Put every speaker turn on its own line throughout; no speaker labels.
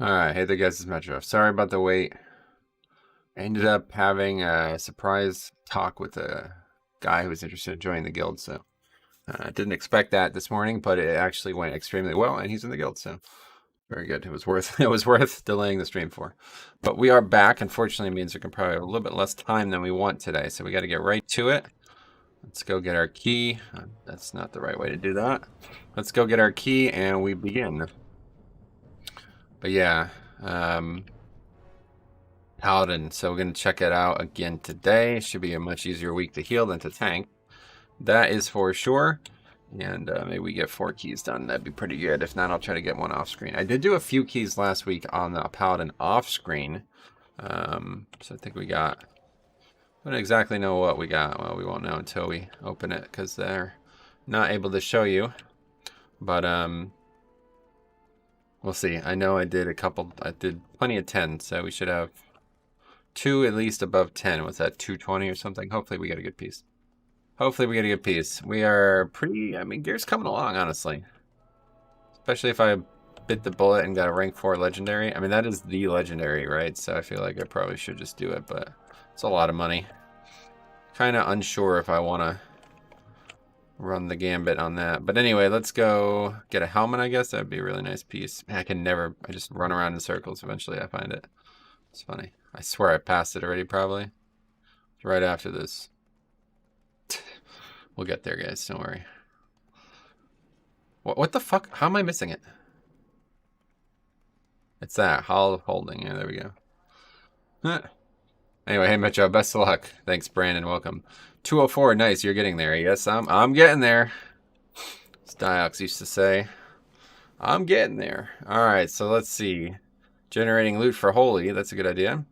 Alright, hey there guys, it's Metro. Sorry about the wait. I ended up having a surprise talk with a guy who was interested in joining the guild, so I didn't expect that this morning, but it actually went extremely well, and he's in the guild, so very good. It was worth delaying the stream for. But we are back. Unfortunately, it means we can probably have a little bit less time than we want today, so we got to get right to it. Let's go get our key. That's not the right way to do that. Let's go get our key, and we begin. But yeah, Paladin, so we're going to check it out again today. Should be a much easier week to heal than to tank. That is for sure. And maybe we get 4 keys done. That'd be pretty good. If not, I'll try to get 1 off screen. I did do a few keys last week on the Paladin off screen. So I think we got... I don't exactly know what we got. Well, we won't know until we open it because they're not able to show you. But we'll see. I know I did plenty of 10, so we should have 2 at least above 10. Was that 220 or something? Hopefully we get a good piece. Hopefully we get a good piece. We are pretty, I mean, gear's coming along, honestly. Especially if I bit the bullet and got a rank 4 legendary. I mean, that is the legendary, right? So I feel like I probably should just do it, but it's a lot of money. Kind of unsure if I want to run the gambit on that. But anyway, let's go get a helmet, I guess. That'd be a really nice piece. I just run around in circles. Eventually I find it. It's funny. I swear I passed it already, probably. It's right after this. We'll get there, guys. Don't worry. What the fuck? How am I missing it? It's that. Hall of Holding. Yeah, there we go. Huh. Anyway, hey, Metro. Best of luck. Thanks, Brandon. Welcome. 204. Nice. You're getting there. Yes, I'm getting there. As Diox used to say. I'm getting there. All right, so let's see. Generating loot for Holy. That's a good idea.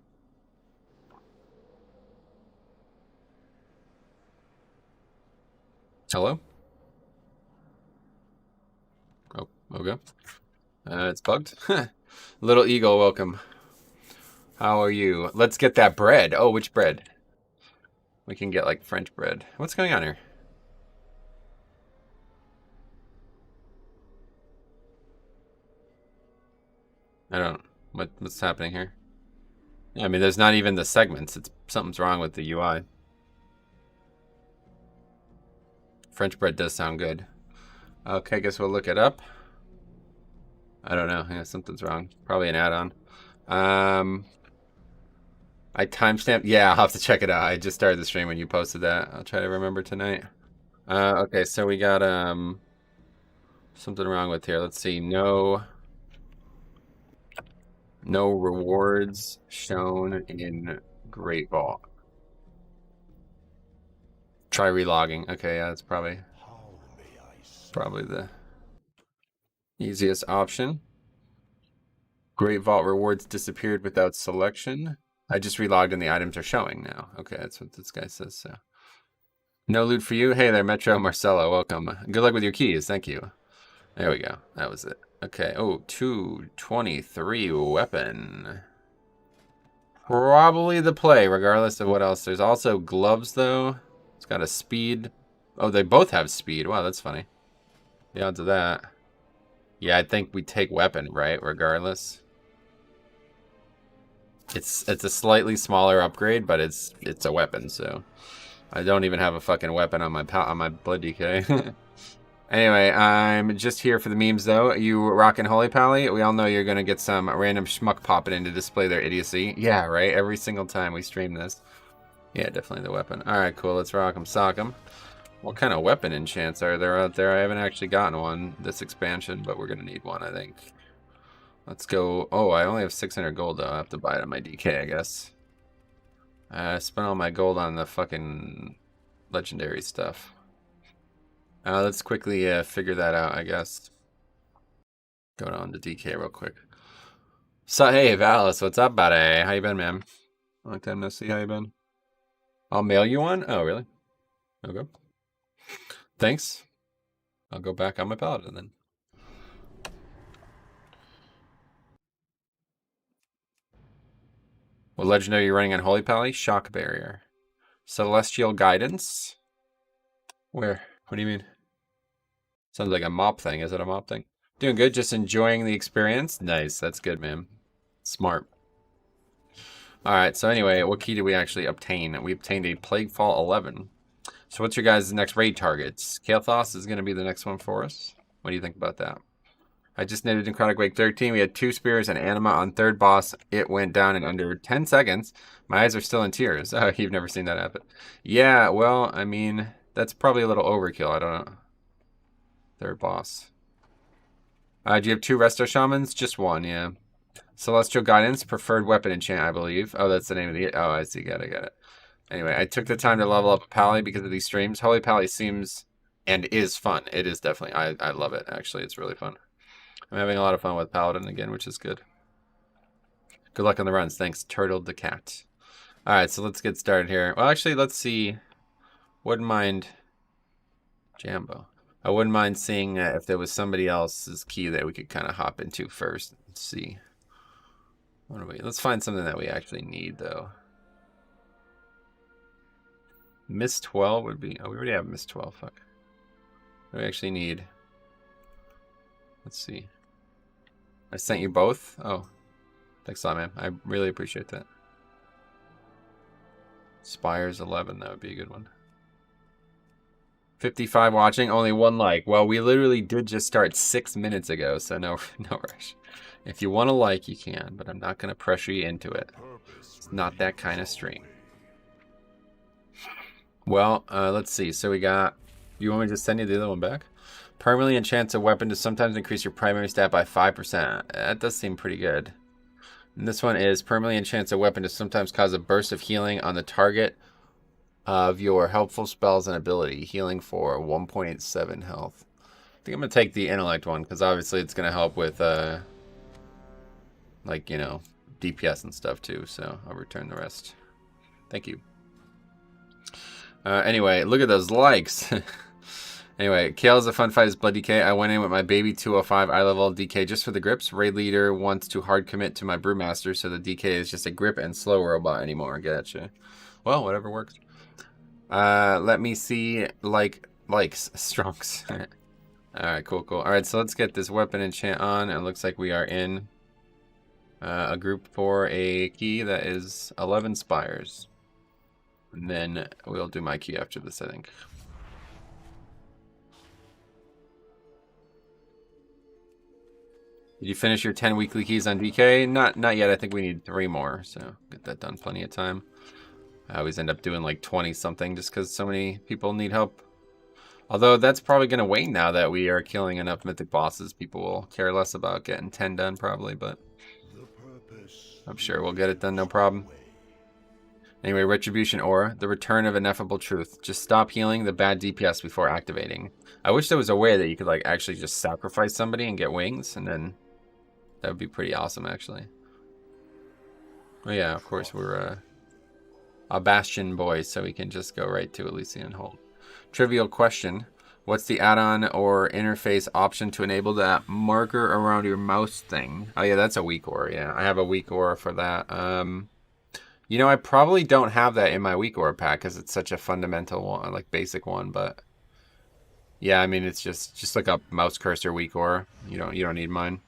Hello? Oh, okay. It's bugged. Little Eagle, welcome. How are you? Let's get that bread. Oh, which bread? We can get, like, French bread. What's going on here? I don't... What's happening here? Yeah, I mean, there's not even the segments. Something's wrong with the UI. French bread does sound good. Okay, I guess we'll look it up. I don't know. Yeah, something's wrong. Probably an add-on. I timestamped. Yeah, I'll have to check it out. I just started the stream when you posted that. I'll try to remember tonight. Okay, so we got something wrong with here. Let's see. No rewards shown in Great Vault. Try relogging. Okay, yeah, that's probably the easiest option. Great Vault rewards disappeared without selection. I just relogged and the items are showing now. Okay, that's what this guy says. So, no loot for you. Hey there, Metro Marcelo. Welcome. Good luck with your keys. Thank you. There we go. That was it. Okay. Oh, 223 weapon. Probably the play, regardless of what else. There's also gloves, though. It's got a speed. Oh, they both have speed. Wow, that's funny. The odds of that. Yeah, I think we take weapon, right? Regardless. It's a slightly smaller upgrade, but it's a weapon, so I don't even have a fucking weapon on my blood DK. Anyway, I'm just here for the memes, though. You rocking Holy Pally? We all know you're gonna get some random schmuck popping in to display their idiocy. Yeah, right. Every single time we stream this. Yeah, definitely the weapon. All right, cool. Let's rock 'em, sock 'em. What kind of weapon enchants are there out there? I haven't actually gotten one this expansion, but we're gonna need one, I think. Let's go. Oh, I only have 600 gold, though. I have to buy it on my DK, I guess. I spent all my gold on the fucking legendary stuff. Let's quickly figure that out, I guess. Go down to DK real quick. So, hey, Valis, what's up, buddy? How you been, man? Long time no see. How you been? I'll mail you one? Oh, really? Okay. Thanks. I'll go back on my Paladin, then. What legendary are you running on Holy Pally? Shock Barrier. Celestial Guidance? Where? What do you mean? Sounds like a mop thing. Is it a mop thing? Doing good. Just enjoying the experience. Nice. That's good, man. Smart. Alright, so anyway, what key did we actually obtain? We obtained a Plaguefall 11. So what's your guys' next raid targets? Kael'thas is going to be the next one for us. What do you think about that? I just netted in Necrotic Wake 13. We had 2 spears and anima on third boss. It went down in under 10 seconds. My eyes are still in tears. Oh, you've never seen that happen. Yeah, well, I mean, that's probably a little overkill. I don't know. Third boss. Do you have 2 Resto Shamans? Just 1, yeah. Celestial Guidance, preferred weapon enchant, I believe. Oh, that's the name of the... Oh, I see. Got it. Anyway, I took the time to level up Pally because of these streams. Holy Pally seems and is fun. It is definitely. I love it, actually. It's really fun. I'm having a lot of fun with Paladin again, which is good. Good luck on the runs. Thanks, Turtle the Cat. All right, so let's get started here. Well, actually, let's see. Wouldn't mind... Jambo. I wouldn't mind seeing if there was somebody else's key that we could kind of hop into first. Let's see. What are we? Let's find something that we actually need, though. Miss 12 would be... Oh, we already have Miss 12. Fuck. What do we actually need? Let's see. I sent you both? Oh. Thanks a lot, man. I really appreciate that. Spires 11. That would be a good one. 55 watching. Only 1 like. Well, we literally did just start 6 minutes ago, so no rush. If you want to like, you can, but I'm not going to pressure you into it. It's not that kind of stream. Well, let's see. So we got... You want me to just send you the other one back? Permanently enchants a weapon to sometimes increase your primary stat by 5%. That does seem pretty good. And this one is permanently enchants a weapon to sometimes cause a burst of healing on the target of your helpful spells and ability. Healing for 1.7 health. I think I'm going to take the intellect one because obviously it's going to help with... like, you know, DPS and stuff too, so I'll return the rest. Thank you. Anyway, look at those likes. Anyway, Kale is a fun fight as Blood DK. I went in with my baby 205 eye level DK just for the grips. Raid leader wants to hard commit to my Brewmaster, so the DK is just a grip and slow robot anymore. Gotcha. Well, whatever works. Let me see likes Strongs. Alright, cool. Alright, so let's get this weapon enchant on. It looks like we are in a group for a key that is 11 spires. And then we'll do my key after this, I think. Did you finish your 10 weekly keys on DK? Not yet. I think we need 3 more, so get that done plenty of time. I always end up doing like 20 something just because so many people need help. Although that's probably going to wane now that we are killing enough mythic bosses. People will care less about getting 10 done probably, but I'm sure we'll get it done, no problem. Anyway, Retribution Aura, the return of ineffable truth. Just stop healing the bad DPS before activating. I wish there was a way that you could like actually just sacrifice somebody and get wings, and then that would be pretty awesome actually. Oh yeah, of course we're a Bastion boy, so we can just go right to Elysian Hold. Trivial question. What's the add-on or interface option to enable that marker around your mouse thing? Oh yeah, that's a weak aura. Yeah, I have a weak aura for that. You know, I probably don't have that in my weak aura pack because it's such a fundamental one, like basic one. But yeah, I mean, it's just look up mouse cursor weak aura. You don't need mine.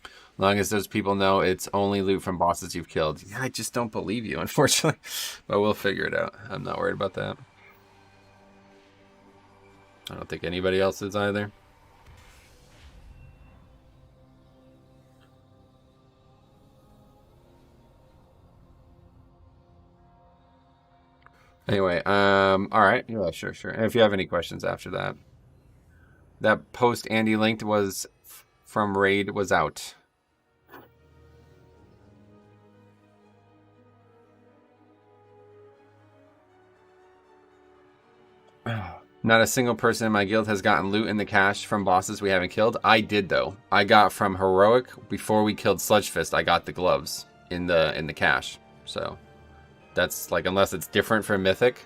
As long as those people know it's only loot from bosses you've killed. Yeah, I just don't believe you, unfortunately. But we'll figure it out. I'm not worried about that. I don't think anybody else is either. Anyway, all right. Yeah, sure. And if you have any questions after that. That post Andy linked was from Raid was out. Not a single person in my guild has gotten loot in the cache from bosses we haven't killed. I did though. I got from Heroic before we killed Sludgefist. I got the gloves in the cache. So that's like, unless it's different from Mythic,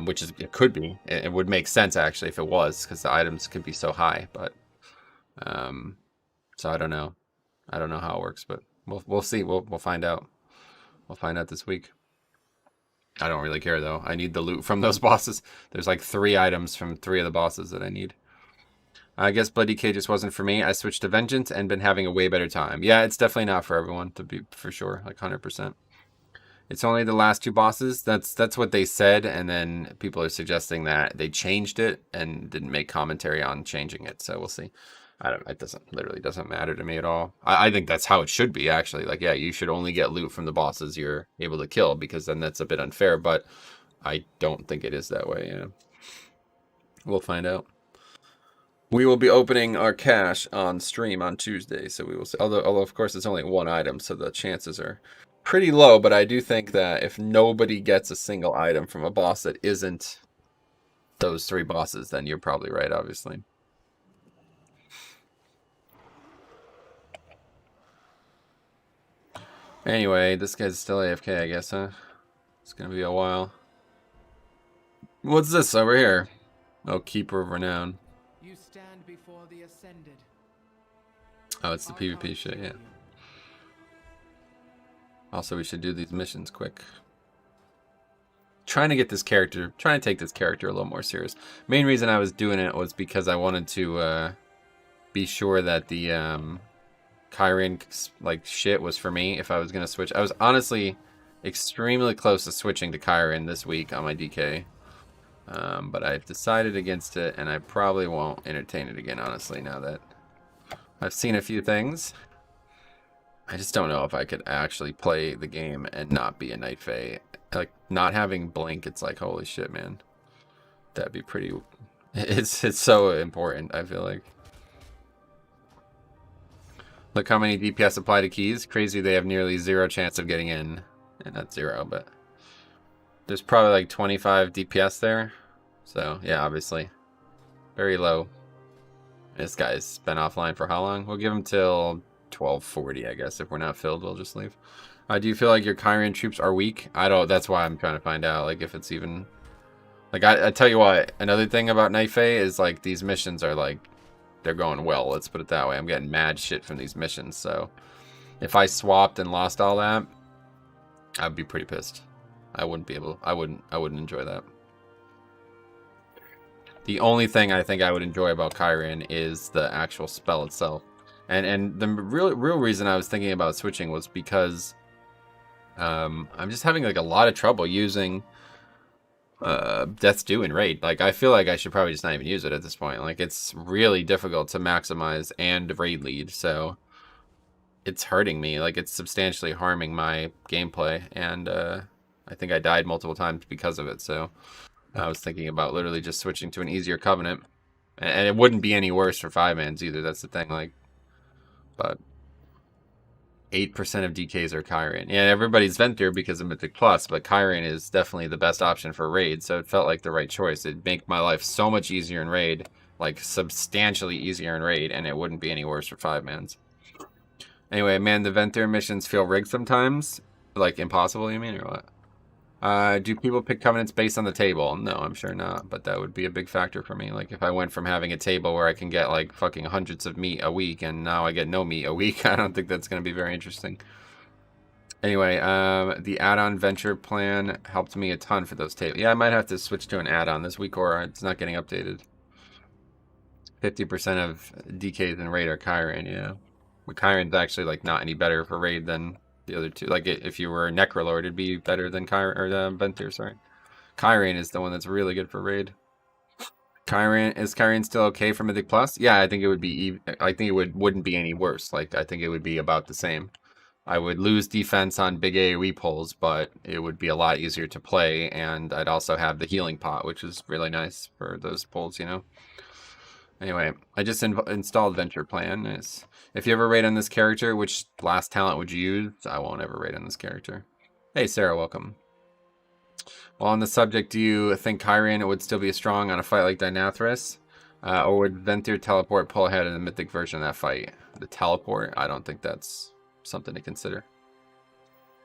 which is, it could be. It would make sense actually if it was, because the items could be so high. But so I don't know. I don't know how it works, but we'll see. We'll find out. We'll find out this week. I don't really care though. I need the loot from those bosses. There's like 3 items from 3 of the bosses that I need. I guess Blood DK just wasn't for me. I switched to Vengeance and been having a way better time. Yeah, it's definitely not for everyone, to be for sure, like 100%. It's only the last 2 bosses. That's what they said, and then people are suggesting that they changed it and didn't make commentary on changing it. So we'll see. I don't. It literally doesn't matter to me at all. I think that's how it should be, actually. Like, yeah, you should only get loot from the bosses you're able to kill, because then that's a bit unfair. But I don't think it is that way. Yeah, we'll find out. We will be opening our cache on stream on Tuesday, so we will see. Although of course it's only 1 item, so the chances are pretty low. But I do think that if nobody gets a single item from a boss that isn't those 3 bosses, then you're probably right, obviously. Anyway, this guy's still AFK, I guess, huh? It's gonna be a while. What's this over here? Oh, Keeper of Renown.
You stand before the ascended.
Oh, it's the PvP shit, yeah. Also, we should do these missions quick. Trying to take this character a little more serious. Main reason I was doing it was because I wanted to be sure that the Kyrian like shit was for me if I was gonna switch. I was honestly extremely close to switching to Kyrian this week on my DK. But I've decided against it, and I probably won't entertain it again, honestly, now that I've seen a few things. I just don't know if I could actually play the game and not be a Night Fae. Like, not having Blink, it's like, holy shit, man. That'd be pretty... It's so important, I feel like. Look how many DPS apply to keys. Crazy, they have nearly 0 chance of getting in. And not 0, but... There's probably like 25 DPS there. So, yeah, obviously. Very low. This guy's been offline for how long? We'll give him till 12:40, I guess. If we're not filled, we'll just leave. Do you feel like your Kyrian troops are weak? I don't. That's why I'm trying to find out, like, if it's even... Like, I tell you what, another thing about Night Fae is, like, these missions are, like, they're going well. Let's put it that way. I'm getting mad shit from these missions, so... If I swapped and lost all that, I'd be pretty pissed. I wouldn't be able... I wouldn't enjoy that. The only thing I think I would enjoy about Kyrian is the actual spell itself. And the real reason I was thinking about switching was because I'm just having like a lot of trouble using Death's Due in Raid. Like, I feel like I should probably just not even use it at this point. Like, it's really difficult to maximize and raid lead, so it's hurting me. Like, it's substantially harming my gameplay, and I think I died multiple times because of it, so I was thinking about literally just switching to an easier Covenant. And it wouldn't be any worse for 5-mans either, that's the thing, like, but 8% of DKs are Kyrian. Yeah, everybody's Venthyr because of Mythic Plus, but Kyrian is definitely the best option for raid, so it felt like the right choice. It'd make my life so much easier in raid, like substantially easier in raid, and it wouldn't be any worse for 5-mans. Anyway, man, the Venthyr missions feel rigged sometimes. Like, impossible, you mean, or what? Do people pick Covenants based on the table? No, I'm sure not, but that would be a big factor for me. Like, if I went from having a table where I can get, like, fucking hundreds of meat a week, and now I get no meat a week, I don't think that's going to be very interesting. Anyway, the add-on venture plan helped me a ton for those tables. Yeah, I might have to switch to an add-on this week, or it's not getting updated. 50% of DKs in raid are Kyrian, yeah. But Kyrian's actually, like, not any better for raid than the other two. Like, if you were a Necrolord, it'd be better than Kyrian, or Venthyr, sorry. Kyrian is the one that's really good for raid. Is Kyrian still okay for Mythic Plus? Yeah, I think it would be, I think it wouldn't be any worse. Like, I think it would be about the same. I would lose defense on big AoE pulls, but it would be a lot easier to play, and I'd also have the healing pot, which is really nice for those pulls, you know? Anyway, I just installed Venture Plan. If you ever raid on this character, which last talent would you use? I won't ever raid on this character. Hey, Sarah, welcome. Well, on the subject, do you think Kyrian would still be strong on a fight like Dynathras? Or would Venthyr teleport pull ahead in the mythic version of that fight? The teleport? I don't think that's something to consider.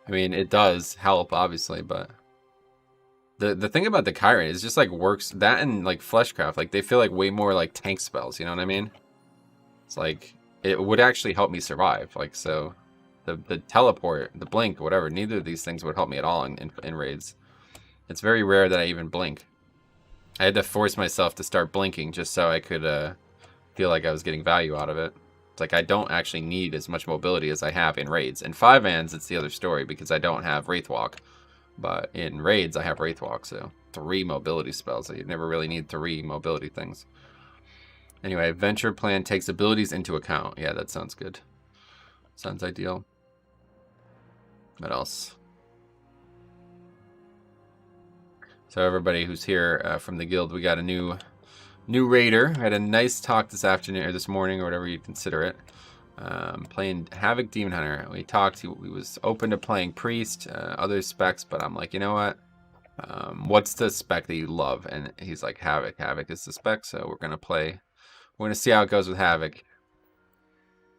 I mean, it does help, obviously, but... The thing about the Kyrian is just, like, works... That and, like, Fleshcraft, like, they feel like way more, like, tank spells, you know what I mean? It's like... It would actually help me survive, like, so... The teleport, the blink, whatever, neither of these things would help me at all in raids. It's very rare that I even blink. I had to force myself to start blinking just so I could, feel like I was getting value out of it. It's like I don't actually need as much mobility as I have in raids. In 5-mans, it's the other story because I don't have Wraithwalk. But in raids, I have Wraithwalk, so 3 mobility spells. So you never really need 3 mobility things. Anyway, venture plan takes abilities into account. Yeah, that sounds good. Sounds ideal. What else? So everybody who's here from the guild, we got a new raider. I had a nice talk this afternoon or this morning or whatever you consider it. Playing Havoc Demon Hunter. We talked. He was open to playing Priest, other specs, but I'm like, you know what? What's the spec that you love? And he's like, Havoc. Havoc is the spec, so we're gonna play. We're going to see how it goes with Havoc.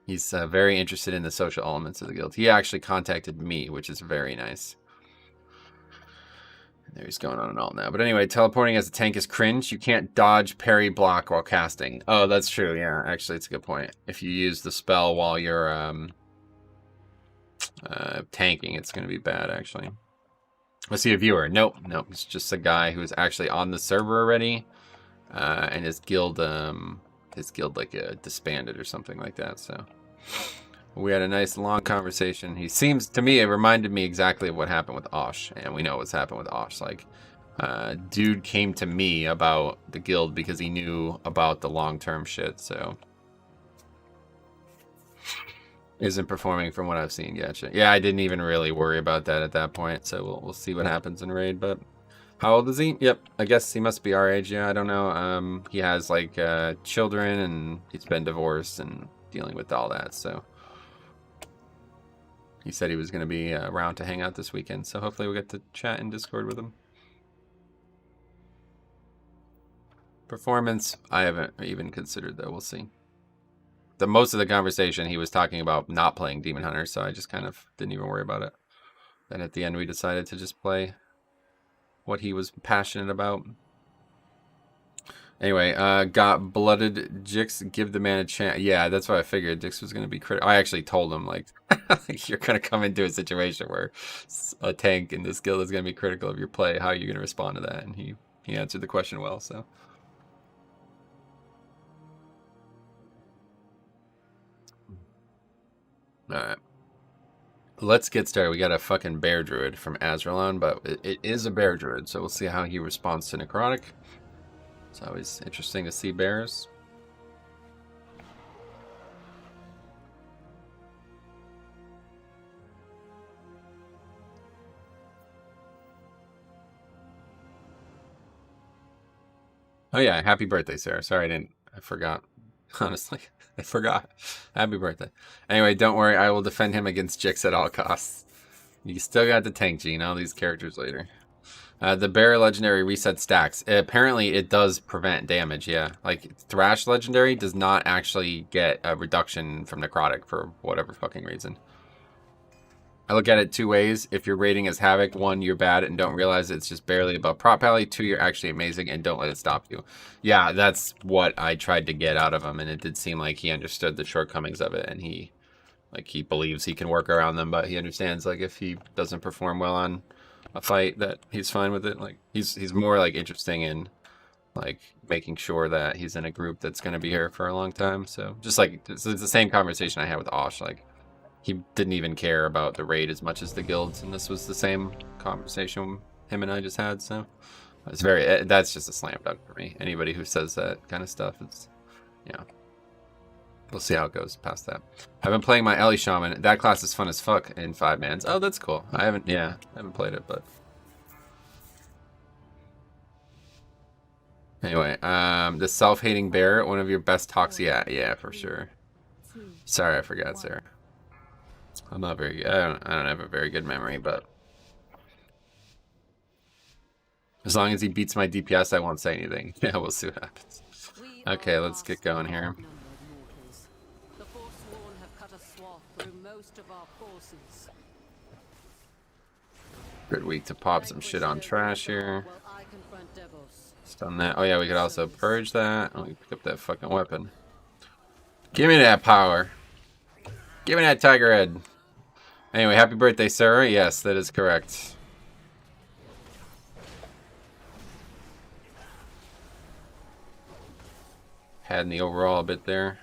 He's very interested in the social elements of the guild. He actually contacted me, which is very nice. There he's going on and all now. But anyway, teleporting as a tank is cringe. You can't dodge, parry, block while casting. Oh, that's true. Yeah, actually, it's a good point. If you use the spell while you're tanking, it's going to be bad, actually. Let's see a viewer. Nope. It's just a guy who's actually on the server already. And his guild like disbanded or something like that. So we had a nice long conversation. He seems to me, it reminded me exactly of what happened with Osh, and we know what's happened with Osh. Like, dude came to me about the guild because he knew about the long-term shit. So isn't performing from what I've seen. Gotcha. Yeah, I didn't even really worry about that at that point. So we'll see what happens in raid, but. How old is he? Yep, I guess he must be our age. Yeah, I don't know. He has like children, and he's been divorced and dealing with all that. So he said he was going to be around to hang out this weekend. So hopefully we'll get to chat in Discord with him. Performance, I haven't even considered though. We'll see. Most of the conversation he was talking about not playing Demon Hunter, so I just kind of didn't even worry about it. Then at the end we decided to just play what he was passionate about. Anyway, got blooded. Jix, give the man a chance. Yeah, that's what I figured. Jix was going to be critical. I actually told him, like, you're going to come into a situation where a tank in this guild is going to be critical of your play. How are you going to respond to that? And he answered the question well, so. Alright. Let's get started. We got a fucking bear druid from Azralon, but it is a bear druid, so we'll see how he responds to necrotic. It's always interesting to see bears. Oh yeah, happy birthday, Sarah. Sorry I forgot. Honestly, I forgot. Happy birthday. Anyway, don't worry. I will defend him against Jix at all costs. You still got the tank gene. All these characters later. The bear legendary reset stacks. Apparently, it does prevent damage. Yeah, like Thrash legendary does not actually get a reduction from necrotic for whatever fucking reason. I look at it 2 ways. If you're rating as Havoc, 1, you're bad and don't realize it's just barely above prop pally. 2, you're actually amazing and don't let it stop you. Yeah, that's what I tried to get out of him, and it did seem like he understood the shortcomings of it, and he believes he can work around them, but he understands, like, if he doesn't perform well on a fight, that he's fine with it. Like, he's more, like, interesting in, like, making sure that he's in a group that's going to be here for a long time. So, just, like, it's the same conversation I had with Osh, like, he didn't even care about the raid as much as the guilds, and this was the same conversation him and I just had. So it's that's just a slam dunk for me. Anybody who says that kind of stuff, it's, yeah. We'll see how it goes past that. I've been playing my Ellie Shaman. That class is fun as fuck in 5-mans. Oh, that's cool. I haven't played it, but anyway, the self-hating bear, one of your best talks. Yeah, for sure. Sorry, I forgot, Sarah. I'm not very good. I don't have a very good memory, but as long as he beats my DPS, I won't say anything. Yeah, we'll see what happens. Okay, let's get going here. Good week to pop some shit on trash here. Just done that. Oh yeah, we could also purge that. Oh, we pick up that fucking weapon. Give me that power. Give me that tiger head. Anyway, happy birthday, Sarah. Yes, that is correct. padding the overall a bit there.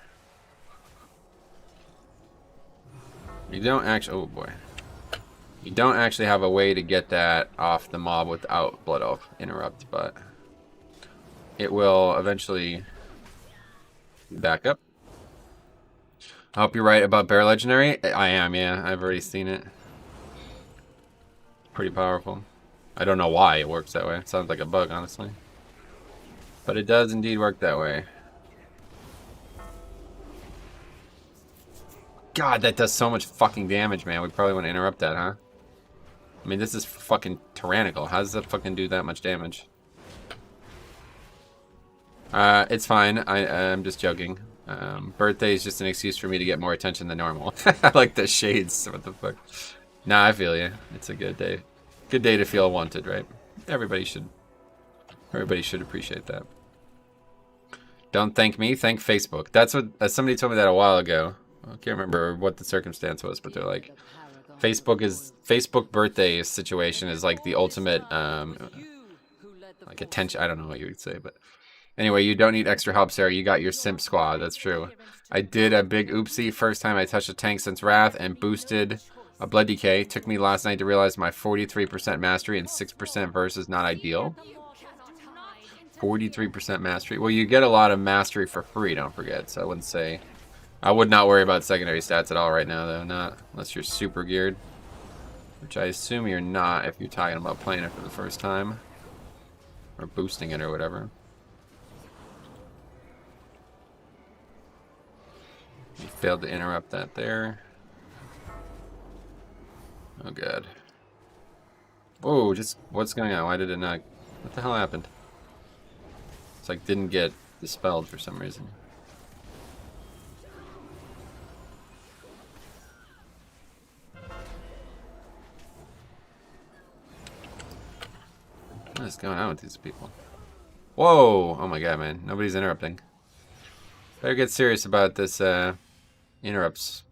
You don't actually... Oh, boy. You don't actually have a way to get that off the mob without Blood Elf Interrupt, but it will eventually back up. I hope you're right about Bear Legendary. I am, yeah. I've already seen it. Pretty powerful. I don't know why it works that way. It sounds like a bug, honestly. But it does indeed work that way. God, that does so much fucking damage, man. We probably want to interrupt that, huh? I mean, this is fucking tyrannical. How does that fucking do that much damage? It's fine. I'm just joking. Birthday is just an excuse for me to get more attention than normal. I like the shades. What the fuck? Nah, I feel you. It's a good day. Good day to feel wanted, right? Everybody should appreciate that. Don't thank me, thank Facebook. That's what somebody told me that a while ago. I can't remember what the circumstance was, but they're like, Facebook birthday situation is like the ultimate like attention. I don't know what you would say, but anyway, you don't need extra help, Sarah. You got your simp squad. That's true. I did a big oopsie first time I touched a tank since Wrath and boosted a Blood Decay. Took me last night to realize my 43% mastery and 6% verse is not ideal. 43% mastery. Well, you get a lot of mastery for free, don't forget. So I wouldn't say... I would not worry about secondary stats at all right now, though. Not unless you're super geared. Which I assume you're not if you're talking about playing it for the first time. Or boosting it or whatever. You failed to interrupt that there. Oh, God. Whoa, just... What's going on? Why did it not... What the hell happened? It's like didn't get dispelled for some reason. What is going on with these people? Whoa! Oh my god, man. Nobody's interrupting. Better get serious about this, interrupts.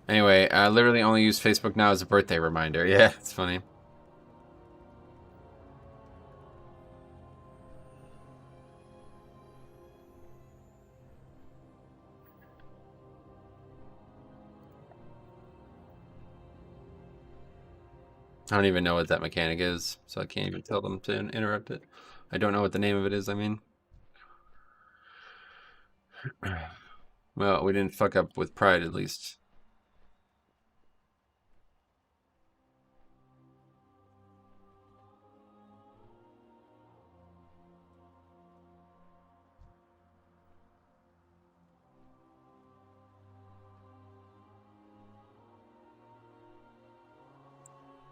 Anyway, I literally only use Facebook now as a birthday reminder. Yeah, it's funny. I don't even know what that mechanic is, so I can't even tell them to interrupt it. I don't know what the name of it is, I mean. Well, we didn't fuck up with pride, at least.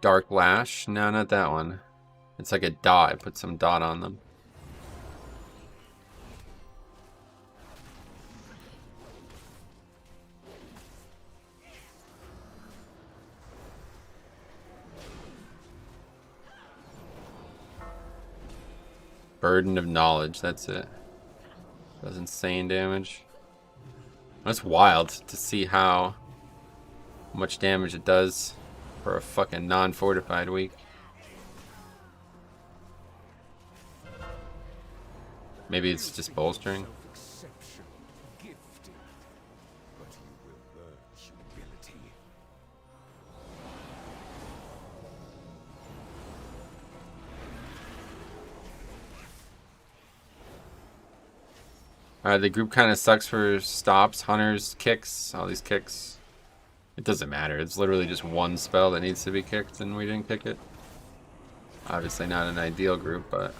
Dark Lash? No, not that one. It's like a dot. I put some dot on them. Burden of Knowledge, that's it. Does insane damage. That's wild to see how much damage it does for a fucking non-fortified week. Maybe it's just bolstering. The group kind of sucks for stops, hunters, kicks, all these kicks. It doesn't matter. It's literally just one spell that needs to be kicked, and we didn't kick it. Obviously not an ideal group, but...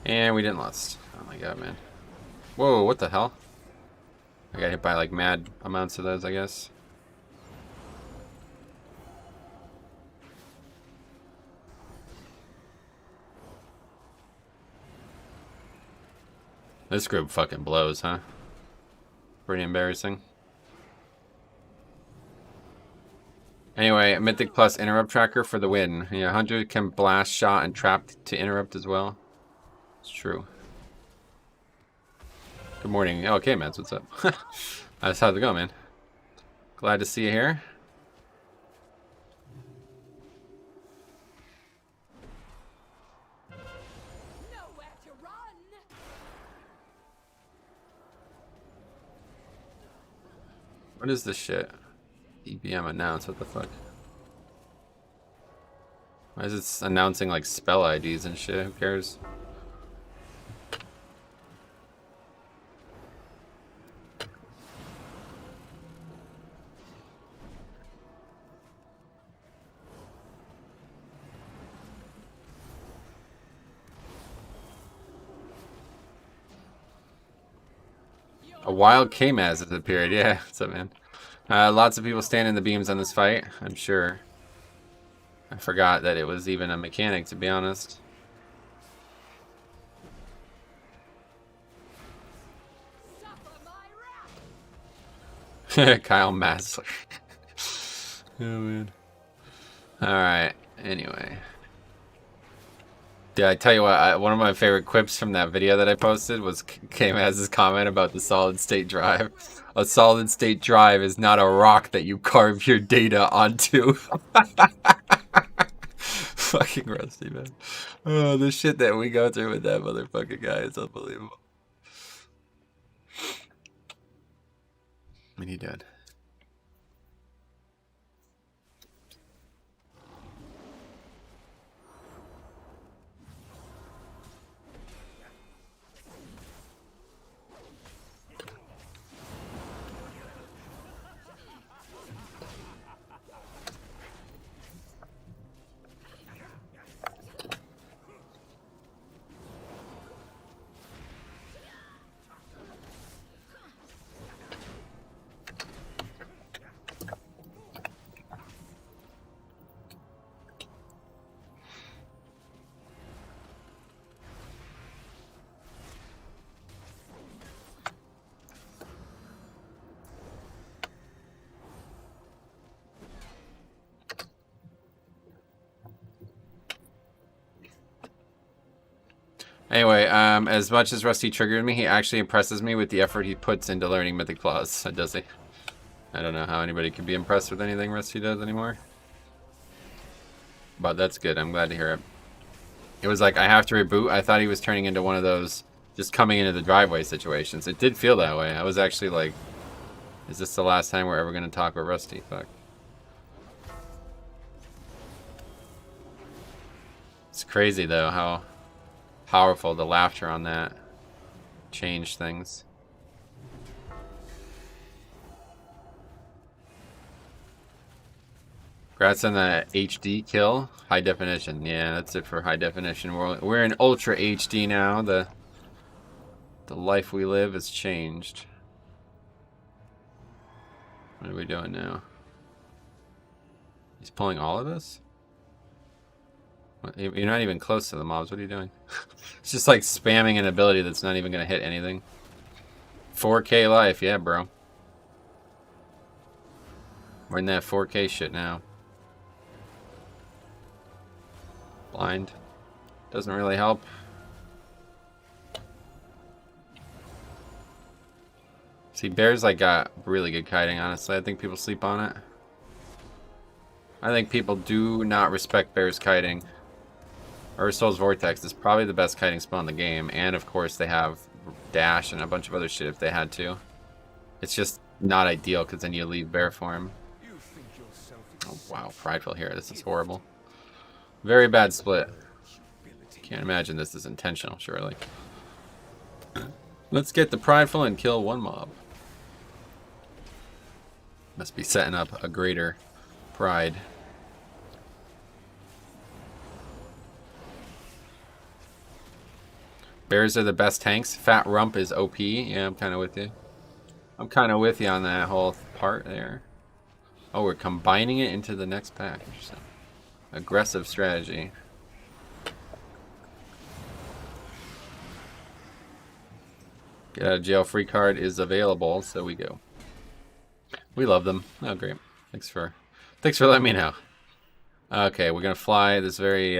And we didn't lost. Oh my god, man. Whoa, what the hell? I got hit by like mad amounts of those, I guess. This group fucking blows, huh? Pretty embarrassing. Anyway, Mythic Plus interrupt tracker for the win. Yeah, Hunter can blast, shot, and trap to interrupt as well. It's true. Good morning. Okay, Mads, what's up? How's it going, man? Glad to see you here.
Nowhere to run.
What is this shit? EBM announce, what the fuck? Why is it announcing like spell IDs and shit? Who cares? A wild K-Maz has appeared. Yeah, what's up, man? Lots of people stand in the beams on this fight, I'm sure. I forgot that it was even a mechanic, to be honest. Kyle Massler. Oh, man. Alright, anyway. Yeah, I tell you what, one of my favorite quips from that video that I posted was K-Maz's comment about the solid state drive. A solid state drive is not a rock that you carve your data onto. Fucking Rusty, man. Oh, the shit that we go through with that motherfucking guy is unbelievable. And he did. Anyway, as much as Rusty triggered me, he actually impresses me with the effort he puts into learning Mythic Plus. Does he? I don't know how anybody can be impressed with anything Rusty does anymore. But that's good. I'm glad to hear it. It was like, I have to reboot. I thought he was turning into one of those just coming into the driveway situations. It did feel that way. I was actually like, is this the last time we're ever going to talk with Rusty? Fuck. It's crazy, though, how powerful the laughter on that changed things. Congrats on the HD kill. High definition. Yeah, that's it for high definition. We're in Ultra HD now. The life we live has changed. What are we doing now? He's pulling all of us? You're not even close to the mobs. What are you doing? It's just like spamming an ability that's not even going to hit anything. 4K life. Yeah, bro. We're in that 4K shit now. Blind. Doesn't really help. See, Bear's like got really good kiting, honestly. I think people sleep on it. I think people do not respect Bear's kiting. Ursol's Vortex is probably the best kiting spell in the game, and of course they have dash and a bunch of other shit if they had to. It's just not ideal because then you leave Bear form. Oh wow, Prideful here. This is horrible. Very bad split. Can't imagine this is intentional, surely. Let's get the Prideful and kill one mob. Must be setting up a greater pride. Bears are the best tanks. Fat Rump is OP. Yeah, I'm kind of with you. I'm kind of with you on that whole part there. Oh, we're combining it into the next pack. Interesting. Aggressive strategy. Get out of jail free card is available, so we go. We love them. Oh, great. Thanks for Thanks for letting me know. Okay, we're gonna fly. This very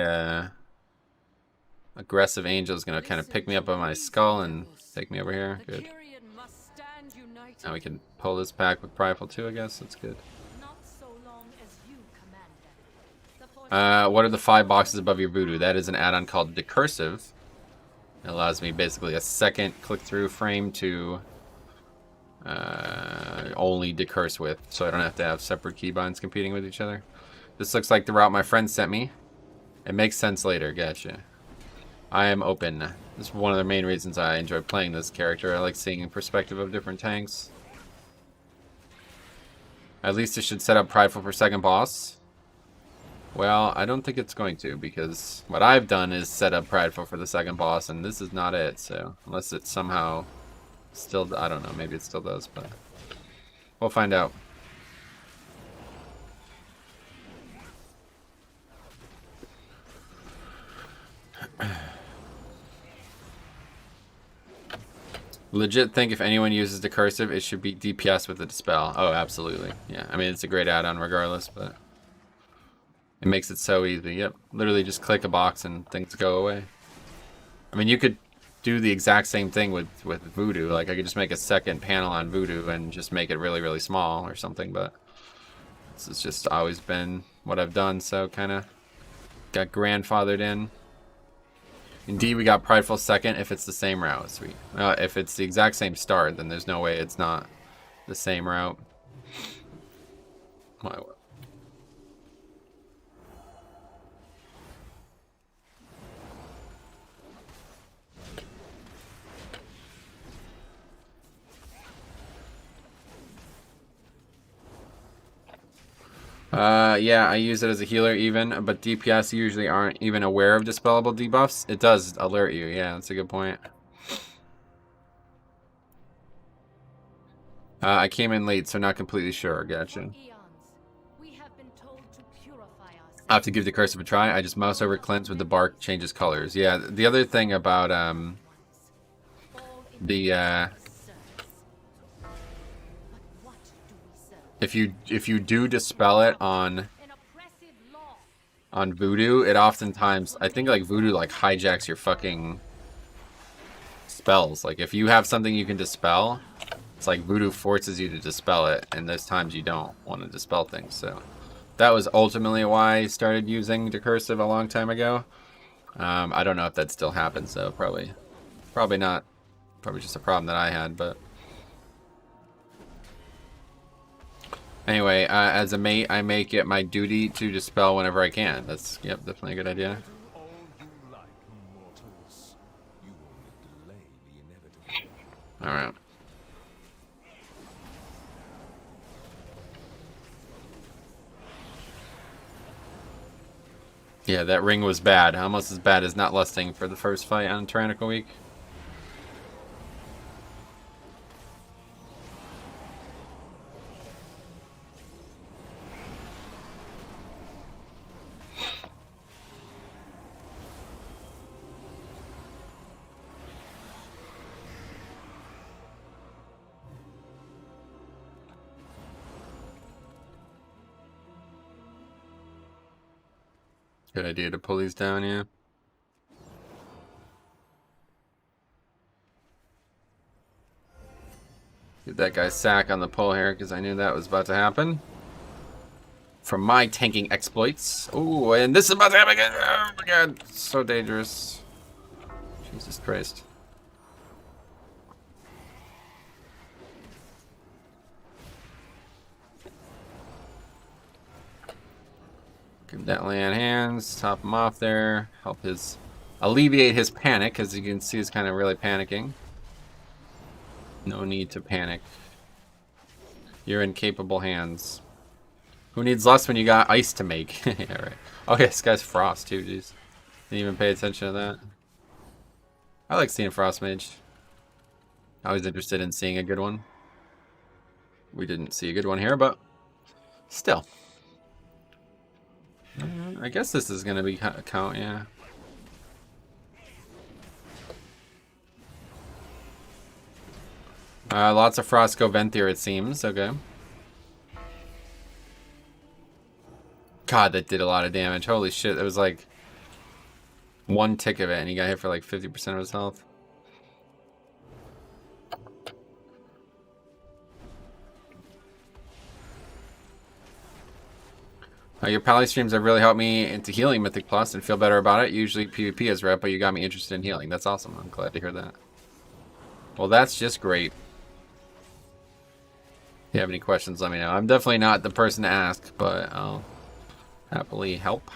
aggressive angel is gonna kind of pick me up on my skull and take me over here.
The
Good.
Kyrian must stand united.
Now we can pull this back with Prideful too, I guess. That's good.
Not so long as you command them. The force
What are the 5 boxes above your voodoo? That is an add-on called Decursive. It allows me basically a second click-through frame to only decurse with, so I don't have to have separate keybinds competing with each other. This looks like the route my friend sent me. It makes sense later. Gotcha. I am open. This is one of the main reasons I enjoy playing this character. I like seeing the perspective of different tanks. At least it should set up Prideful for second boss. Well, I don't think it's going to, because what I've done is set up Prideful for the second boss, and this is not it, so unless it somehow still, I don't know, maybe it still does, but we'll find out. Legit think if anyone uses Decursive, it should be DPS with the Dispel. Oh, absolutely. Yeah, I mean, it's a great add-on regardless, but it makes it so easy. Yep, literally just click a box and things go away. I mean, you could do the exact same thing with Voodoo. Like, I could just make a second panel on Voodoo and just make it really, really small or something, but this has just always been what I've done, so kind of got grandfathered in. Indeed, we got Prideful second if it's the same route. Sweet. If it's the exact same start, then there's no way it's not the same route. My yeah, I use it as a healer even, but DPS usually aren't even aware of dispellable debuffs. It does alert you, yeah, that's a good point. I came in late, so not completely sure, gotcha.
eons, we have been told to purify us.
I have to give the cursive a try. I just mouse over cleanse with the bark, changes colors. Yeah, the other thing about if you do dispel it on Voodoo, it oftentimes, I think like Voodoo like hijacks your fucking spells. Like if you have something you can dispel, it's like Voodoo forces you to dispel it, and there's times you don't want to dispel things. So that was ultimately why I started using Decursive a long time ago. I don't know if that still happens, so probably not. Probably just a problem that I had, but anyway, as a mate, I make it my duty to dispel whenever I can. That's, yep, definitely a good idea. Alright. Yeah, that ring was bad. Almost as bad as not lusting for the first fight on Tyrannical Week. Good idea to pull these down, yeah. Get that guy sack on the pull here, because I knew that was about to happen. From my tanking exploits. Ooh, and this is about to happen again. Oh my god, so dangerous. Jesus Christ. Give that land hands, top him off there, help his alleviate his panic, as you can see he's kind of really panicking. No need to panic. You're in capable hands. Who needs lust when you got ice to make? Yeah, right. Oh yeah, this guy's Frost too, jeez. Didn't even pay attention to that. I like seeing Frost Mage. Always interested in seeing a good one. We didn't see a good one here, but still. I guess this is gonna be count, yeah. Lots of Frost go Venthyr, it seems. Okay. God, that did a lot of damage. Holy shit, that was like one tick of it, and he got hit for like 50% of his health. Your Pally streams have really helped me into healing Mythic Plus and feel better about it. Usually PvP is rep, but you got me interested in healing. That's awesome. I'm glad to hear that. Well, that's just great. If you have any questions, let me know. I'm definitely not the person to ask, but I'll happily help.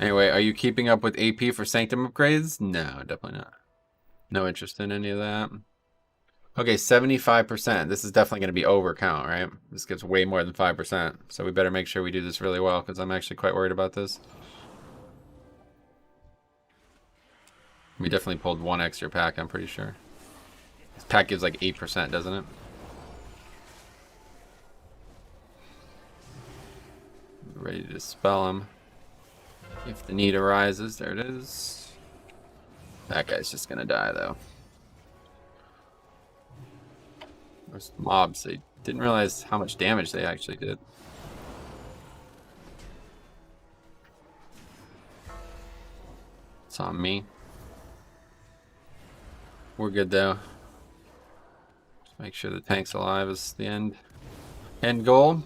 Anyway, are you keeping up with AP for Sanctum upgrades? No, definitely not. No interest in any of that. Okay, 75%. This is definitely going to be over count, right? This gets way more than 5%. So we better make sure we do this really well, because I'm actually quite worried about this. We definitely pulled one extra pack, I'm pretty sure. This pack gives like 8%, doesn't it? Ready to dispel him. If the need arises, there it is. That guy's just gonna die, though. Those mobs, they didn't realize how much damage they actually did. It's on me. We're good, though. Just make sure the tank's alive is the end goal.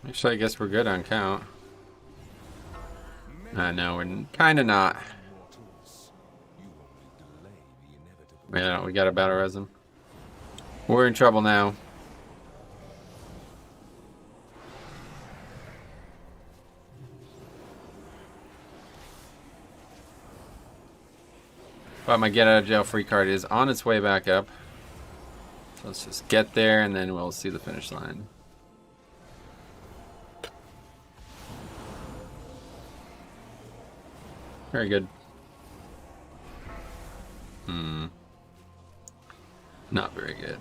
Actually, I guess we're good on count. No, we're kind of not. Yeah, we got to battle res him. We're in trouble now. But my get out of jail free card is on its way back up. So let's just get there and then we'll see the finish line. Very good. Not very good.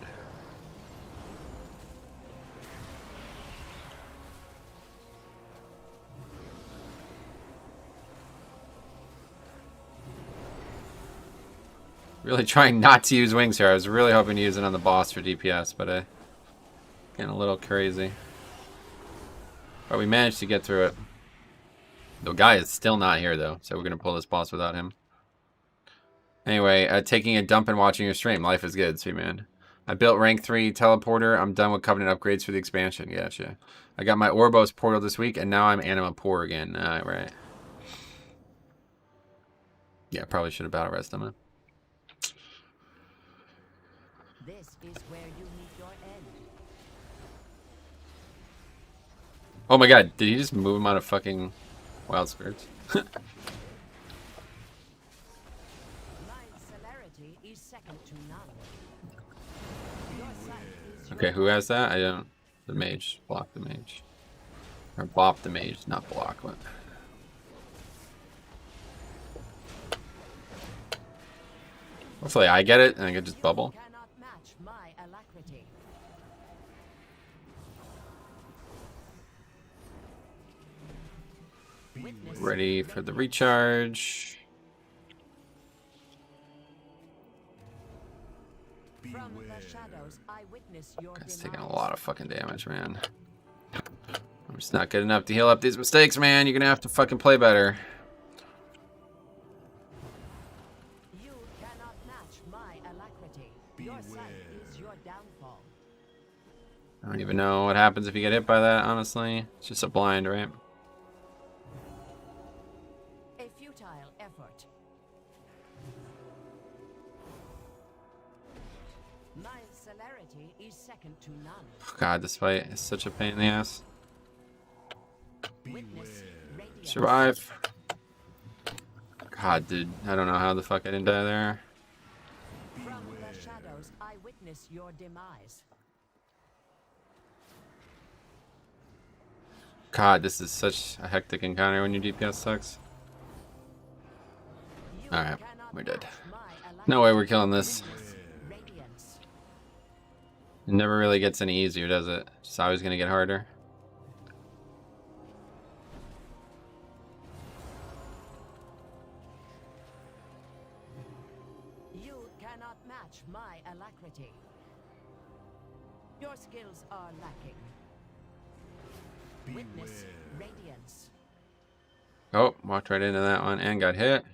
Really trying not to use wings here. I was really hoping to use it on the boss for DPS, but getting a little crazy. But we managed to get through it. The guy is still not here, though, so we're going to pull this boss without him. Anyway, taking a dump and watching your stream. Life is good, sweet man. I built rank 3 teleporter. I'm done with Covenant upgrades for the expansion. Gotcha. I got my Orbos portal this week, and now I'm Anima poor again. Right. Yeah, probably should have battle rest him.
This is where you meet your end.
Oh my god, did he just move him out of fucking Wild Spirits?
My celerity is second to none. Your sight is your
Okay, who has that? I don't. The mage. Block the mage. Or bop the mage, not block. But... hopefully I get it and I can just bubble.
cannot match my alacrity. Witness
Ready for the recharge.
from the shadows, I witness your
It's
demise.
taking a lot of fucking damage, man. I'm just not good enough to heal up these mistakes, man. You're gonna have to fucking play better.
You cannot match my alacrity. Your sight is your downfall.
I don't even know what happens if you get hit by that, honestly. It's just a blind, right?
A futile effort. My celerity is second to none.
God, this fight is such a pain in the ass.
Witness radiance.
Survive. God, dude. I don't know how the fuck I didn't die there.
From the shadows, I witness your demise.
God, this is such a hectic encounter when your DPS sucks. Alright, we're dead. No way we're killing this. It never really gets any easier, does it? It's always gonna get harder.
You cannot match my alacrity. Your skills are lacking. Witness radiance.
Oh, walked right into that one and got hit.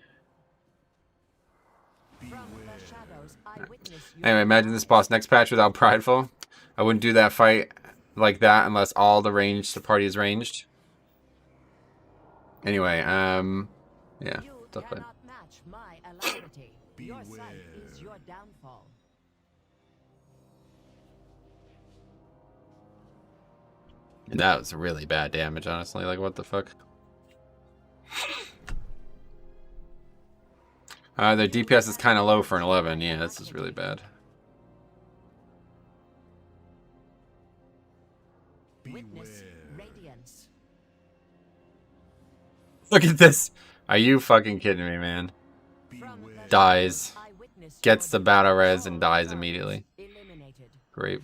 From the shadows, I witness your
Anyway, imagine this boss next patch without Prideful. I wouldn't do that fight like that unless all the party is ranged. Anyway, yeah,
You
tough fight.
cannot match my alacrity. Your sight is your downfall.
That was really bad damage, honestly. Like, what the fuck? Their DPS is kind of low for an 11. Yeah, this is really bad.
Witness radiance.
Look at this. Are you fucking kidding me, man?
From the
Dies.
shadows, I witness
Gets
your
the battle res
downfall.
and dies immediately.
Eliminated.
Great.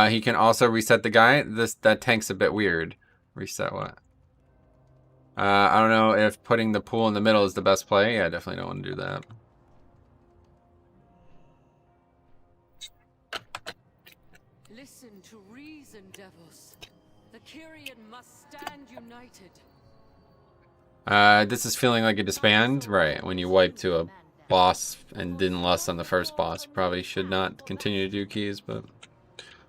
He can also reset the guy. That tank's a bit weird. Reset what? I don't know if putting the pool in the middle is the best play. Yeah, I definitely don't want to do that.
Listen to reason, devils. The Kyrian must stand united.
This is feeling like a disband. Right, when you wipe to a boss and didn't lust on the first boss. Probably should not continue to do keys, but...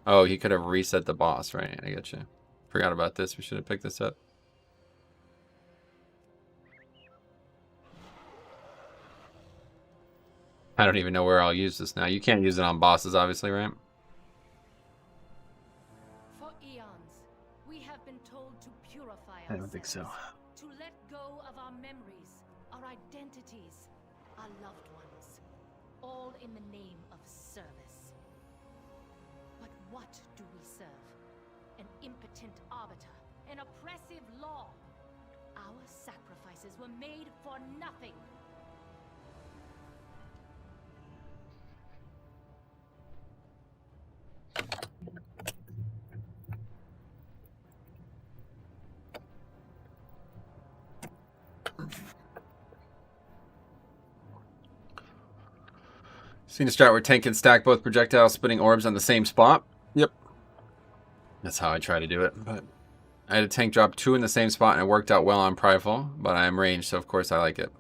Oh, he could have reset the boss, right? I get you. Forgot about this. We should have picked this up. I don't even know where I'll use this now. You can't use it on bosses, obviously, right?
For eons, we have been told to purify
I don't think so.
ourselves, to let go of our memories, our identities, our loved ones, all in the name of service. But what do we serve? An impotent arbiter, an oppressive law. Our sacrifices were made for nothing.
Seen a strat where tank can stack both projectile spitting orbs on the same spot. Yep. That's how I try to do it. But I had a tank drop 2 in the same spot and it worked out well on Prideful, but I am ranged, so of course I like it.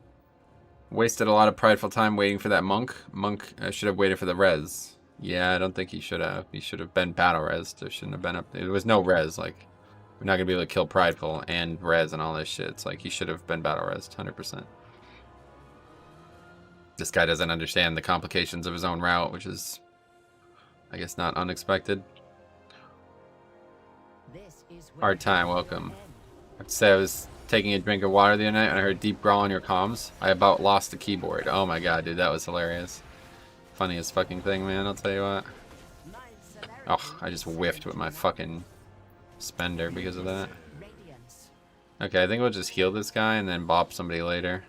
Wasted a lot of Prideful time waiting for that monk. Monk should have waited for the res. Yeah, I don't think he should have. He should have been battle res. There shouldn't have been up. There was no res. Like, we're not gonna be able to kill Prideful and res and all this shit. It's like he should have been battle res 100%. This guy doesn't understand the complications of his own route, which is, I guess, not unexpected.
This is where
Hard time,
it will
welcome.
end.
I have to say I was taking a drink of water the other night and I heard deep growl on your comms. I about lost the keyboard. Oh my god, dude, that was hilarious. Funniest fucking thing, man, I'll tell you what.
My celerity
Oh, I just
is
whiffed with my
second to
fucking spender because of that.
none. Radiance.
Okay, I think we'll just heal this guy and then bop somebody later.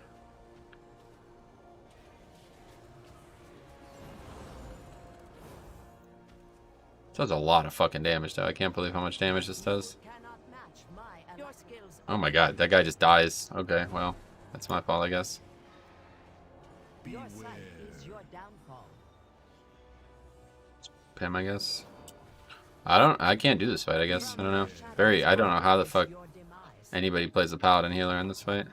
Does a lot of fucking damage though. I can't believe how much damage this does.
Cannot match my your skills.
Oh my god, that guy just dies. Okay, well, that's my fault, I guess.
Your sight is your downfall.
Pim, I guess. I can't do this fight, I guess. I don't know. I don't know how the fuck
Your demise.
anybody plays the Paladin healer in this fight.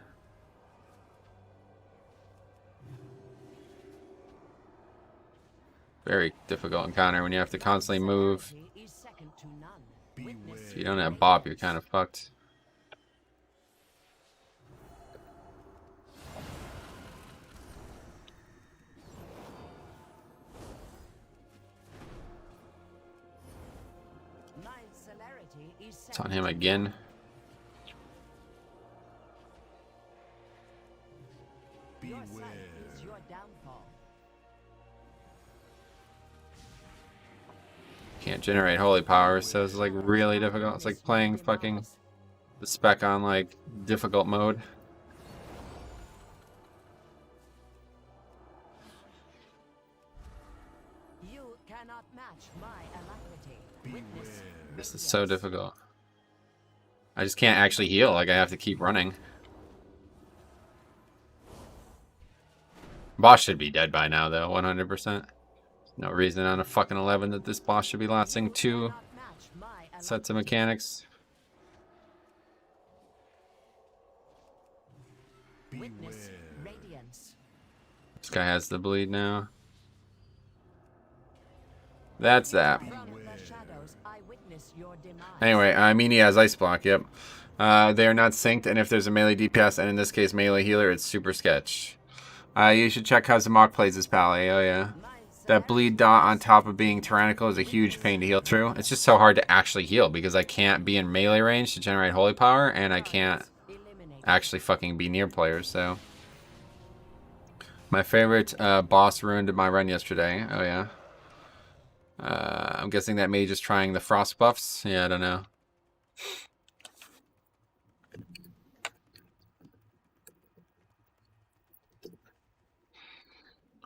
Very difficult encounter when you have to constantly move.
Celerity is second to none. Witness
If you don't have Bop, you're kind of fucked.
my celerity is
It's on
second
him
to
again.
none. Your sight is your downfall.
Can't generate holy power, so it's like really difficult. It's like playing fucking the spec on like difficult mode.
You cannot match my alacrity. Witness
This is so difficult. I just can't actually heal. Like I have to keep running. Boss should be dead by now, though. 100%. No reason on a fucking 11 that this boss should be lasting 2
cannot match my
sets of mechanics.
witness radiance.
This guy has the bleed now. That's that.
From the shadows, I witness your demise.
Anyway, I mean he has ice block. Yep. They are not synced, and if there's a melee DPS and in this case melee healer, it's super sketch. You should check how Zamok plays his Pally. Oh yeah. That bleed dot on top of being tyrannical is a huge pain to heal through. It's just so hard to actually heal because I can't be in melee range to generate holy power, and I can't actually fucking be near players, so. My favorite boss ruined my run yesterday. Oh yeah. I'm guessing that mage is trying the frost buffs. Yeah, I don't know.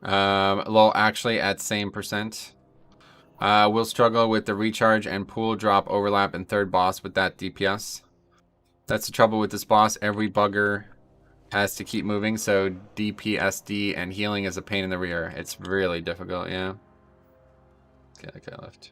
Lol, actually at same percent. We'll struggle with the recharge and pool drop overlap in third boss with that DPS. That's the trouble with this boss. Every bugger has to keep moving, so DPSD and healing is a pain in the rear. It's really difficult, yeah. Okay, that guy left.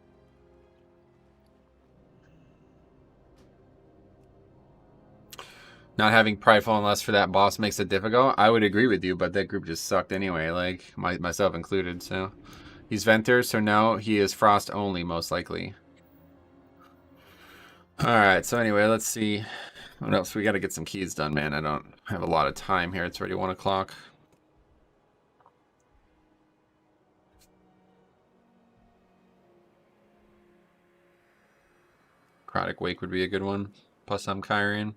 Not having Prideful and Lust for that boss makes it difficult. I would agree with you, but that group just sucked anyway, like myself included, so. He's Venter, so no, he is Frost only, most likely. Alright, so anyway, let's see. What else? We gotta get some keys done, man. I don't have a lot of time here. It's already 1 o'clock. Necrotic Wake would be a good one. Plus I'm Kyrian.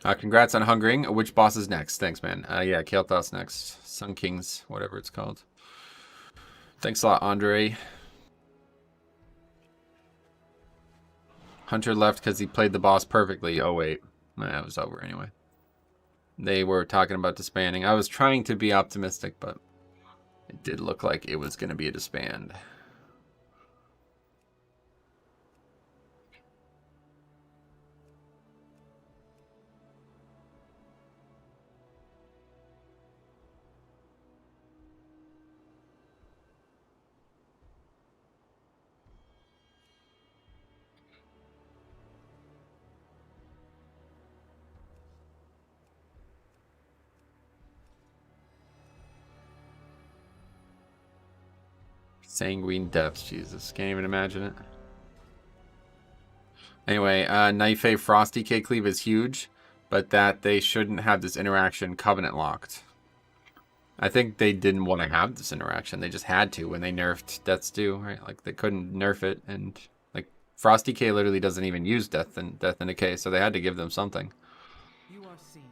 Congrats on hungering. Which boss is next? Thanks, man. Yeah, Kael'thas next. Sun Kings, whatever it's called. Thanks a lot, Andre. Hunter left because he played the boss perfectly. Oh, wait. Nah, it was over anyway. They were talking about disbanding. I was trying to be optimistic, but it did look like it was going to be a disband. Sanguine Depths, Jesus. Can't even imagine it. Anyway, Knife Frosty K Cleave is huge, but that they shouldn't have this interaction Covenant locked. I think they didn't want to have this interaction. They just had to when they nerfed Death's Due, right? Like, they couldn't nerf it, and, like, Frosty K literally doesn't even use Death and Decay, so they had to give them something.
You are seen.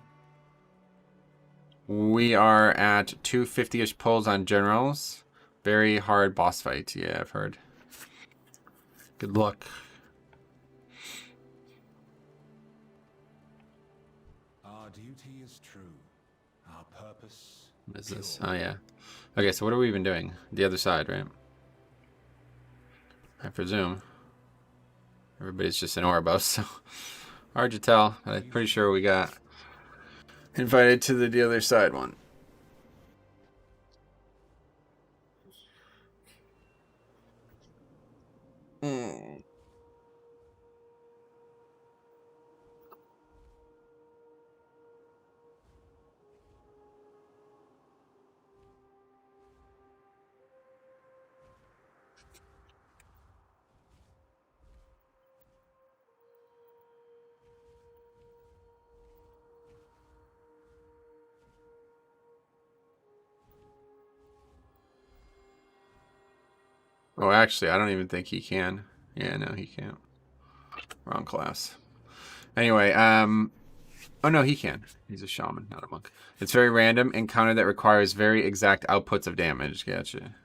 We are at 250-ish pulls on Generals. Very hard boss fight. Yeah, I've heard. Good luck.
Our duty is true. Our purpose.
What is this? Oh, yeah. Okay, so what are we even doing? The other side, right? I presume. Everybody's just in Orebos, so hard to tell. But I'm pretty sure we got invited to the other side one. Oh, actually, I don't even think he can. Yeah, no, he can't. Wrong class. Anyway, oh no, he can. He's a shaman, not a monk. It's very random encounter that requires very exact outputs of damage. Gotcha.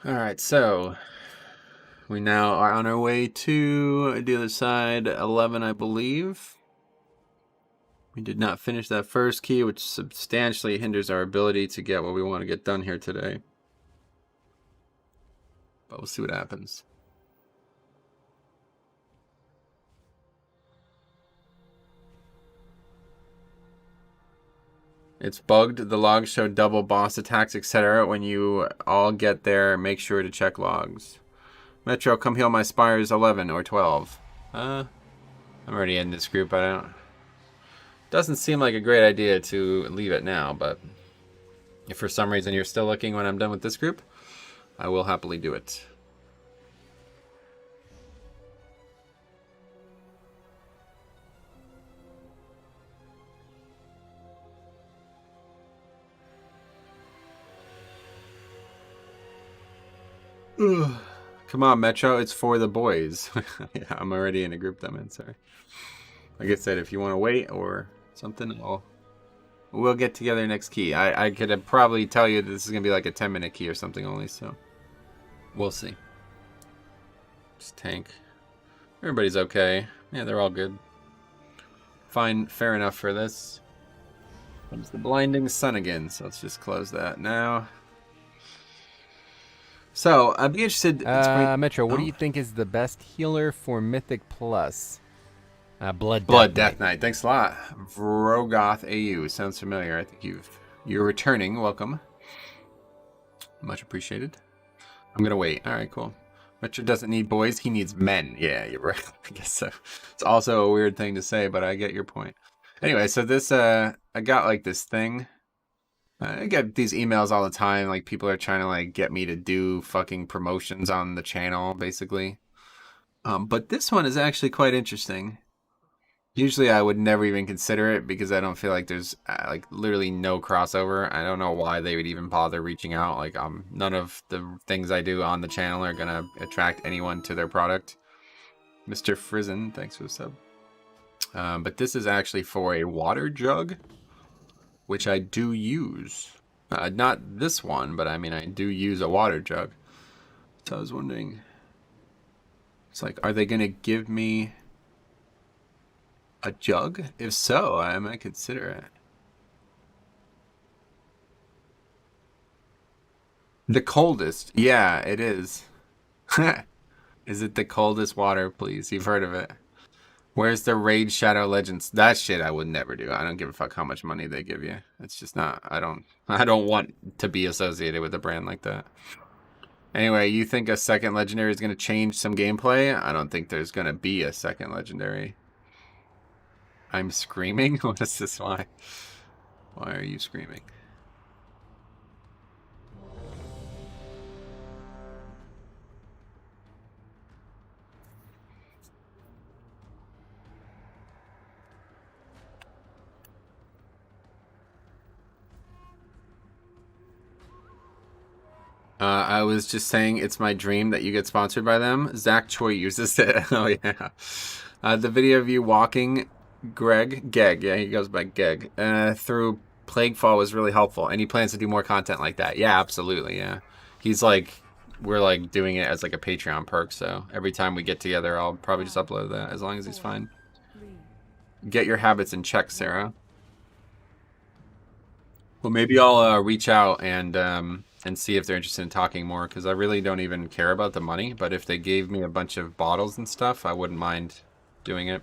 Alright, so we now are on our way to the other side, 11, I believe. We did not finish that first key, which substantially hinders our ability to get what we want to get done here today. But we'll see what happens. It's bugged. The logs show double boss attacks, etc. When you all get there, make sure to check logs. Metro, come heal my spires 11 or 12. I'm already in this group. I don't... Doesn't seem like a great idea to leave it now, but if for some reason you're still looking when I'm done with this group, I will happily do it. Ugh. Come on, Metro, it's for the boys. Yeah, I'm already in a group that I'm in, sorry. Like I said, if you want to wait or something, we'll get together next key. I could probably tell you this is going to be like a 10-minute key or something only, so we'll see. Just tank. Everybody's okay. Yeah, they're all good. Fine, fair enough for this. Comes the blinding sun again, so let's just close that now. So, I'd be interested...
Metro, what do you think is the best healer for Mythic Plus? Blood
Death Knight. Thanks a lot. Vrogoth AU. Sounds familiar. I think you're returning. Welcome. Much appreciated. I'm going to wait. Alright, cool. Metro doesn't need boys. He needs men. Yeah, you're right. I guess so. It's also a weird thing to say, but I get your point. Anyway, so this... I got like this thing... I get these emails all the time, like people are trying to like get me to do fucking promotions on the channel, basically. But this one is actually quite interesting. Usually I would never even consider it because I don't feel like there's like literally no crossover. I don't know why they would even bother reaching out. Like none of the things I do on the channel are gonna attract anyone to their product. Mr. Frizen, thanks for the sub. But this is actually for a water jug, which I do use. Not this one, but I mean, I do use a water jug. So I was wondering, it's like, are they going to give me a jug? If so, I might consider it. The coldest. Yeah, it is. Is it the coldest water, please? You've heard of it. Where's the Raid Shadow Legends? That shit I would never do. I don't give a fuck how much money they give you. It's just not, I don't want to be associated with a brand like that. Anyway, you think a second legendary is going to change some gameplay? I don't think there's going to be a second legendary. I'm screaming? What is this? Why? Why are you screaming? I was just saying it's my dream that you get sponsored by them. Zach Choi uses it. Oh, yeah. The video of you walking Geg, yeah, he goes by Geg, through Plaguefall was really helpful. And he plans to do more content like that. Yeah, absolutely, yeah. He's like, we're like doing it as like a Patreon perk, so every time we get together, I'll probably just upload that as long as he's fine. Get your habits in check, Sarah. Well, maybe I'll reach out and see if they're interested in talking more, because I really don't even care about the money, but if they gave me a bunch of bottles and stuff, I wouldn't mind doing it.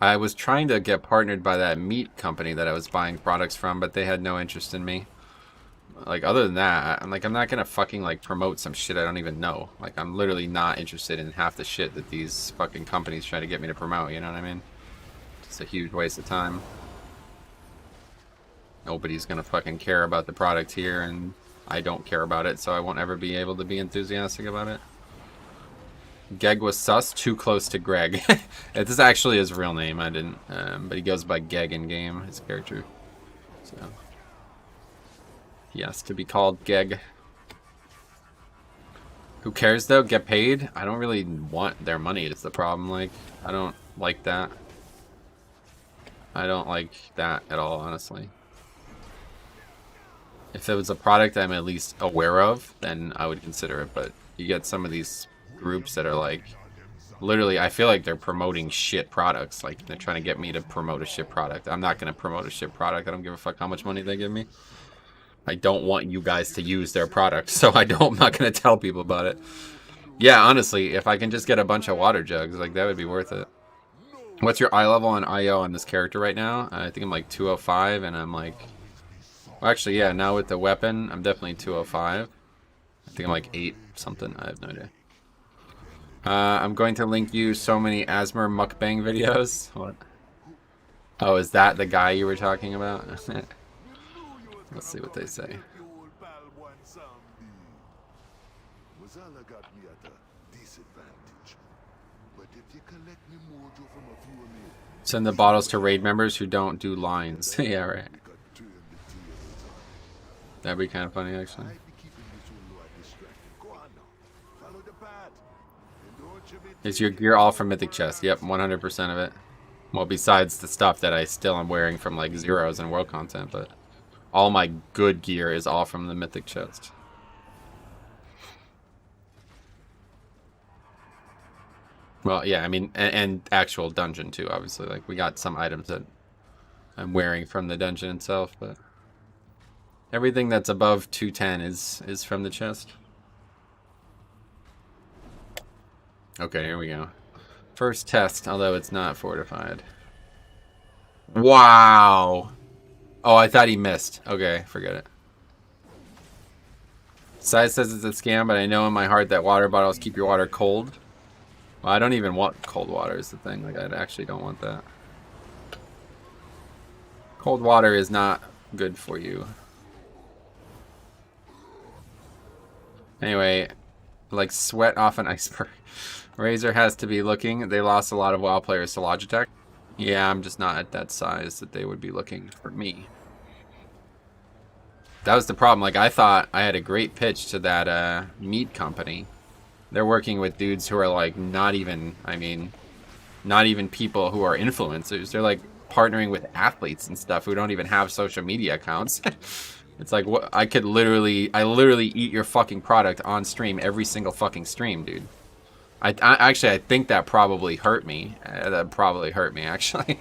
I was trying to get partnered by that meat company that I was buying products from, but they had no interest in me. Like, other than that, I'm not gonna fucking, like, promote some shit I don't even know. Like, I'm literally not interested in half the shit that these fucking companies try to get me to promote, you know what I mean? It's a huge waste of time. Nobody's gonna fucking care about the product here, and I don't care about it, so I won't ever be able to be enthusiastic about it. Geg was sus, too close to Greg. This is actually his real name, I didn't, but he goes by Geg in game, his character. So he has to be called Geg. Who cares though? Get paid? I don't really want their money, it's the problem. Like, I don't like that. I don't like that at all, honestly. If it was a product I'm at least aware of, then I would consider it. But you get some of these groups that are like, literally, I feel like they're promoting shit products. Like, they're trying to get me to promote a shit product. I'm not going to promote a shit product. I don't give a fuck how much money they give me. I don't want you guys to use their product, so I'm not going to tell people about it. Yeah, honestly, if I can just get a bunch of water jugs, like, that would be worth it. What's your eye level on IO on this character right now? I think I'm like 205, and I'm like... Well, actually, yeah, now with the weapon, I'm definitely 205. I think I'm like 8 something. I have no idea. I'm going to link you so many Asmer mukbang videos. What? Oh, is that the guy you were talking about? Let's see what they say. Send the bottles to raid members who don't do lines. Yeah, right. That'd be kind of funny, actually. Is your gear all from Mythic Chest? Yep, 100% of it. Well, besides the stuff that I still am wearing from, like, Zeros and World Content, but all my good gear is all from the Mythic Chest. Well, yeah, I mean, and actual dungeon, too, obviously. Like, we got some items that I'm wearing from the dungeon itself, but... Everything that's above 210 is from the chest. Okay, here we go. First test, although it's not fortified. Wow! Oh, I thought he missed. Okay, forget it. Sai says it's a scam, but I know in my heart that water bottles keep your water cold. Well, I don't even want cold water is the thing. Like, I actually don't want that. Cold water is not good for you. Anyway, like sweat off an iceberg. Razor has to be looking. They lost a lot of WoW players to Logitech. Yeah, I'm just not at that size that they would be looking for me. That was the problem. Like, I thought I had a great pitch to that meat company. They're working with dudes who are like not even, I mean, not even people who are influencers. They're like partnering with athletes and stuff who don't even have social media accounts. It's like, what? I literally eat your fucking product on stream every single fucking stream, dude. Actually, I think that probably hurt me. That probably hurt me, actually.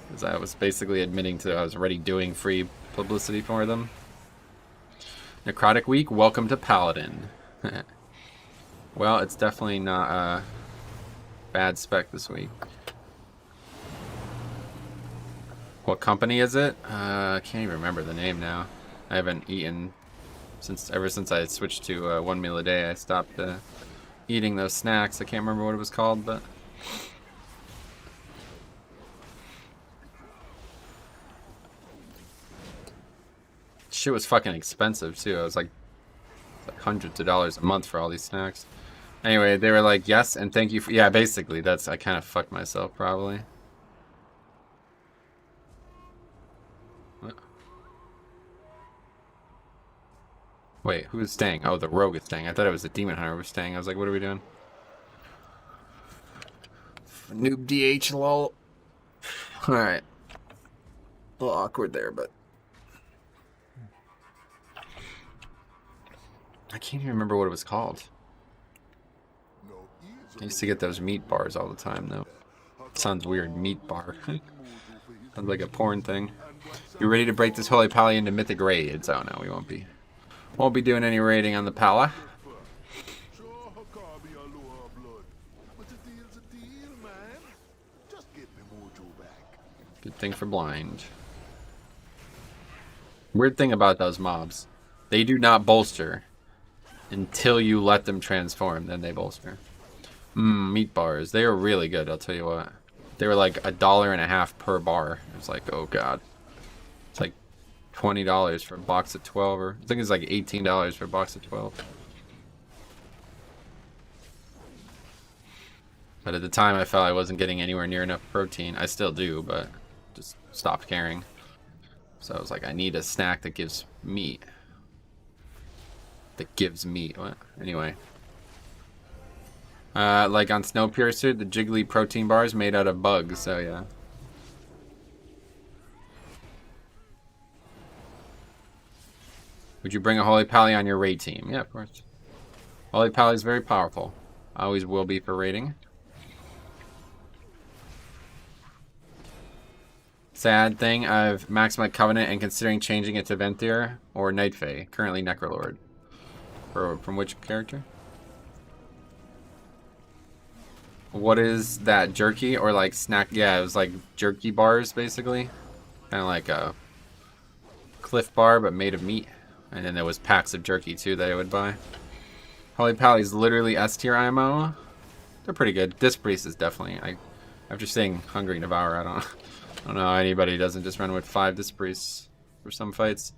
Because I was basically admitting to I was already doing free publicity for them. Necrotic Week, welcome to Paladin. Well, it's definitely not a bad spec this week. What company is it? I can't even remember the name now. I haven't eaten ever since I switched to 1 meal a day. I stopped eating those snacks. I can't remember what it was called, but shit was fucking expensive too. I was like hundreds of dollars a month for all these snacks. Anyway, they were like, yes, and thank you for, yeah, basically that's, I kind of fucked myself probably. Wait, who's staying? Oh, the rogue is staying. I thought it was the demon hunter was staying. I was like, what are we doing? Noob DH lol. Alright. A little awkward there, but I can't even remember what it was called. I used to get those meat bars all the time, though. Sounds weird, meat bar. Sounds like a porn thing. You ready to break this holy pally into mythic raids? Oh no, we won't be. Won't be doing any raiding on the Pala. Good thing for blind. Weird thing about those mobs. They do not bolster until you let them transform, then they bolster. Meat bars. They were really good, I'll tell you what. They were like $1.50 per bar. It was like, oh god. It's like $20 for a box of 12, or I think it's like $18 for a box of 12. But at the time I felt I wasn't getting anywhere near enough protein. I still do, but just stopped caring. So I was like, I need a snack that gives meat. That gives meat. What? Anyway. Like on Snowpiercer, the jiggly protein bars made out of bugs, so yeah. Would you bring a Holy Pally on your raid team? Yeah, of course. Holy Pally is very powerful. Always will be for raiding. Sad thing, I've maxed my Covenant and considering changing it to Venthyr or Night Fae. Currently Necrolord. From which character? What is that, jerky or like snack? Yeah, it was like jerky bars basically. Kind of like a Cliff Bar but made of meat. And then there was packs of jerky too that I would buy. Holy Pally is literally S tier IMO. They're pretty good. Disc Priest is definitely. After saying Hungry Devourer, I don't know how anybody doesn't just run with 5 Disc Priests for some fights.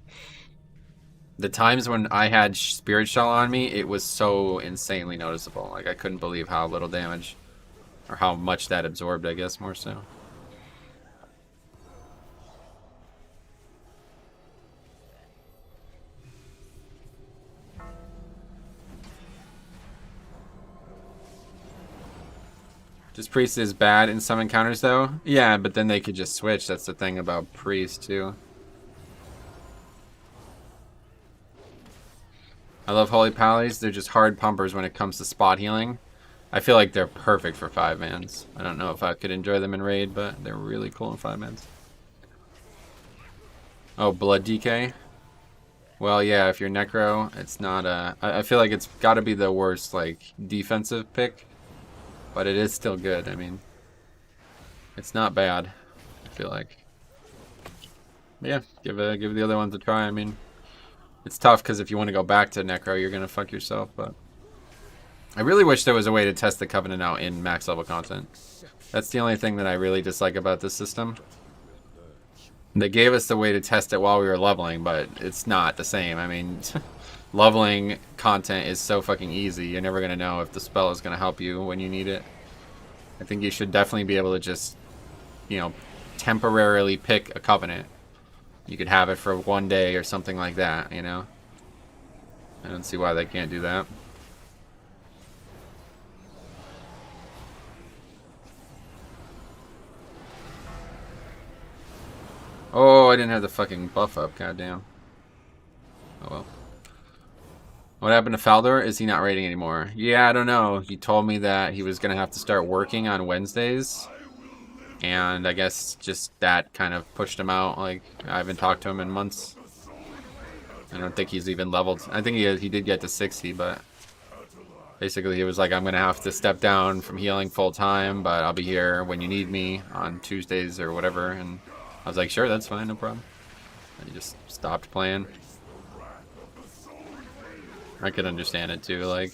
The times when I had Spirit Shell on me, it was so insanely noticeable. Like I couldn't believe how little damage, or how much that absorbed, I guess, more so. Just Priest is bad in some encounters, though. Yeah, but then they could just switch. That's the thing about Priest, too. I love Holy Pallies. They're just hard pumpers when it comes to spot healing. I feel like they're perfect for 5-mans. I don't know if I could enjoy them in raid, but they're really cool in 5-mans. Oh, Blood DK? Well, yeah, if you're Necro, it's not a... I feel like it's got to be the worst, like, defensive pick. But it is still good, I mean. It's not bad, I feel like. But yeah, give the other ones a try, I mean. It's tough, because if you want to go back to Necro, you're going to fuck yourself, but... I really wish there was a way to test the Covenant out in max level content. That's the only thing that I really dislike about this system. They gave us the way to test it while we were leveling, but it's not the same. I mean, leveling content is so fucking easy. You're never going to know if the spell is going to help you when you need it. I think you should definitely be able to just, you know, temporarily pick a Covenant. You could have it for 1 day or something like that, you know? I don't see why they can't do that. Oh, I didn't have the fucking buff up, goddamn. Oh well. What happened to Faldor? Is he not raiding anymore? Yeah, I don't know. He told me that he was gonna have to start working on Wednesdays. And I guess just that kind of pushed him out. Like, I haven't talked to him in months. I don't think he's even leveled. I think he did get to 60, but basically he was like, I'm gonna have to step down from healing full time, but I'll be here when you need me on Tuesdays or whatever. And I was like, sure, that's fine, no problem. And he just stopped playing. I could understand it too, like,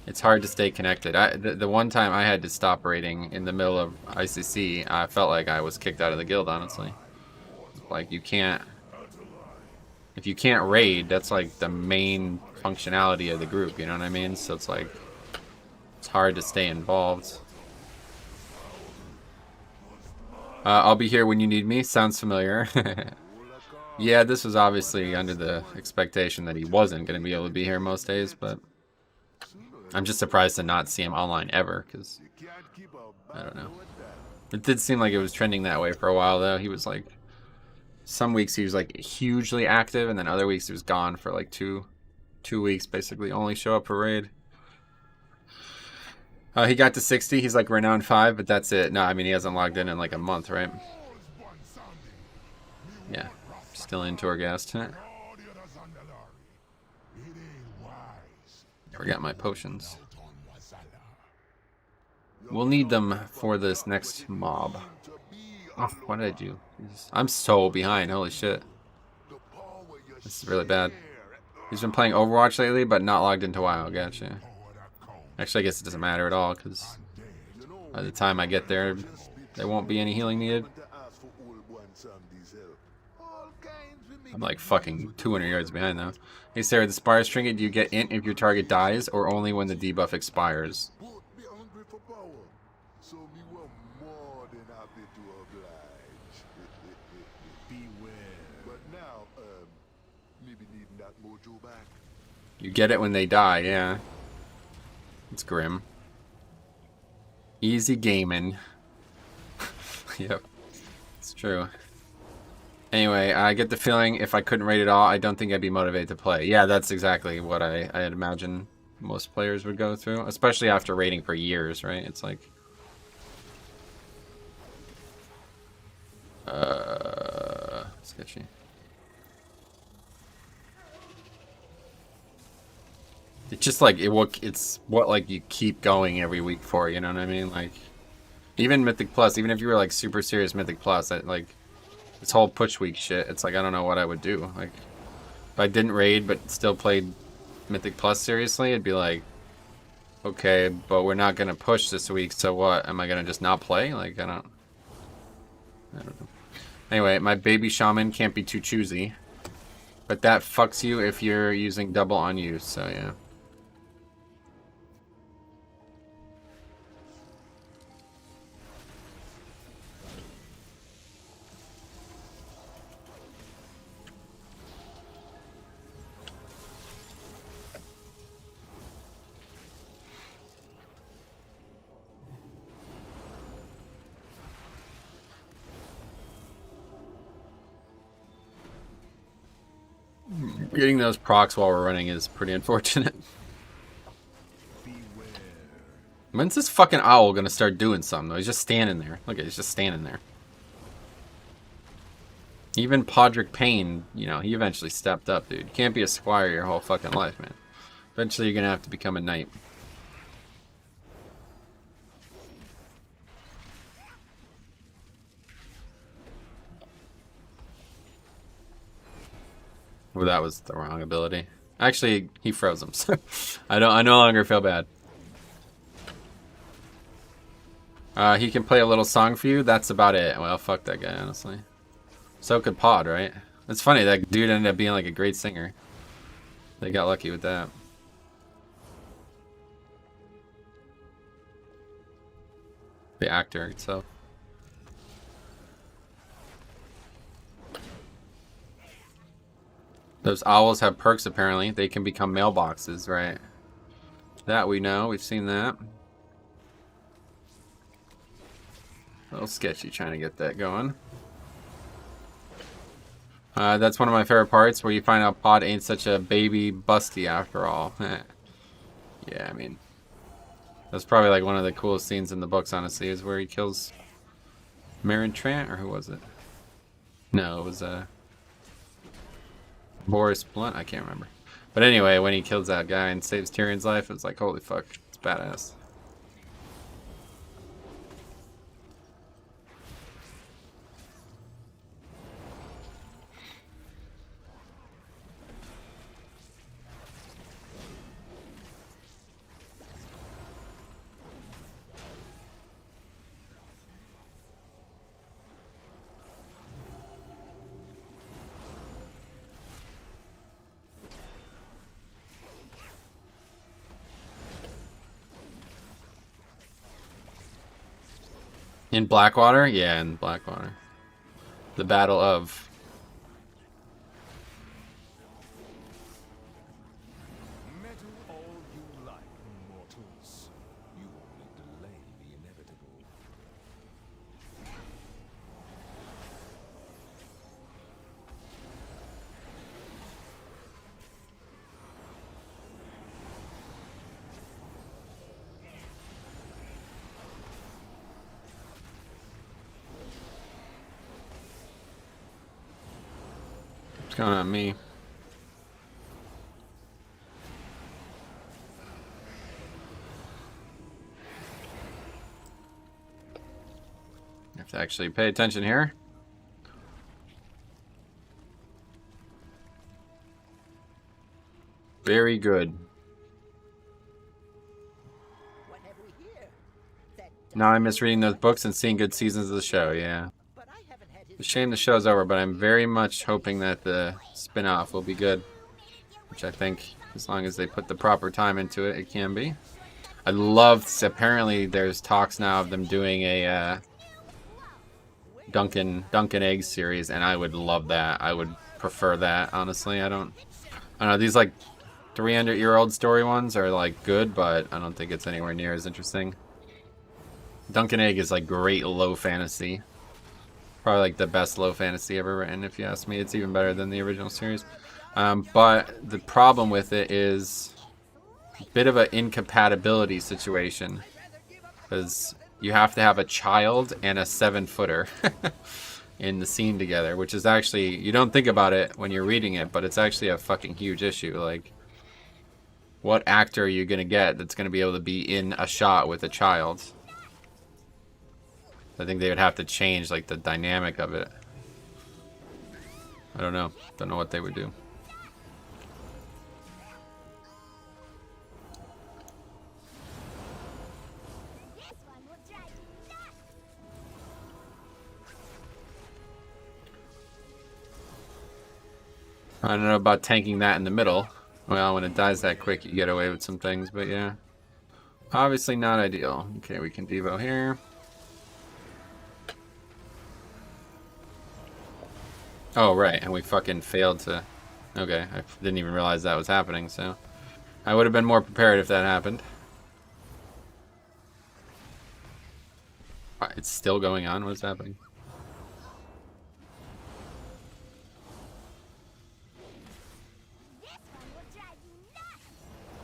it's hard to stay connected. The one time I had to stop raiding in the middle of ICC, I felt like I was kicked out of the guild, honestly. Like, you can't... If you can't raid, that's like the main functionality of the group, you know what I mean? So it's like, it's hard to stay involved. I'll be here when you need me. Sounds familiar. Yeah, this was obviously under the expectation that he wasn't going to be able to be here most days, but I'm just surprised to not see him online ever, because I don't know. It did seem like it was trending that way for a while, though. He was like, some weeks he was like hugely active, and then other weeks he was gone for like two weeks, basically. Only show up for raid. He got to 60. He's like renowned 5, but that's it. No, I mean, he hasn't logged in like a month, right? Yeah, still in Torghast. Forgot my potions. We'll need them for this next mob. Oh, what did I do? Jesus. I'm so behind. Holy shit. This is really bad. He's been playing Overwatch lately, but not logged into WoW. Gotcha. Actually, I guess it doesn't matter at all, because by the time I get there, there won't be any healing needed. I'm like fucking 200 yards behind, though. Hey, Sarah, the Spire Trinket, do you get int if your target dies, or only when the debuff expires? You get it when they die, yeah. It's grim. Easy gaming. Yep. It's true. Anyway, I get the feeling if I couldn't rate it all, I don't think I'd be motivated to play. Yeah, that's exactly what I'd imagine most players would go through, especially after rating for years, right? It's like... sketchy. It's just like, it's what like you keep going every week for, you know what I mean? Like, even Mythic Plus, even if you were like super serious Mythic Plus, like... This whole push week shit, it's like I don't know what I would do. Like, if I didn't raid but still played Mythic Plus seriously, it'd be like, okay, but we're not gonna push this week, so what? Am I gonna just not play? Like, I don't know. Anyway, my baby shaman can't be too choosy, but that fucks you if you're using double on use, so yeah. Getting those procs while we're running is pretty unfortunate. When's this fucking owl gonna start doing something though? He's just standing there. Look, he's just standing there. Even Podrick Payne, you know, he eventually stepped up, dude. You can't be a squire your whole fucking life, man. Eventually you're gonna have to become a knight. Well, that was the wrong ability. Actually, he froze him, so I no longer feel bad. He can play a little song for you. That's about it. Well, fuck that guy, honestly. So could Pod, right? It's funny, that dude ended up being like a great singer. They got lucky with that. The actor itself. Those owls have perks, apparently. They can become mailboxes, right? That we know. We've seen that. A little sketchy trying to get that going. That's one of my favorite parts, where you find out Pod ain't such a baby busty after all. Yeah, I mean... That's probably like one of the coolest scenes in the books, honestly, is where he kills... Marin Trant, or who was it? No, it was, Boris Blunt, I can't remember. But anyway, when he kills that guy and saves Tyrion's life, it's like, holy fuck, it's badass. In Blackwater? Yeah, in Blackwater. The Battle of...
Meddle all you like, mortals. You only delay the inevitable.
What's going on, me? You have to actually pay attention here. Very good.
What have we here? That
Now I miss reading those books and seeing good seasons of the show, yeah.
but I haven't had his
It's a shame the show's over, but I'm very much hoping that the spin-off will be good. Which I think, as long as they put the proper time into it, it can be. I love, apparently there's talks now of them doing a Duncan Eggs series, and I would love that. I would prefer that, honestly. I don't know, these like 300-year-old story ones are like good, but I don't think it's anywhere near as interesting. Duncan Egg is like great low fantasy. Probably like the best low fantasy ever written, if you ask me. It's even better than the original series. But the problem with it is a bit of an incompatibility situation, because you have to have a child and a 7-footer in the scene together, which is actually, you don't think about it when you're reading it, but it's actually a fucking huge issue. Like, what actor are you gonna get that's gonna be able to be in a shot with a child? I think they would have to change like the dynamic of it. I don't know. Don't know what they would do. I don't know about tanking that in the middle. Well, when it dies that quick, you get away with some things, but yeah. Obviously not ideal. Okay, we can Devo here. Oh, right, and we fucking failed to... Okay, I didn't even realize that was happening, so... I would have been more prepared if that happened. It's still going on? What's happening?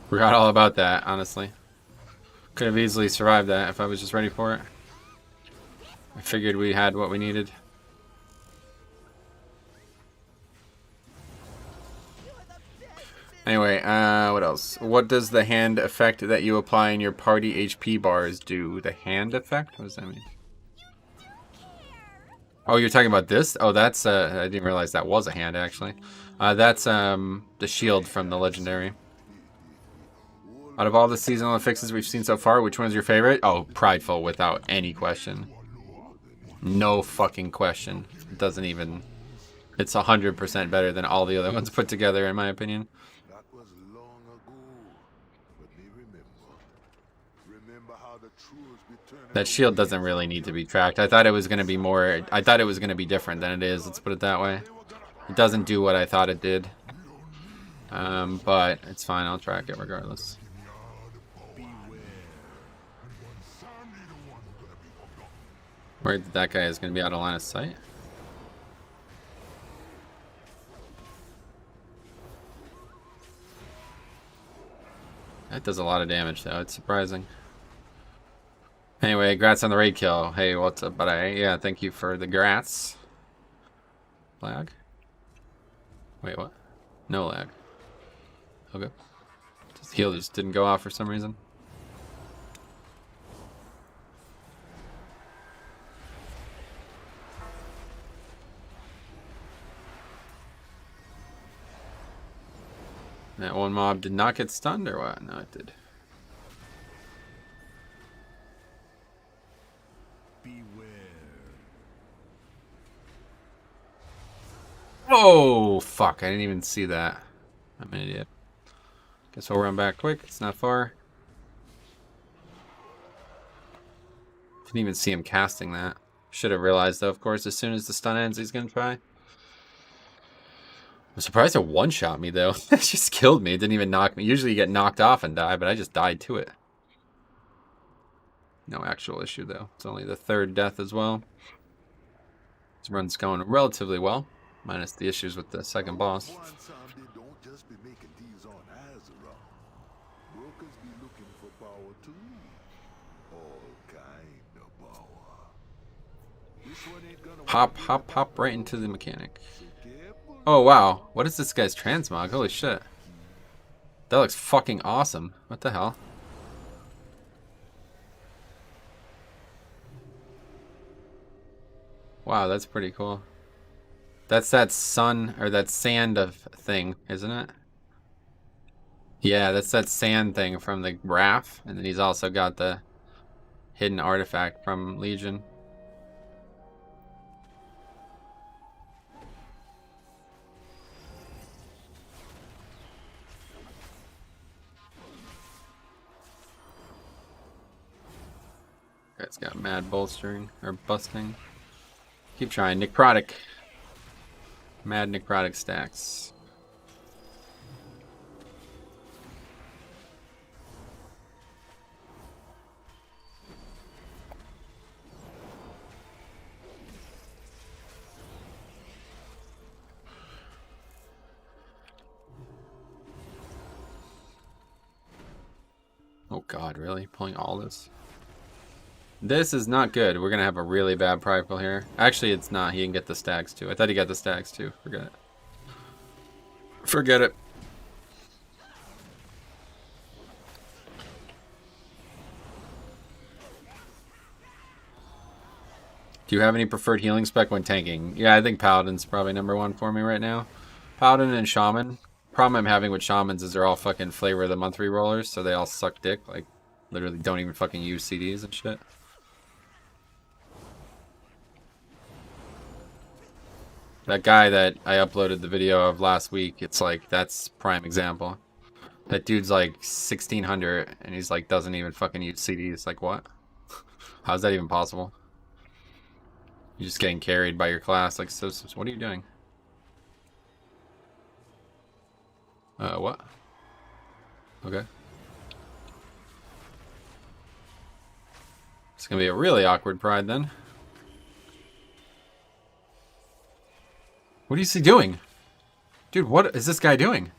Forgot all about that, honestly. Could have easily survived that if I was just ready for it. I figured we had what we needed. Anyway, what else? What does the hand effect that you apply in your party HP bars do? The hand effect? What does that mean? Oh, you're talking about this? Oh, that's, I didn't realize that was a hand, actually. That's, the shield from the legendary. Out of all the seasonal affixes we've seen so far, which one's your favorite? Oh, Prideful, without any question. No fucking question. It doesn't even... It's 100% better than all the other ones put together, in my opinion.
That was long ago, but they remember how the truths be turned.
That shield doesn't really need to be tracked. I thought it was going to be more... I thought it was going to be different than it is. Let's put it that way. It doesn't do what I thought it did. But it's fine. I'll track it regardless. Worried that guy is going to be out of line of sight. That does a lot of damage, though. It's surprising. Anyway, grats on the raid kill. Hey, what's up, buddy? Yeah, thank you for the grats. Lag? Wait, what? No lag. Okay. This heal just didn't go off for some reason. That one mob did not get stunned, or what? No, it did.
Beware.
Oh, fuck. I didn't even see that. I'm an idiot. Guess we'll run back quick. It's not far. Didn't even see him casting that. Should have realized, though, of course, as soon as the stun ends, he's going to try. I'm surprised it one-shot me, though. It just killed me. It didn't even knock me. Usually you get knocked off and die, but I just died to it. No actual issue, though. It's only the third death as well. This run's going relatively well, minus the issues with the second boss.
Don't just be making these on Azeroth. Brokers be looking for power too. All kind of power. This one ain't gonna
Hop, hop, hop right into the mechanic. Oh, wow. What is this guy's transmog? Holy shit. That looks fucking awesome. What the hell? Wow, that's pretty cool. That's that sun, or that sand of thing, isn't it? Yeah, that's that sand thing from the Wrath. And then he's also got the hidden artifact from Legion. It's got mad bolstering, or busting. Keep trying. Necrotic. Mad necrotic stacks. God, really? Pulling all this? This is not good. We're gonna have a really bad pride pull here. Actually, it's not. He can get the stacks too. I thought he got the stacks too. Forget it. Forget it. Do you have any preferred healing spec when tanking? Yeah, I think Paladin's probably #1 for me right now. Paladin and Shaman. Problem I'm having with Shamans is they're all fucking flavor of the month rerollers, so they all suck dick. Like, literally don't even fucking use CDs and shit. That guy that I uploaded the video of last week, it's like, that's prime example. That dude's like 1600 and he's like, doesn't even fucking use CDs. Like, what? How's that even possible? You're just getting carried by your class. Like, so what are you doing? What? Okay. It's gonna be a really awkward pride then. What is he doing? Dude, what is this guy doing?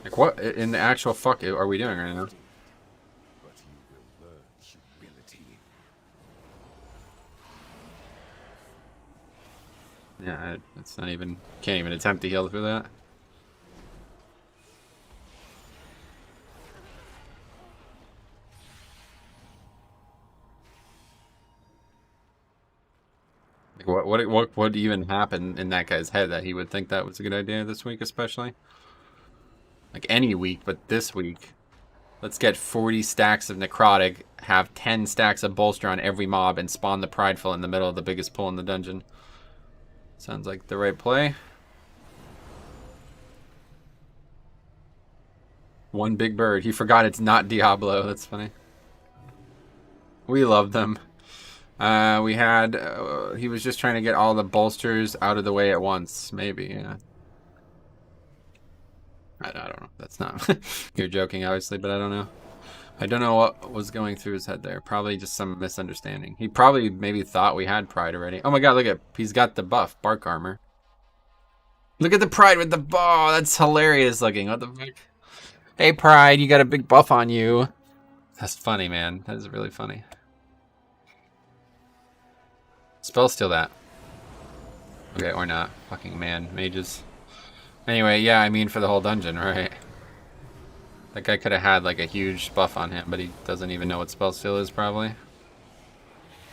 Like, what in the actual fuck are we doing right now?
But you will learn humility.
Yeah, it's not even, can't even attempt to heal through that. Like, what would even happen in that guy's head that he would think that was a good idea this week, especially? Like any week, but this week. Let's get 40 stacks of necrotic, have 10 stacks of bolster on every mob, and spawn the prideful in the middle of the biggest pull in the dungeon. Sounds like the right play. One big bird. He forgot it's not Diablo. That's funny. We love them. We had... he was just trying to get all the bolsters out of the way at once. Maybe, yeah. I don't know. That's not... You're joking, obviously, but I don't know. I don't know what was going through his head there. Probably just some misunderstanding. He probably maybe thought we had pride already. Oh my god, look at... He's got the buff. Bark armor. Look at the pride with the bow. That's hilarious looking. What the fuck? Hey, pride, you got a big buff on you. That's funny, man. That is really funny. Spell steal that. Okay, or not. Fucking man. Mages. Anyway, yeah, I mean for the whole dungeon, right? That guy could have had like a huge buff on him, but he doesn't even know what spell steal is, probably.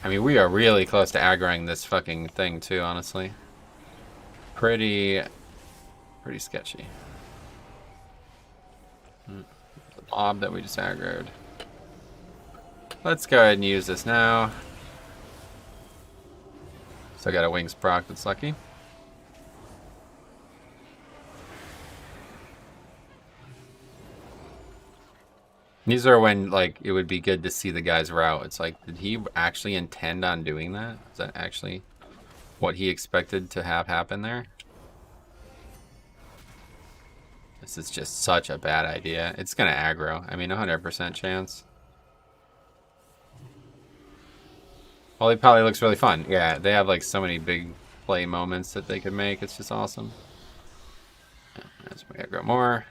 I mean, we are really close to aggroing this fucking thing, too, honestly. Pretty sketchy. The mob that we just aggroed. Let's go ahead and use this now. So I got a wings proc that's lucky. These are when, like, it would be good to see the guy's route. It's like, did he actually intend on doing that? Is that actually what he expected to have happen there? This is just such a bad idea. It's gonna aggro. I mean, 100% chance. Holy Poly looks really fun. Yeah, they have, like, so many big play moments that they could make. It's just awesome. Let's aggro more.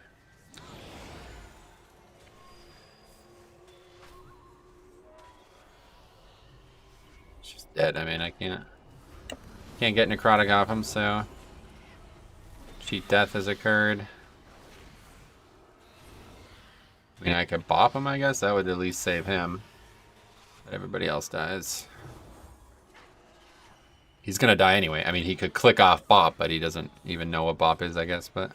Dead. I mean, I can't get necrotic off him, so cheat death has occurred. I mean, I could bop him, I guess. That would at least save him. But everybody else dies. He's gonna die anyway. I mean, he could click off bop, but he doesn't even know what bop is, I guess. But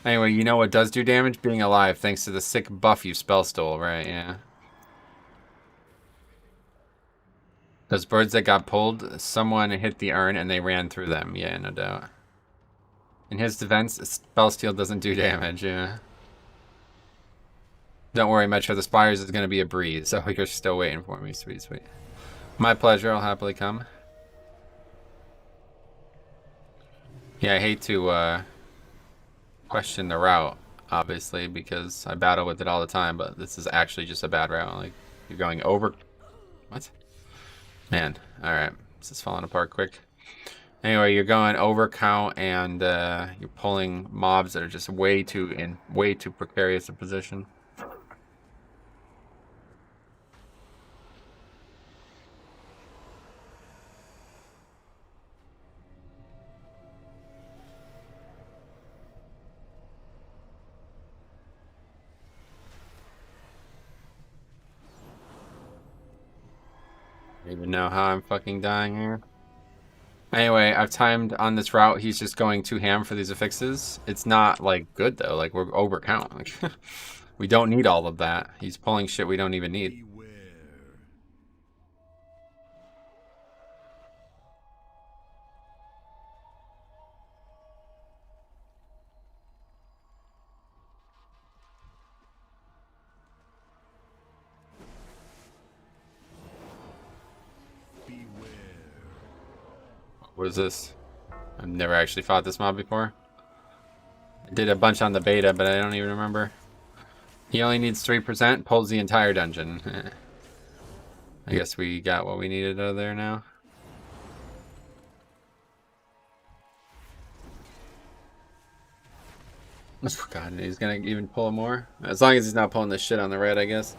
anyway, you know what does do damage? Being alive, thanks to the sick buff you spell stole, right? Yeah. Those birds that got pulled, someone hit the urn and they ran through them. Yeah, no doubt. In his defense, spell steal doesn't do damage, yeah. Don't worry, Metro, the Spires is going to be a breeze. So you're still waiting for me. Sweet, sweet. My pleasure, I'll happily come. Yeah, I hate to question the route, obviously, because I battle with it all the time, but this is actually just a bad route. Like, you're going over What? Man, alright. This is falling apart quick. Anyway, you're going over count and you're pulling mobs that are just way too precarious a position. I don't even know how I'm fucking dying here. Anyway, I've timed on this route. He's just going too ham for these affixes. It's not, like, good, though. Like, we're over count. Like, we don't need all of that. He's pulling shit we don't even need. What is this? I've never actually fought this mob before. I did a bunch on the beta, but I don't even remember. He only needs 3%, pulls the entire dungeon. I guess we got what we needed out of there now. Oh god, he's gonna even pull more? As long as he's not pulling this shit on the red, I guess.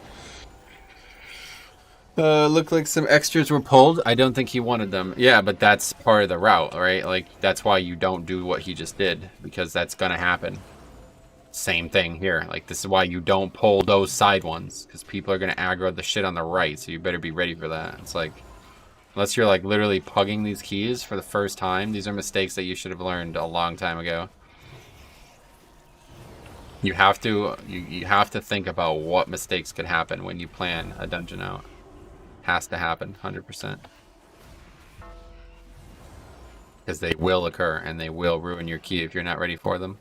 Looked like some extras were pulled. I don't think he wanted them. Yeah, but that's part of the route, right? Like, that's why you don't do what he just did. Because that's gonna happen. Same thing here. Like, this is why you don't pull those side ones. Because people are gonna aggro the shit on the right. So you better be ready for that. It's like, unless you're like literally pugging these keys for the first time, these are mistakes that you should have learned a long time ago. You have to think about what mistakes could happen when you plan a dungeon out. Has to happen, 100%. Because they will occur, and they will ruin your key if you're not ready for them.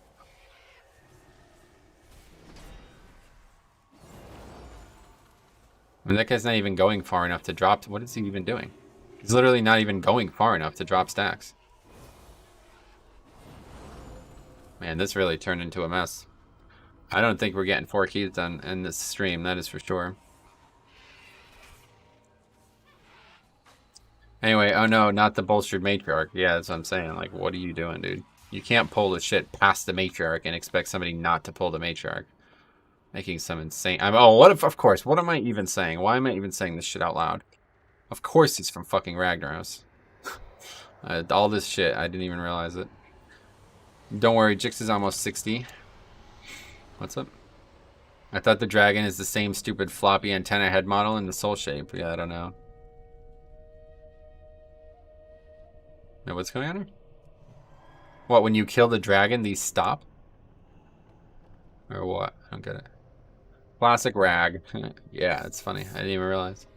I mean, that guy's not even going far enough to drop. What is he even doing? He's literally not even going far enough to drop stacks. Man, this really turned into a mess. I don't think we're getting 4 keys done in this stream, that is for sure. Anyway, oh no, not the bolstered matriarch. Yeah, that's what I'm saying. Like, what are you doing, dude? You can't pull the shit past the matriarch and expect somebody not to pull the matriarch. Making some insane... oh, what if... Of course, what am I even saying? Why am I even saying this shit out loud? Of course he's from fucking Ragnaros. All this shit, I didn't even realize it. Don't worry, Jix is almost 60. What's up? I thought the dragon is the same stupid floppy antenna head model in the soul shape. Yeah, I don't know. Now, what's going on here? What, when you kill the dragon, these stop? Or what? I don't get it. Classic rag. Yeah, it's funny. I didn't even realize.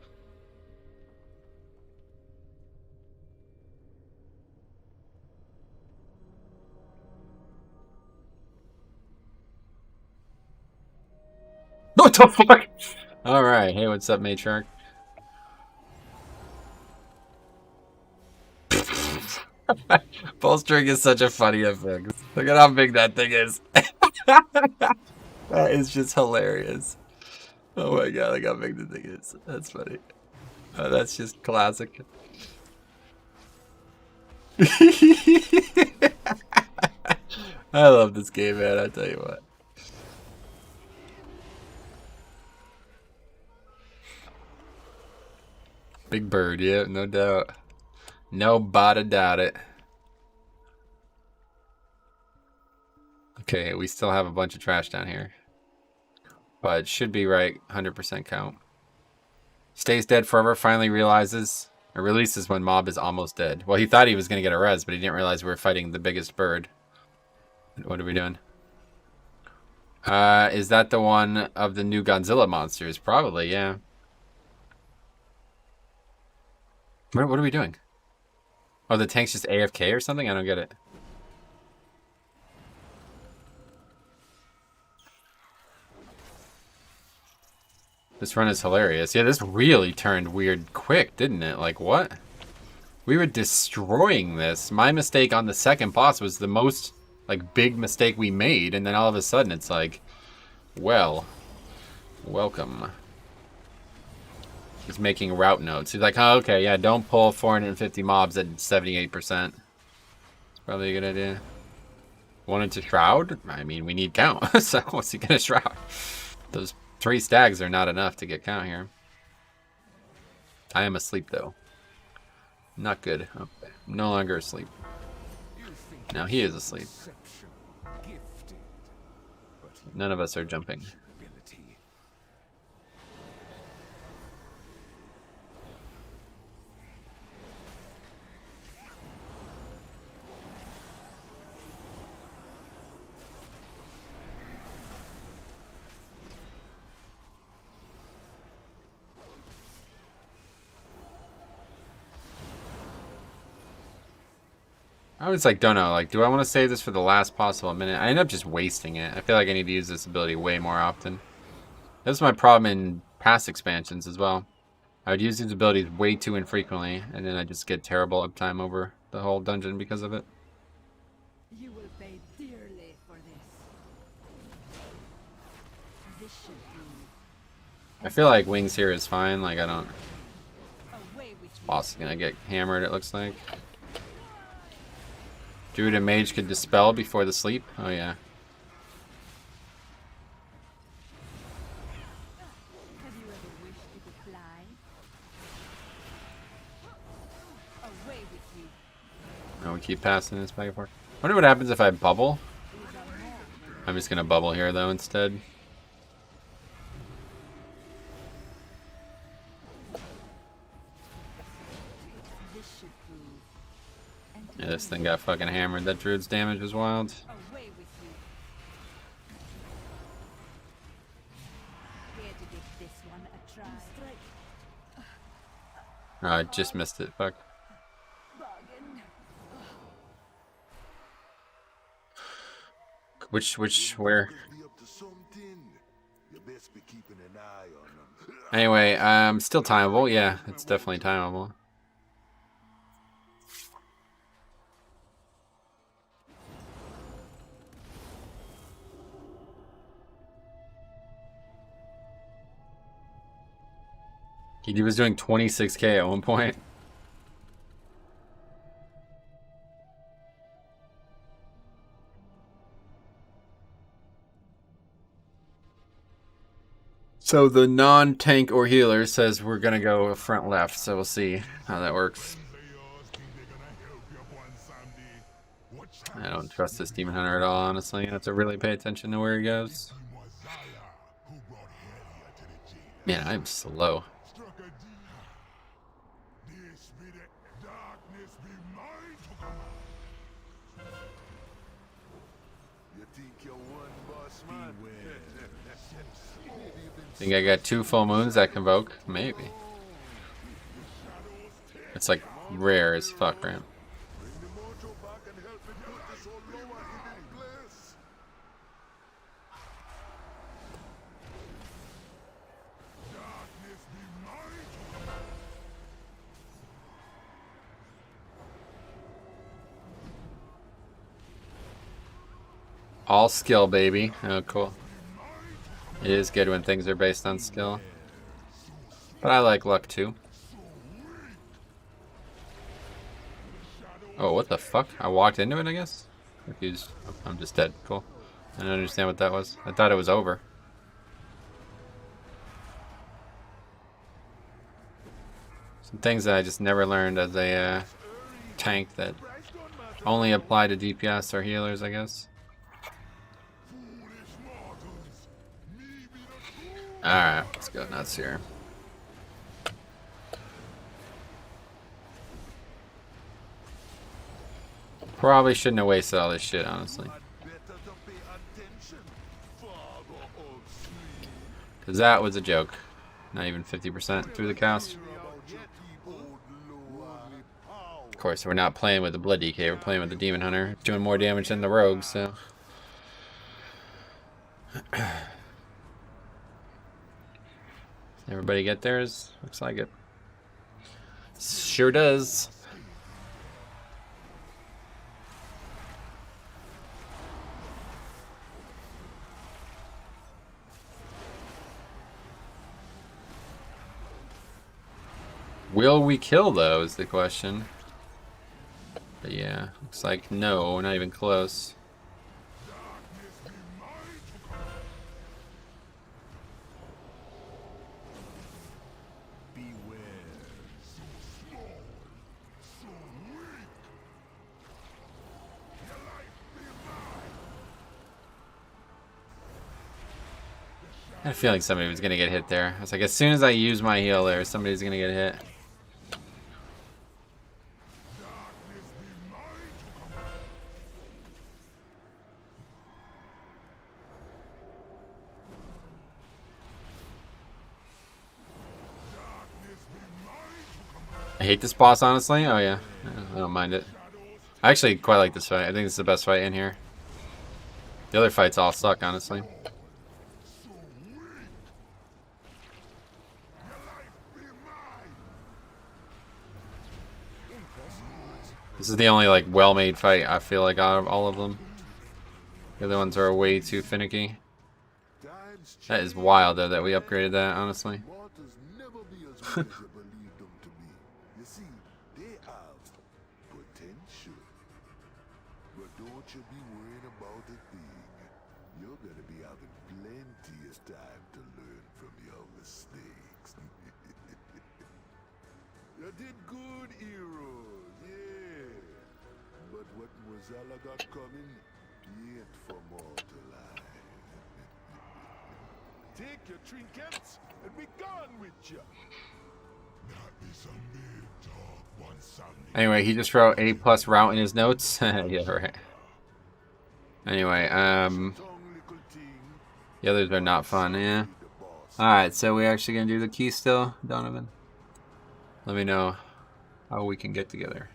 What the fuck? Alright, hey, what's up, Matriarch? Bolstering is such a funny effect. Look at how big that thing is. That is just hilarious. Oh my god, look how big the thing is. That's funny. Oh, that's just classic. I love this game, man, I tell you what. Big bird, yeah, no doubt. Nobody doubt it. Okay, we still have a bunch of trash down here. But it should be right, 100% count. Stays dead forever, finally realizes, or releases when mob is almost dead. Well, he thought he was going to get a res, but he didn't realize we were fighting the biggest bird. What are we doing? Is that the one of the new Godzilla monsters? Probably, yeah. What are we doing? Oh, the tank's just AFK or something? I don't get it. This run is hilarious. Yeah, this really turned weird quick, didn't it? Like, what? We were destroying this. My mistake on the second boss was the most, like, big mistake we made. And then all of a sudden, it's like, well, welcome. He's making route notes. He's like, oh, okay, yeah, don't pull 450 mobs at 78%. It's probably a good idea. Wanted to shroud? I mean, we need count. So what's he gonna shroud? Those 3 stags are not enough to get count here. I am asleep though. Not good. Okay. I'm no longer asleep. Now he is asleep. None of us are jumping. I was like, don't know, like, do I want to save this for the last possible minute? I end up just wasting it. I feel like I need to use this ability way more often. That's my problem in past expansions as well. I would use these abilities way too infrequently, and then I just get terrible uptime over the whole dungeon because of it.
You will pay dearly for this. This should be
I feel like wings here is fine, like I don't...
away with you.
Boss is gonna get hammered, it looks like. Druid and Mage could dispel before the sleep. Oh yeah.
Have you ever wished you could fly? Away with you.
Oh, we keep passing this back and forth. I wonder what happens if I bubble. I'm just gonna bubble here though instead.
This should prove.
Yeah, this thing got fucking hammered. That druid's damage was wild.
Away with you. Care to give this one a try?
Oh, I just missed it. Fuck.
Bargain.
Where?
Be up to something. You best be keeping an eye on them.
Anyway, still timeable. Yeah, it's definitely timeable. He was doing 26k at one point. So the non-tank or healer says we're gonna go front left, so we'll see how that works. I don't trust this demon hunter at all, honestly. I have to really pay attention to where he goes. Man, I'm slow.
You think you're one boss man?
Think I got 2 full moons that convoke? Maybe. It's like rare as fuck, right?
Bring the mojo back and help me put this old lower hidden place.
All skill, baby. Oh, cool. It is good when things are based on skill. But I like luck too. Oh, what the fuck? I walked into it, I guess? Confused. I'm just dead. Cool. I don't understand what that was. I thought it was over. Some things that I just never learned as a tank that only apply to DPS or healers, I guess. Alright, let's go nuts here. Probably shouldn't have wasted all this shit, honestly. Because that was a joke. Not even 50% through the cast. Of course, we're not playing with the Blood DK, we're playing with the Demon Hunter. Doing more damage than the Rogue, so... Everybody get theirs? Looks like it. Sure does. Will we kill though is the question. But yeah, looks like no, not even close. I had a feeling somebody was gonna get hit there. I was like, as soon as I use my heal there, somebody's gonna get hit. I hate this boss, honestly. Oh yeah, I don't mind it. I actually quite like this fight. I think this is the best fight in here. The other fights all suck, honestly. This is the only like well-made fight I feel like out of all of them. The other ones are way too finicky. That is wild though that we upgraded that, honestly.
Mortals never be as good as you believe them to be. You see, they have potential. But don't you be worrying about a thing. You're gonna be having plenty of time to learn from your mistakes. You did good, heroes, yeah. But what Mozilla got coming, yet for mortal eye. Take your trinkets and be gone with you. That is a big talk one Sunday.
Anyway, he just wrote A+ route in his notes. Yeah, right. Anyway, the others are not fun, yeah. Alright, so we actually gonna do the key still, Donovan? Let me know how we can get together.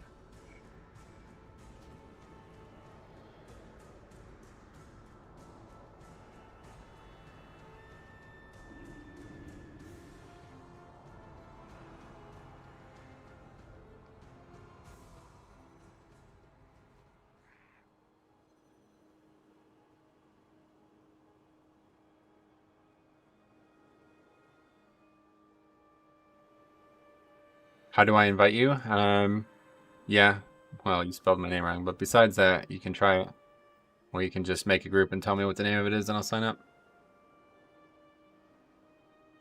How do I invite you? Yeah, well, you spelled my name wrong, but besides that, you can try it. Or you can just make a group and tell me what the name of it is and I'll sign up.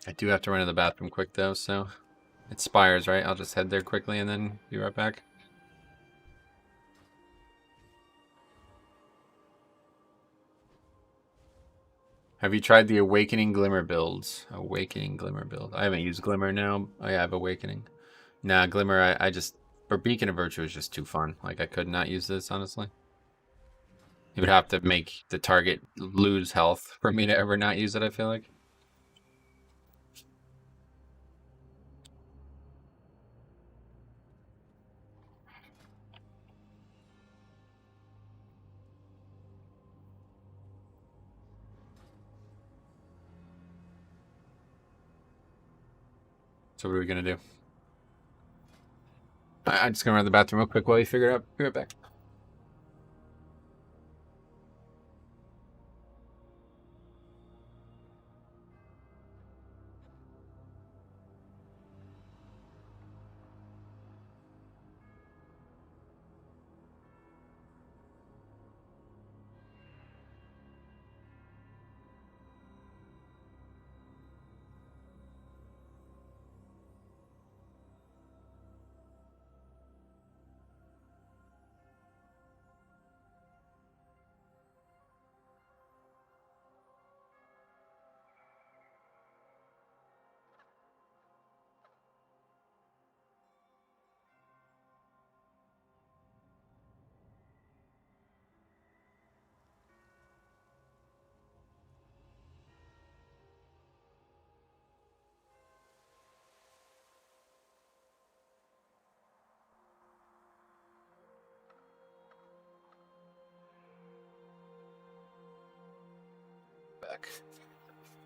I do have to run to the bathroom quick though, so it's Spires, right? I'll just head there quickly and then be right back. Have you tried the Awakening Glimmer builds? Awakening Glimmer build. I haven't used Glimmer now. I have Awakening. Nah, Glimmer, I just... For Beacon of Virtue is just too fun. Like, I could not use this, honestly. You would have to make the target lose health for me to ever not use it, I feel like. So what are we gonna do? I'm just gonna run to the bathroom real quick while you figure it out. Be right back.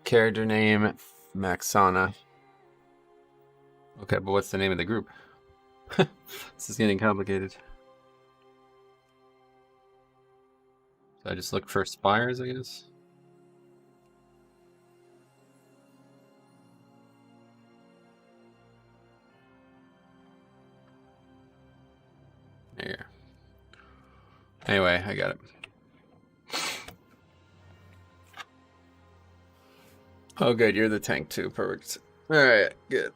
Character name, Maxana. Okay, but what's the name of the group? This is getting complicated. So I just look for Spires, I guess? There you go. Anyway, I got it. Oh, good. You're the tank too. Perfect. All right. Good.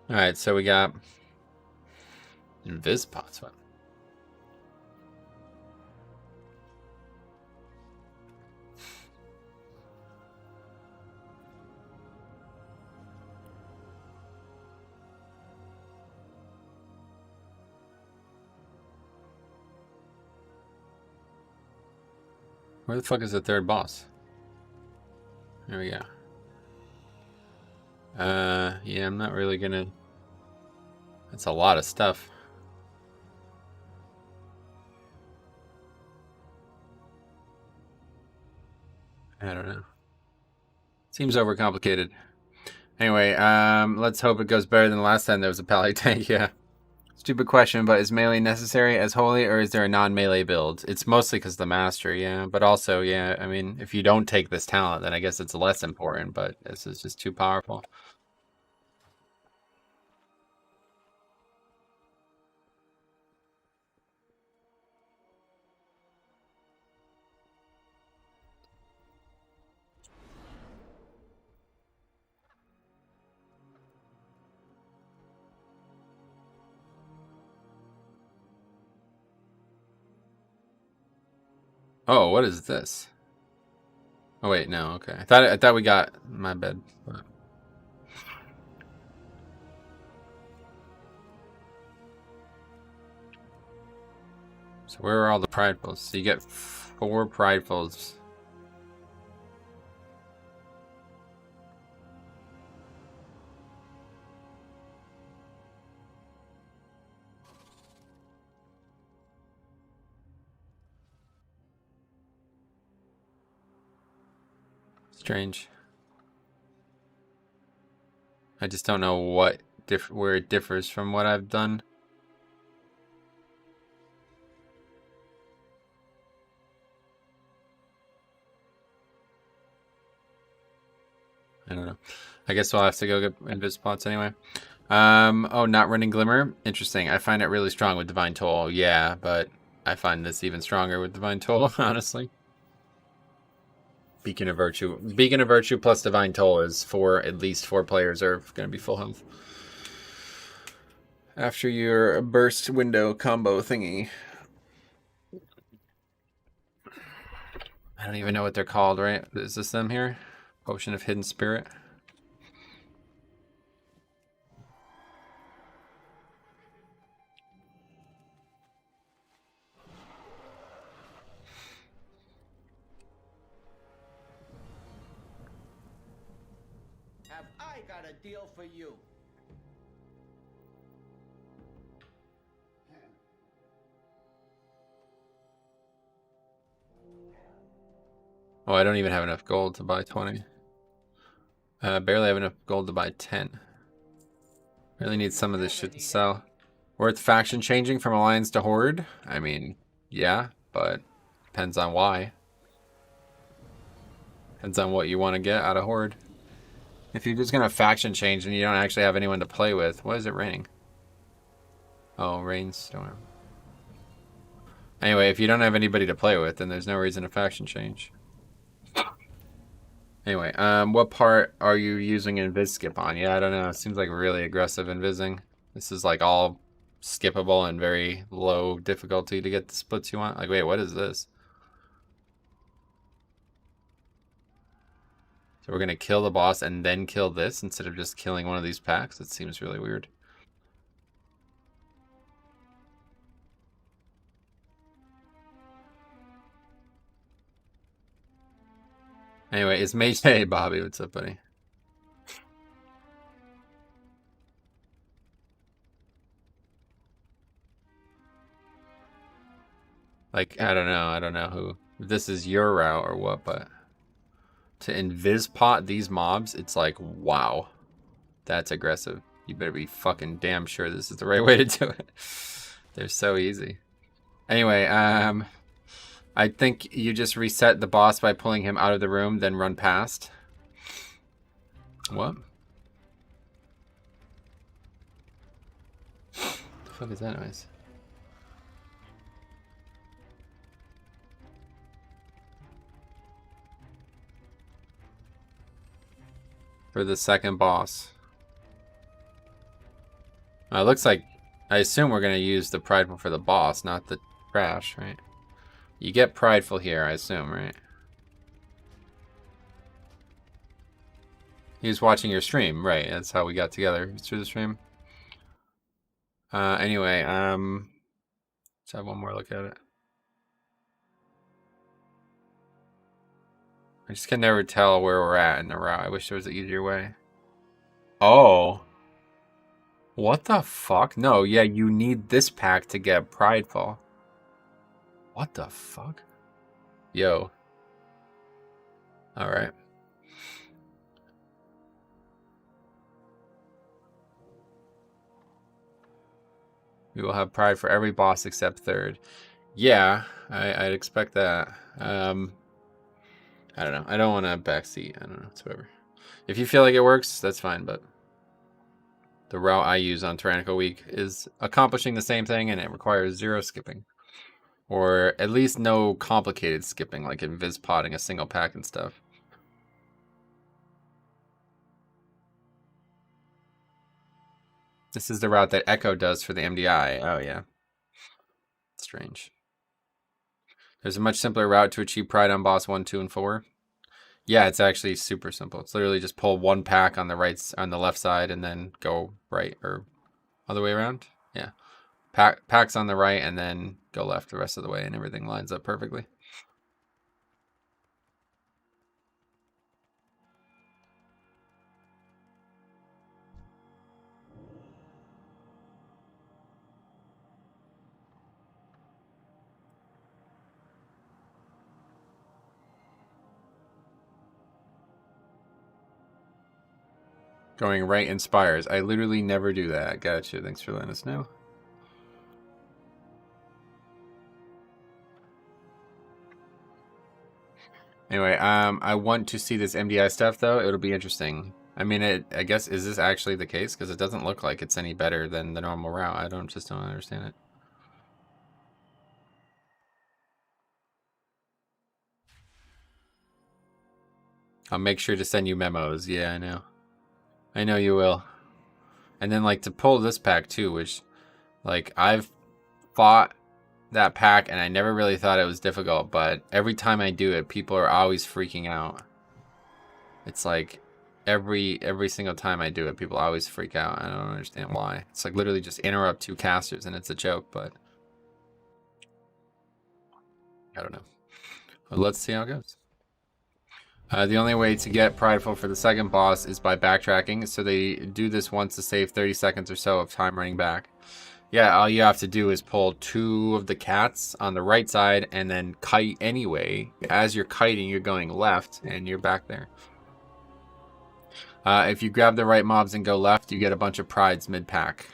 All right, so we got Invis pots. What? Where the fuck is the third boss? There we go. Yeah, I'm not really gonna... That's a lot of stuff. I don't know. Seems overcomplicated. Anyway, let's hope it goes better than the last time there was a Pally tank, yeah. Stupid question, but is melee necessary as holy, or is there a non-melee build? It's mostly because the master, yeah. But also, yeah, I mean, if you don't take this talent, then I guess it's less important, but this is just too powerful. Oh, what is this? Oh wait, no, okay. I thought we got my bed. So where are all the pridefuls? So you get 4 pridefuls. Strange. I just don't know what where it differs from what I've done. I don't know. I guess we'll have to go get invis spots anyway. Oh, not running Glimmer? Interesting. I find it really strong with Divine Toll. Yeah, but I find this even stronger with Divine Toll, honestly. Beacon of Virtue. Beacon of Virtue plus Divine Toll is for at least 4 players are going to be full health. After your burst window combo thingy. I don't even know what they're called, right? Is this them here? Potion of Hidden Spirit.
Have I got a deal for you?
Oh, I don't even have enough gold to buy 20. Barely have enough gold to buy 10. Really need some of this shit to sell. Worth faction changing from Alliance to Horde? I mean, yeah, but depends on why. Depends on what you want to get out of Horde. If you're just going to faction change and you don't actually have anyone to play with, what is it raining? Oh, rainstorm. Anyway, if you don't have anybody to play with, then there's no reason to faction change. Anyway, what part are you using invis skip on? Yeah, I don't know. It seems like really aggressive invising. This is like all skippable and very low difficulty to get the splits you want. Like, wait, what is this? So we're gonna kill the boss and then kill this instead of just killing one of these packs? It seems really weird. Anyway, it's May Day, Bobby. What's up, buddy? Like, I don't know who, if this is your route or what, but to invis pot these mobs, it's like, wow, that's aggressive. You better be fucking damn sure this is the right way to do it. They're so easy. Anyway, I think you just reset the boss by pulling him out of the room, then run past. What? The fuck is that noise? For the second boss. It looks like, I assume we're going to use the prideful for the boss, not the trash, right? You get prideful here, I assume, right? He was watching your stream, right? That's how we got together, through the stream. Anyway, let's have one more look at it. I just can never tell where we're at in the route. I wish there was an easier way. Oh. What the fuck? No, yeah, you need this pack to get prideful. What the fuck? Yo. Alright. We will have pride for every boss except third. Yeah, I'd expect that. I don't know. I don't want to backseat. I don't know. It's whatever. If you feel like it works, that's fine, but the route I use on Tyrannical Week is accomplishing the same thing, and it requires 0 skipping. Or at least no complicated skipping, like invis potting a single pack and stuff. This is the route that Echo does for the MDI. Oh, yeah. Strange. There's a much simpler route to achieve pride on boss 1, 2, and 4. Yeah, it's actually super simple. It's literally just pull one pack on the left side and then go right or other way around. Yeah. Packs on the right and then go left the rest of the way, and everything lines up perfectly. Going right inspires. I literally never do that. Gotcha. Thanks for letting us know. Anyway, I want to see this MDI stuff, though. It'll be interesting. I mean, I guess, is this actually the case? Because it doesn't look like it's any better than the normal route. I just don't understand it. I'll make sure to send you memos. Yeah, I know. I know you will. And then, like, to pull this pack, too, which, like, I've fought that pack, and I never really thought it was difficult, but every time I do it, people are always freaking out. It's like, every single time I do it, people always freak out. I don't understand why. It's like, literally just interrupt 2 casters, and it's a joke, but I don't know. But let's see how it goes. The only way to get prideful for the second boss is by backtracking, so they do this once to save 30 seconds or so of time running back. Yeah, all you have to do is pull 2 of the cats on the right side and then kite anyway. As you're kiting, you're going left, and you're back there. If you grab the right mobs and go left, you get a bunch of prides mid-pack.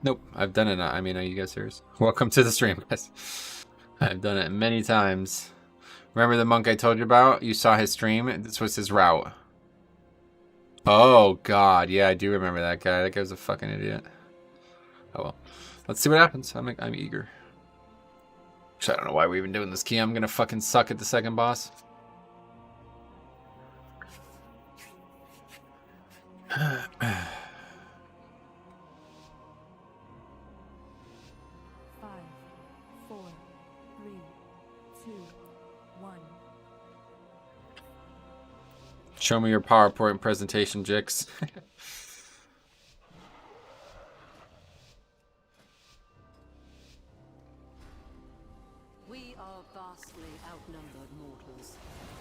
Nope, I've done it. I mean, are you guys serious? Welcome to the stream, guys. I've done it many times. Remember the monk I told you about? You saw his stream? This was his route. Oh, God. Yeah, I do remember that guy. That guy was a fucking idiot. Oh, well. Let's see what happens. I'm eager. I don't know why we're even doing this key. I'm going to fucking suck at the second boss.
Five, 4, 3, 2, 1.
Show me your PowerPoint presentation, Jix.
We are vastly outnumbered mortals.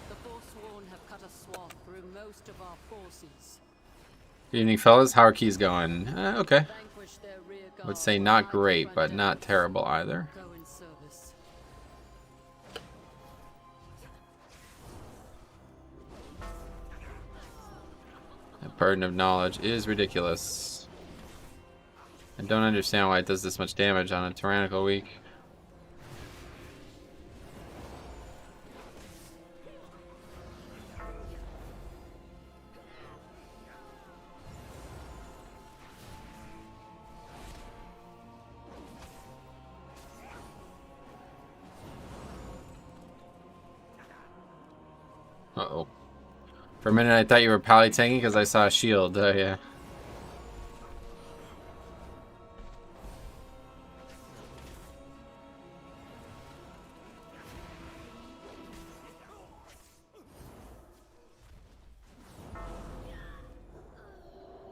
The Forsworn have cut a swath through most of our forces.
Good evening, fellas. How are keys going? Okay.
Vanquish their rear
I would
guard
say
while
not
Mythic
great,
Run
but not
devils
terrible either.
go in service.
That burden of knowledge is ridiculous. I don't understand why it does this much damage on a tyrannical week. Uh-oh. For a minute I thought you were pally tanking because I saw a shield. Oh, yeah.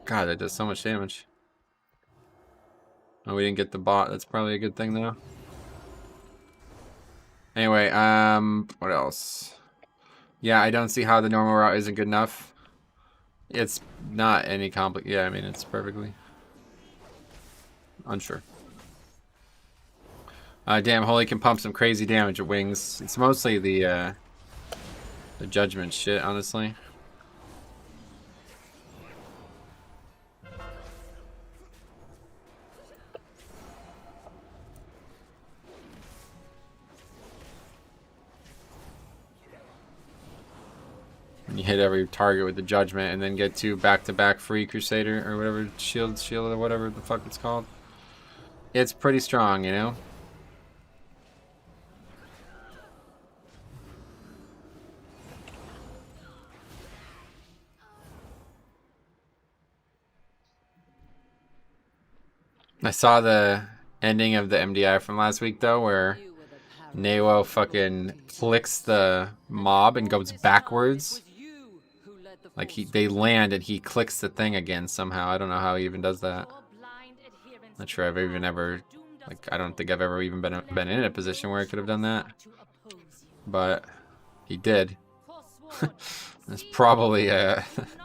God, that does so much damage. Oh, we didn't get the bot. That's probably a good thing, though. Anyway, what else? Yeah, I don't see how the normal route isn't good enough. It's not any yeah, I mean, it's perfectly unsure. Damn, Holy can pump some crazy damage at wings. It's mostly the judgment shit, honestly. When you hit every target with the judgment and then get two back-to-back free Crusader or whatever, shield or whatever the fuck it's called. It's pretty strong, you know? I saw the ending of the MDI from last week, though, where Newo fucking clicks the mob and goes backwards. Like, they land and he clicks the thing again somehow. I don't know how he even does that. Not sure I've even ever, like, I don't think I've ever even been in a position where I could have done that. But he did. That's probably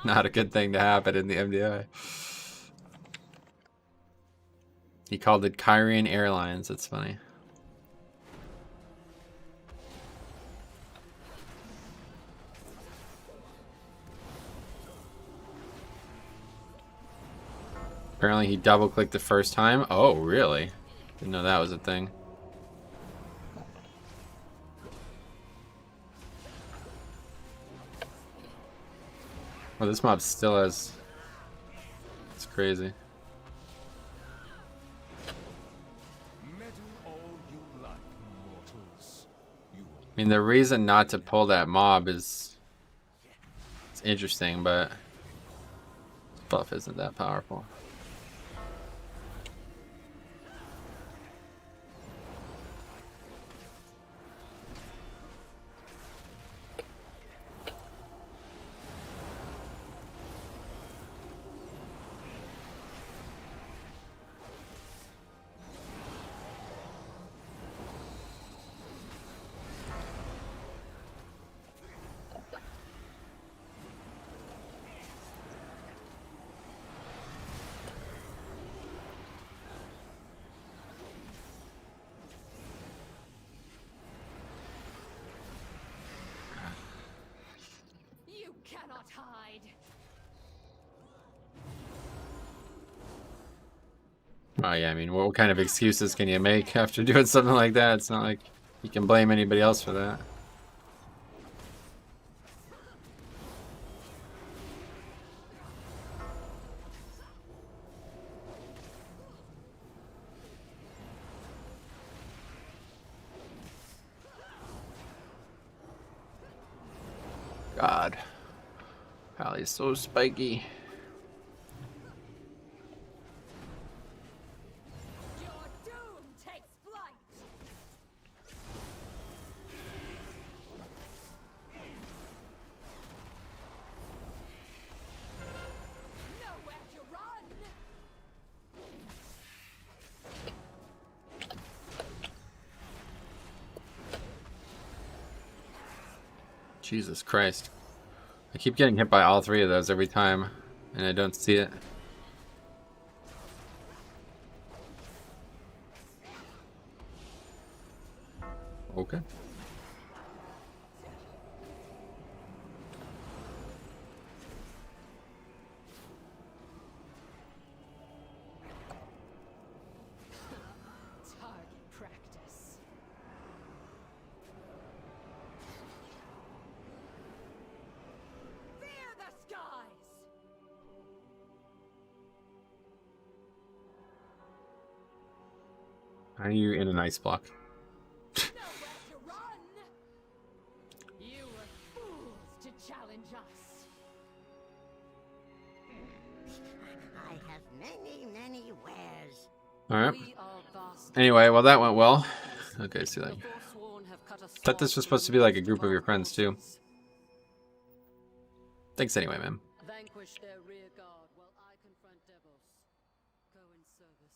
not a good thing to happen in the MDI. He called it Kyrian Airlines. That's funny. Apparently he double-clicked the first time. Oh, really? Didn't know that was a thing. Well, this mob still has... It's crazy. I mean, the reason not to pull that mob is... It's interesting, but... Buff isn't that powerful. Oh yeah, I mean, what kind of excuses can you make after doing something like that? It's not like you can blame anybody else for that. God. Pally's so spiky. Jesus Christ. I keep getting hit by all three of those every time, and I don't see it. Okay.
Target practice. Fear the skies.
Are you in an ice block?
Nowhere to run. You were fools to challenge us.
I have many, many wares.
Alright.
We are vast.
Anyway, well that went well. Okay, see
The
that.
Forsworn have cut a
Thought this
swath
was supposed to
through
be like a
most
group of
our
your friends too.
forces.
Thanks anyway, man.
Vanquish their rear guard while I confront devils. Go in service.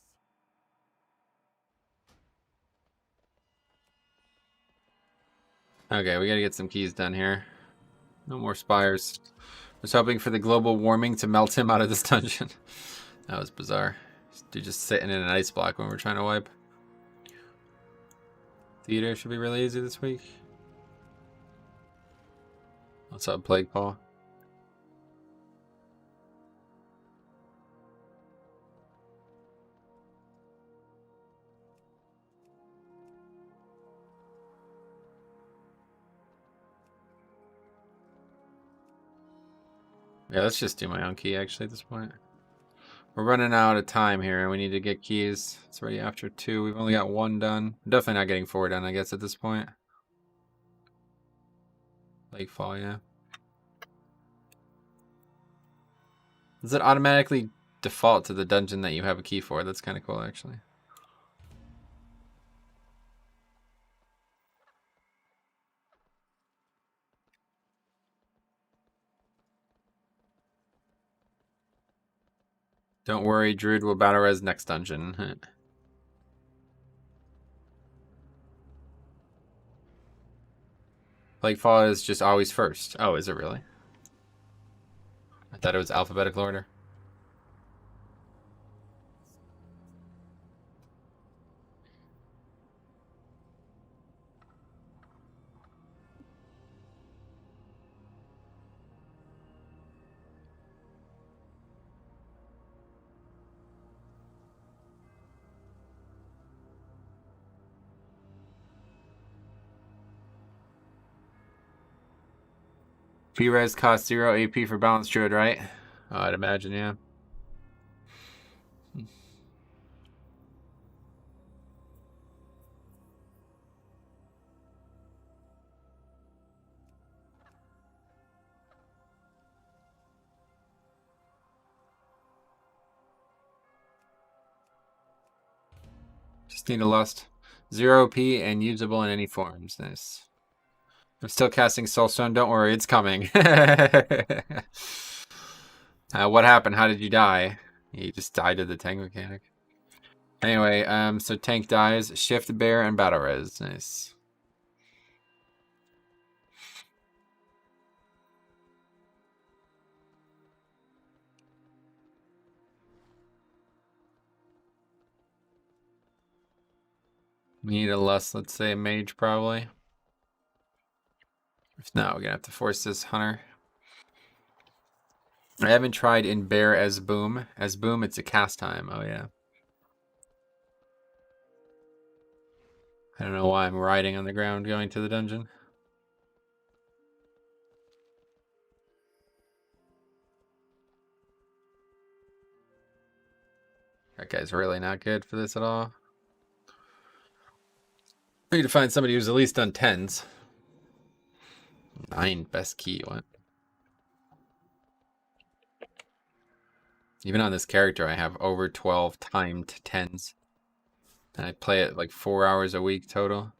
Okay, we gotta get some keys done here. No more spires. I was hoping for the global warming to melt him out of this dungeon. That was bizarre. Dude just sitting in an ice block when we're trying to wipe. Theater should be really easy this week. What's up, Plague Paul? Yeah, let's just do my own key actually at this point. We're running out of time here and we need to get keys. It's already after 2. We've only got 1 done. I'm definitely not getting 4 done, I guess, at this point. Lakefall, yeah. Does it automatically default to the dungeon that you have a key for? That's kind of cool, actually. Don't worry, Druid will battle res next dungeon. Plaguefall is just always first. Oh, is it really? I thought it was alphabetical order. P-res costs 0 AP for balanced druid, right? Oh, I'd imagine, yeah. Just need a lust. 0 P and usable in any forms. Nice. I'm still casting Soulstone. Don't worry, it's coming. What happened? How did you die? You just died to the tank mechanic. Anyway, so tank dies. Shift, bear, and battle res. Nice. We need a lust, let's say a mage probably. If not, we're gonna have to force this hunter. I haven't tried in bear as boom. As boom, it's a cast time. Oh yeah. I don't know why I'm riding on the ground going to the dungeon. That guy's really not good for this at all. I need to find somebody who's at least done 10s. 9 best key, what? Even on this character, I have over 12 timed 10s. And I play it like 4 hours a week total.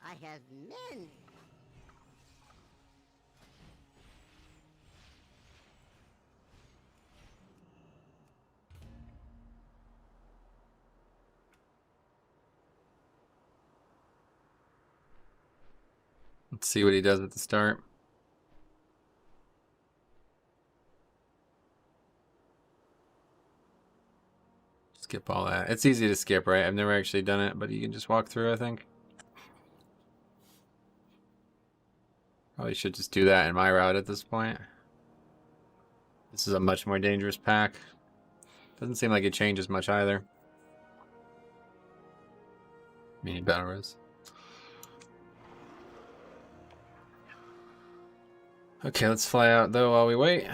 I have many.
Let's see what he does at the start. Skip all that. It's easy to skip, right? I've never actually done it, but you can just walk through, I think. Probably should just do that in my route at this point. This is a much more dangerous pack. Doesn't seem like it changes much either. Mini battle res. Okay, let's fly out though while we wait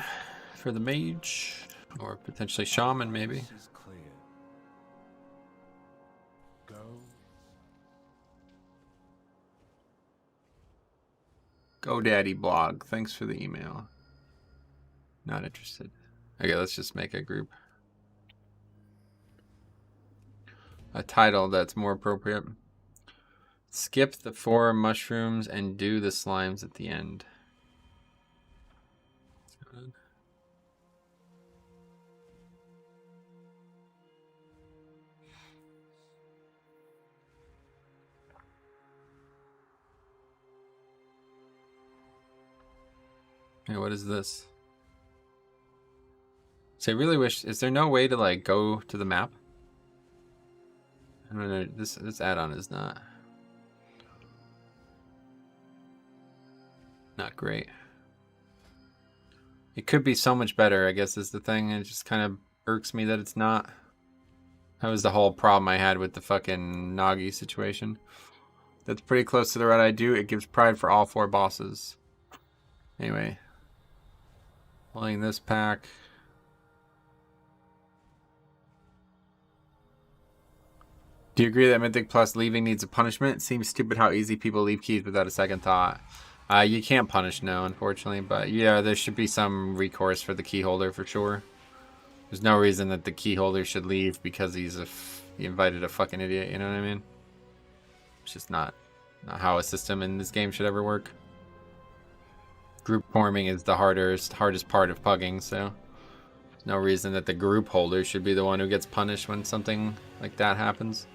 for the mage. Or potentially shaman, maybe.
This is clear. Go.
GoDaddy blog. Thanks for the email. Not interested. Okay, let's just make a group. A title that's more appropriate. Skip the 4 mushrooms and do the slimes at the end. Hey, what is this? So I really wish, is there no way to like go to the map? I don't know, this add-on is not great. It could be so much better, I guess is the thing. It just kind of irks me that it's not. That was the whole problem I had with the fucking Nagi situation. That's pretty close to the route I do. It gives pride for all 4 bosses. Anyway. Playing this pack. Do you agree that Mythic Plus leaving needs a punishment? It seems stupid how easy people leave keys without a second thought. You can't punish, no, unfortunately. But yeah, there should be some recourse for the key holder for sure. There's no reason that the key holder should leave because he invited a fucking idiot, you know what I mean? It's just not how a system in this game should ever work. Group forming is the hardest part of pugging, so there's no reason that the group holder should be the one who gets punished when something like that happens.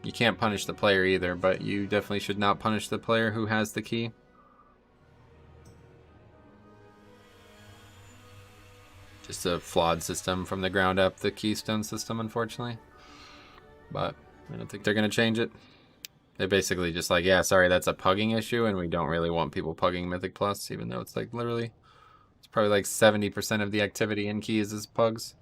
You can't punish the player either, but you definitely should not punish the player who has the key. Just a flawed system from the ground up, the keystone system, unfortunately. But I don't think they're going to change it. They're basically just like, yeah, sorry, that's a pugging issue, and we don't really want people pugging Mythic Plus, even though it's like literally, it's probably like 70% of the activity in keys is pugs.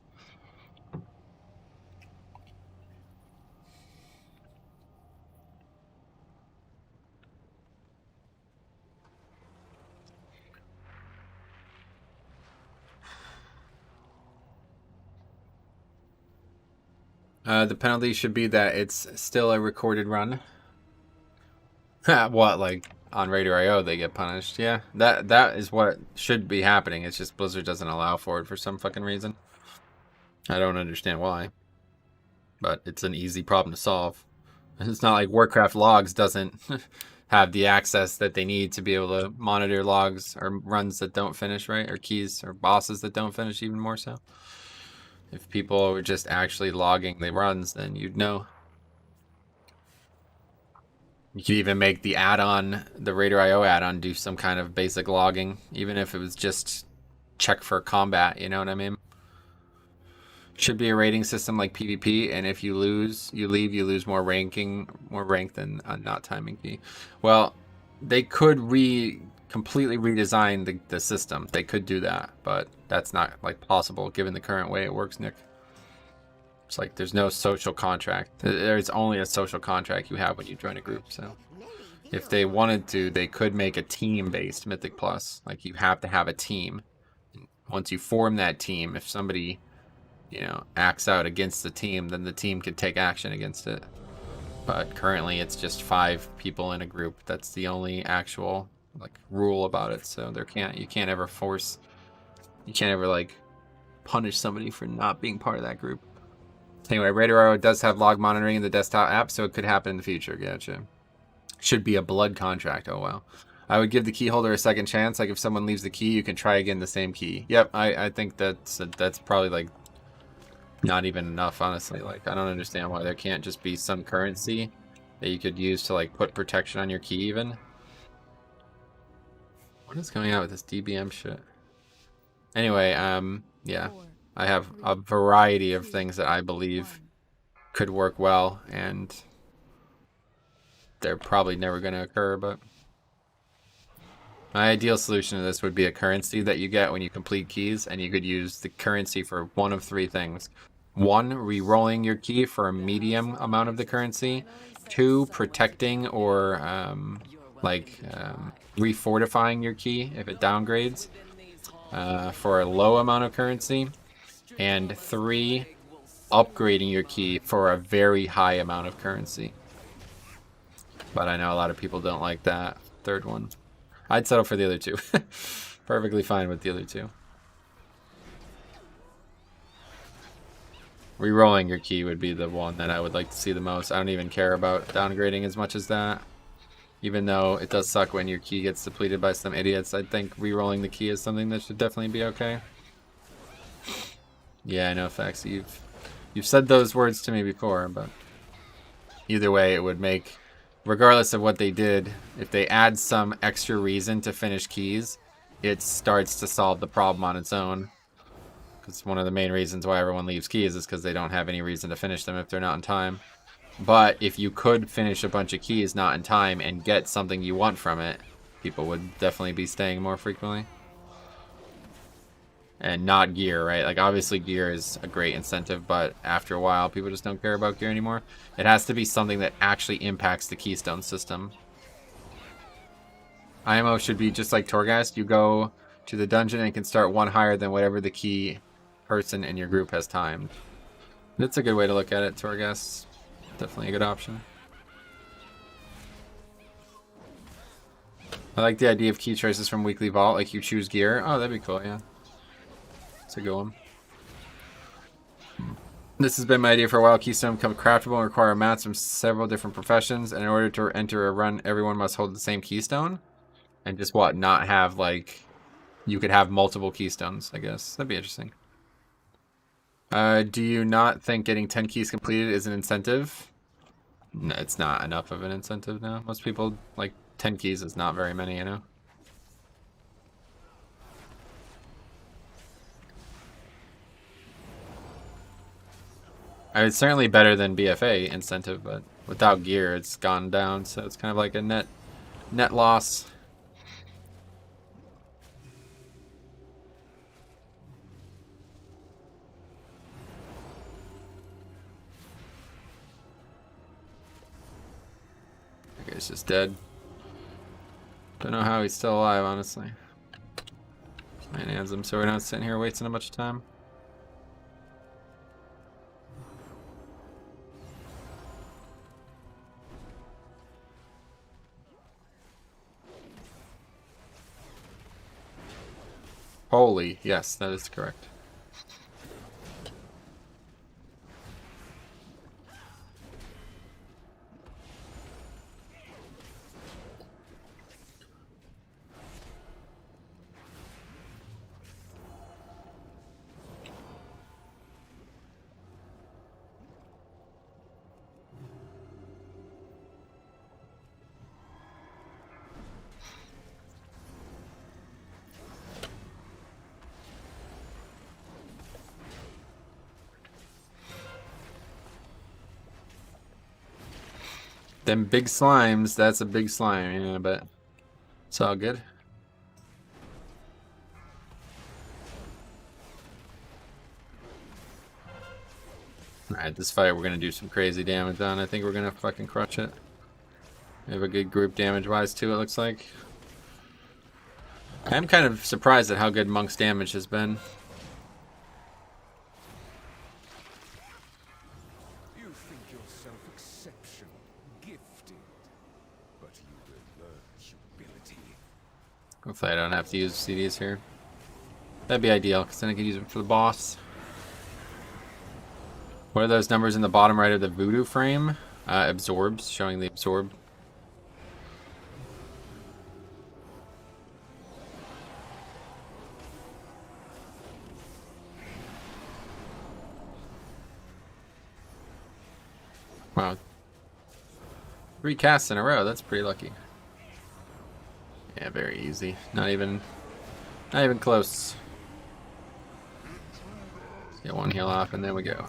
The penalty should be that it's still a recorded run. What, like on Raider.io they get punished? Yeah, that is what should be happening. It's just Blizzard doesn't allow for it for some fucking reason. I don't understand why, but it's an easy problem to solve. It's not like Warcraft logs doesn't have the access that they need to be able to monitor logs or runs that don't finish, right? Or keys or bosses that don't finish, even more so. If people were just actually logging the runs, then you'd know. You could even make the add-on, the Raider.io add-on, do some kind of basic logging, even if it was just check for combat, you know what I mean? Should be a rating system like PvP, and if you lose, you lose more rank than a not timing key. Well, they could completely redesign the system. They could do that, but that's not like possible given the current way it works, Nick. It's like there's no social contract. There's only a social contract you have when you join a group. So if they wanted to, they could make a team-based Mythic Plus. Like you have to have a team. Once you form that team, if somebody, you know, acts out against the team, then the team could take action against it. But currently it's just 5 people in a group. That's the only actual like rule about it. So you can't ever like punish somebody for not being part of that group. Anyway, Raider.io does have log monitoring in the desktop app, so it could happen in the future. Gotcha. Should be a blood contract. Oh, wow. I would give the key holder a second chance. Like if someone leaves the key, you can try again the same key. Yep, I think that's probably like not even enough, honestly. Like I don't understand why there can't just be some currency that you could use to like put protection on your key even. What is coming out with this DBM shit? Anyway, yeah. I have a variety of things that I believe could work well, and they're probably never going to occur, but my ideal solution to this would be a currency that you get when you complete keys, and you could use the currency for one of three things. One, re-rolling your key for a medium amount of the currency. Two, protecting or refortifying your key if it downgrades for a low amount of currency. And three, upgrading your key for a very high amount of currency. But I know a lot of people don't like that third one. I'd settle for the other two. Perfectly fine with the other two. Rerolling your key would be the one that I would like to see the most. I don't even care about downgrading as much as that. Even though it does suck when your key gets depleted by some idiots, I think rerolling the key is something that should definitely be okay. Yeah, I know, Fax. You've said those words to me before, but either way, it would make, regardless of what they did, if they add some extra reason to finish keys, it starts to solve the problem on its own. Because one of the main reasons why everyone leaves keys is because they don't have any reason to finish them if they're not in time. But if you could finish a bunch of keys not in time and get something you want from it, people would definitely be staying more frequently. And not gear, right? Like, obviously gear is a great incentive, but after a while, people just don't care about gear anymore. It has to be something that actually impacts the keystone system. IMO should be just like Torghast. You go to the dungeon and can start one higher than whatever the key person in your group has timed. That's a good way to look at it, Torghast. Definitely a good option. I like the idea of key choices from Weekly Vault, like you choose gear. Oh, that'd be cool, yeah. That's a good one. This has been my idea for a while. Keystone become craftable and require mats from several different professions. And in order to enter a run, everyone must hold the same keystone. And just what? Not have, like, you could have multiple keystones, I guess. That'd be interesting. Do you not think getting 10 keys completed is an incentive? No, it's not enough of an incentive now. Most people, like, 10 keys is not very many, you know? It's certainly better than BFA incentive, but without gear, it's gone down, so it's kind of like a net loss. That guy's just dead. Don't know how he's still alive, honestly. Man hands him, so we're not sitting here wasting a bunch of time. Holy, yes, that is correct. Them big slimes, that's a big slime, yeah, but it's all good. Alright, this fight we're gonna do some crazy damage on. I think we're gonna fucking crush it. We have a good group damage-wise too, it looks like. I'm kind of surprised at how good Monk's damage has been. Hopefully I don't have to use CDs here. That'd be ideal, because then I could use them for the boss. What are those numbers in the bottom right of the voodoo frame? Absorbs, showing the absorb. Wow. 3 casts in a row, that's pretty lucky. Yeah, very easy. Not even close. Get one heal off, and there we go.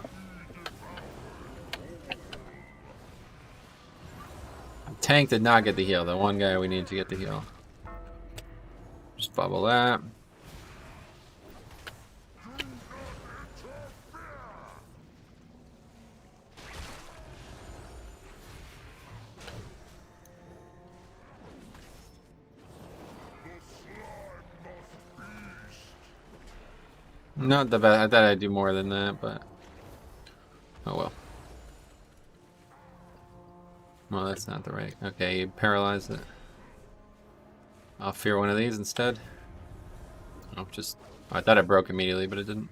Tank did not get the heal. The one guy we need to get the heal. Just bubble that. Not the best. I thought I'd do more than that, but oh well. Well, that's not the right. Okay, you paralyzed it. I'll fear one of these instead. Oh, just. I thought it broke immediately, but it didn't.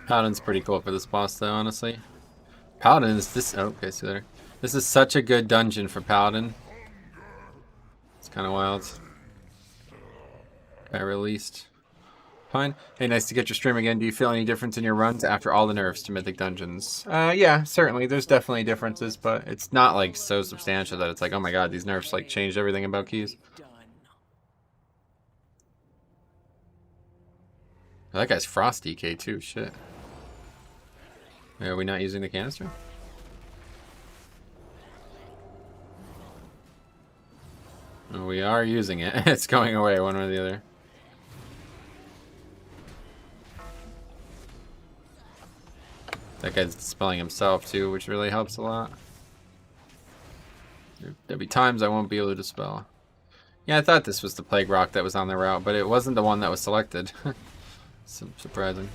Paladin's pretty cool for this boss, though, honestly. Paladin is this. Oh, okay, see there. This is such a good dungeon for Paladin. It's kind of wild. Got released. Fine. Hey, nice to get your stream again. Do you feel any difference in your runs after all the nerfs to Mythic Dungeons? Yeah, certainly. There's definitely differences, but it's not like so substantial that it's like, oh my god, these nerfs like changed everything about keys. Oh, that guy's Frost DK too. Shit. Are we not using the canister? Oh, we are using it. It's going away one way or the other. That guy's dispelling himself too, which really helps a lot. There'll be times I won't be able to dispel. Yeah, I thought this was the Plague Rock that was on the route, but it wasn't the one that was selected. Surprising.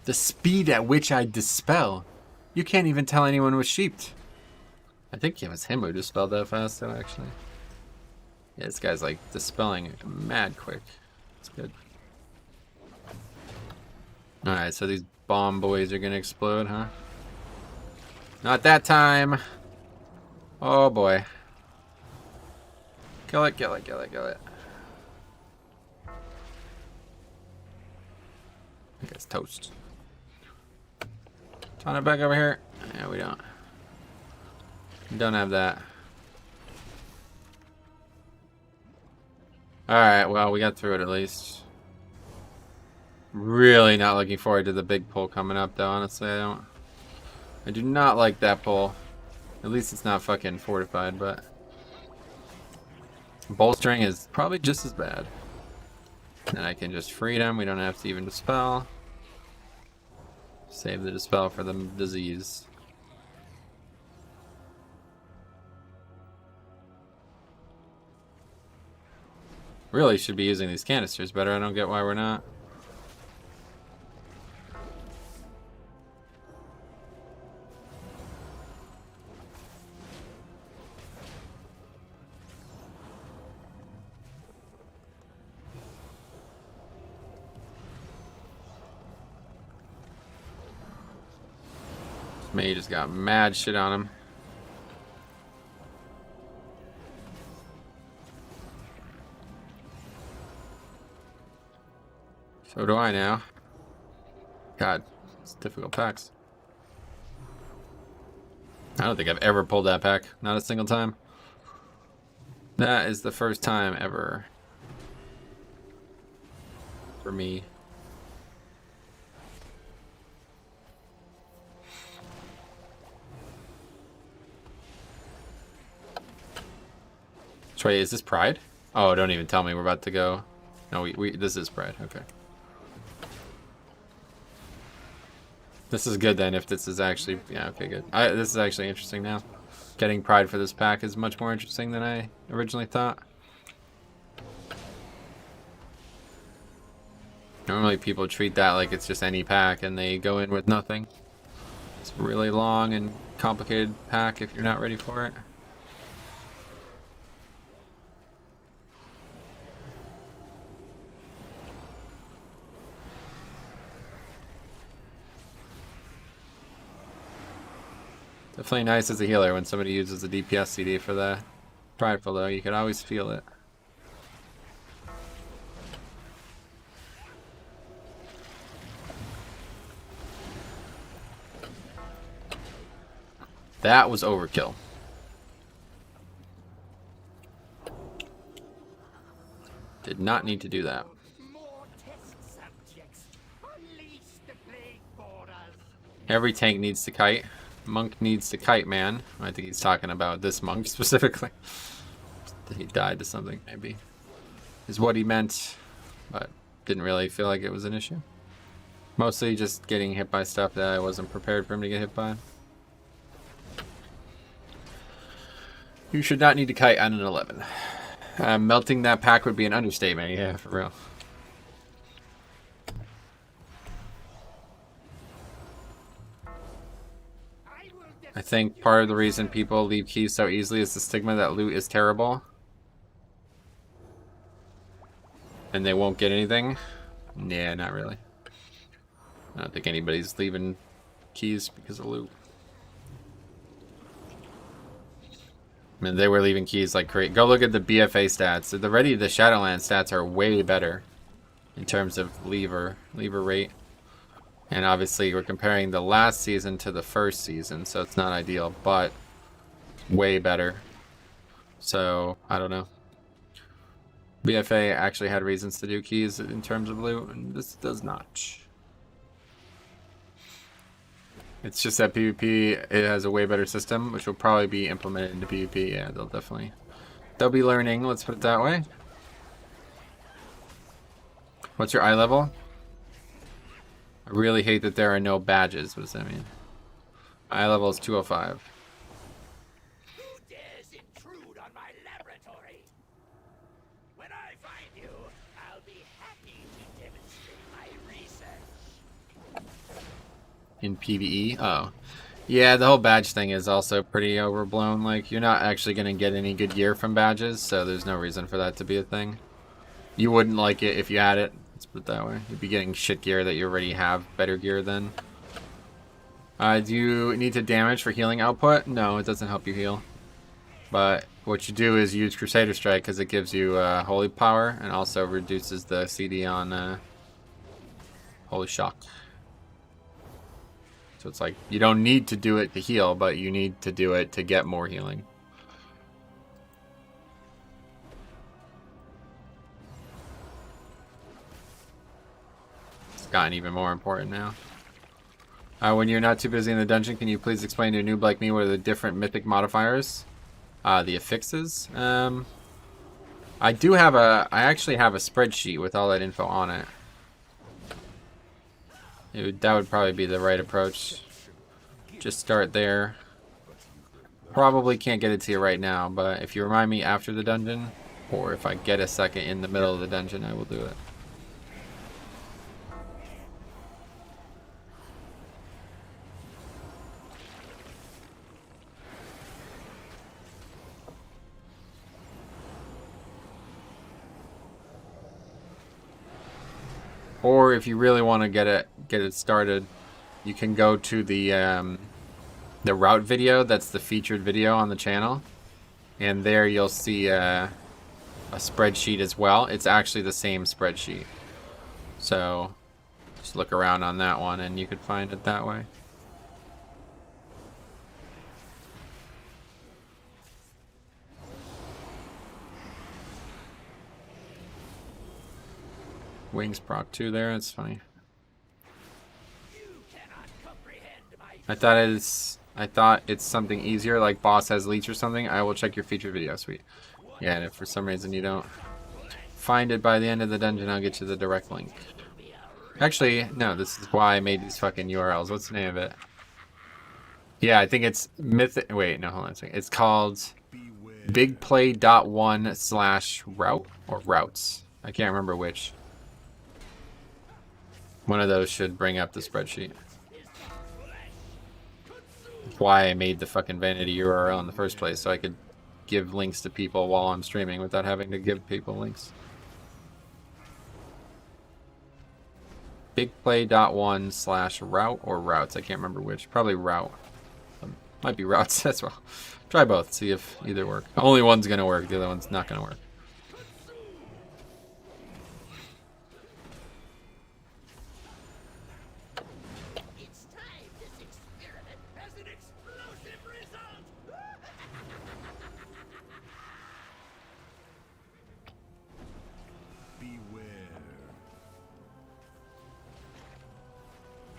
The speed at which I dispel. You can't even tell anyone was sheeped. I think it was him who dispelled that fast, though, actually. Yeah, this guy's like dispelling mad quick. It's good. Alright, so these bomb boys are gonna explode, huh? Not that time! Oh boy. Kill it, kill it, kill it, kill it. I think it's toast. Turn it back over here. Yeah, we don't. We don't have that. Alright, well, we got through it at least. Really not looking forward to the big pull coming up, though, honestly. I do not like that pull. At least it's not fucking fortified, but bolstering is probably just as bad. And I can just free them. We don't have to even dispel. Save the dispel for the disease. Really should be using these canisters better. I don't get why we're not. Mage just got mad shit on him. So do I now. God, it's difficult packs. I don't think I've ever pulled that pack. Not a single time. That is the first time ever. For me. Wait, is this Pride? Oh, don't even tell me we're about to go. No, this is Pride. Okay. This is good then if this is actually... Yeah, okay, good. This is actually interesting now. Getting Pride for this pack is much more interesting than I originally thought. Normally people treat that like it's just any pack and they go in with nothing. It's a really long and complicated pack if you're not ready for it. Definitely nice as a healer when somebody uses a DPS CD for the prideful though, you can always feel it. That was overkill. Did not need to do that. Every tank needs to kite. Monk needs to kite, man. I think he's talking about this monk specifically. He died to something, maybe. Is what he meant, but didn't really feel like it was an issue. Mostly just getting hit by stuff that I wasn't prepared for him to get hit by. You should not need to kite on an 11. Melting that pack would be an understatement, yeah, for real. I think part of the reason people leave keys so easily is the stigma that loot is terrible. And they won't get anything. Yeah, not really. I don't think anybody's leaving keys because of loot. I mean, they were leaving keys like crazy. Go look at the BFA stats. The Ready to Shadowland stats are way better in terms of lever rate. And obviously, we're comparing the last season to the first season, so it's not ideal, but way better. So, I don't know. BFA actually had reasons to do keys in terms of loot, and this does not. It's just that PvP, it has a way better system, which will probably be implemented into PvP. Yeah, they'll be learning, let's put it that way. What's your eye level? I really hate that there are no badges. What does that mean? Eye level is 205.
Who dares intrude on my laboratory? When I find you, I'll be happy to demonstrate my research.
In PvE? Oh. Yeah, the whole badge thing is also pretty overblown. Like, you're not actually going to get any good gear from badges, so there's no reason for that to be a thing. You wouldn't like it if you had it. Let's put it that way. You'd be getting shit gear that you already have better gear than. Do you need to damage for healing output? No, it doesn't help you heal. But what you do is use Crusader Strike because it gives you Holy Power and also reduces the CD on Holy Shock. So it's like, you don't need to do it to heal, but you need to do it to get more healing. It's gotten even more important now. When you're not too busy in the dungeon, can you please explain to a noob like me what are the different mythic modifiers? The affixes? I actually have a spreadsheet with all that info on it. That would probably be the right approach. Just start there. Probably can't get it to you right now, but if you remind me after the dungeon, or if I get a second in the middle of the dungeon, I will do it. Or if you really want to get it started, you can go to the route video. That's the featured video on the channel, and there you'll see a spreadsheet as well. It's actually the same spreadsheet, so just look around on that one and you could find it that way. Wings proc 2 there, that's funny. I thought it's something easier, like boss has leech or something. I will check your featured video, sweet. Yeah, and if for some reason you don't find it by the end of the dungeon, I'll get you the direct link. Actually, no, this is why I made these fucking URLs. What's the name of it? Yeah, I think it's Mythic. Wait, no, hold on a second. It's called bigplay.1/route or routes. I can't remember which. One of those should bring up the spreadsheet. That's why I made the fucking vanity URL in the first place, so I could give links to people while I'm streaming without having to give people links. Bigplay.1/route or routes. I can't remember which. Probably route. Might be routes as well. Try both. See if either work. Only one's gonna work. The other one's not gonna work.
It's time this experiment has an explosive result.
Beware.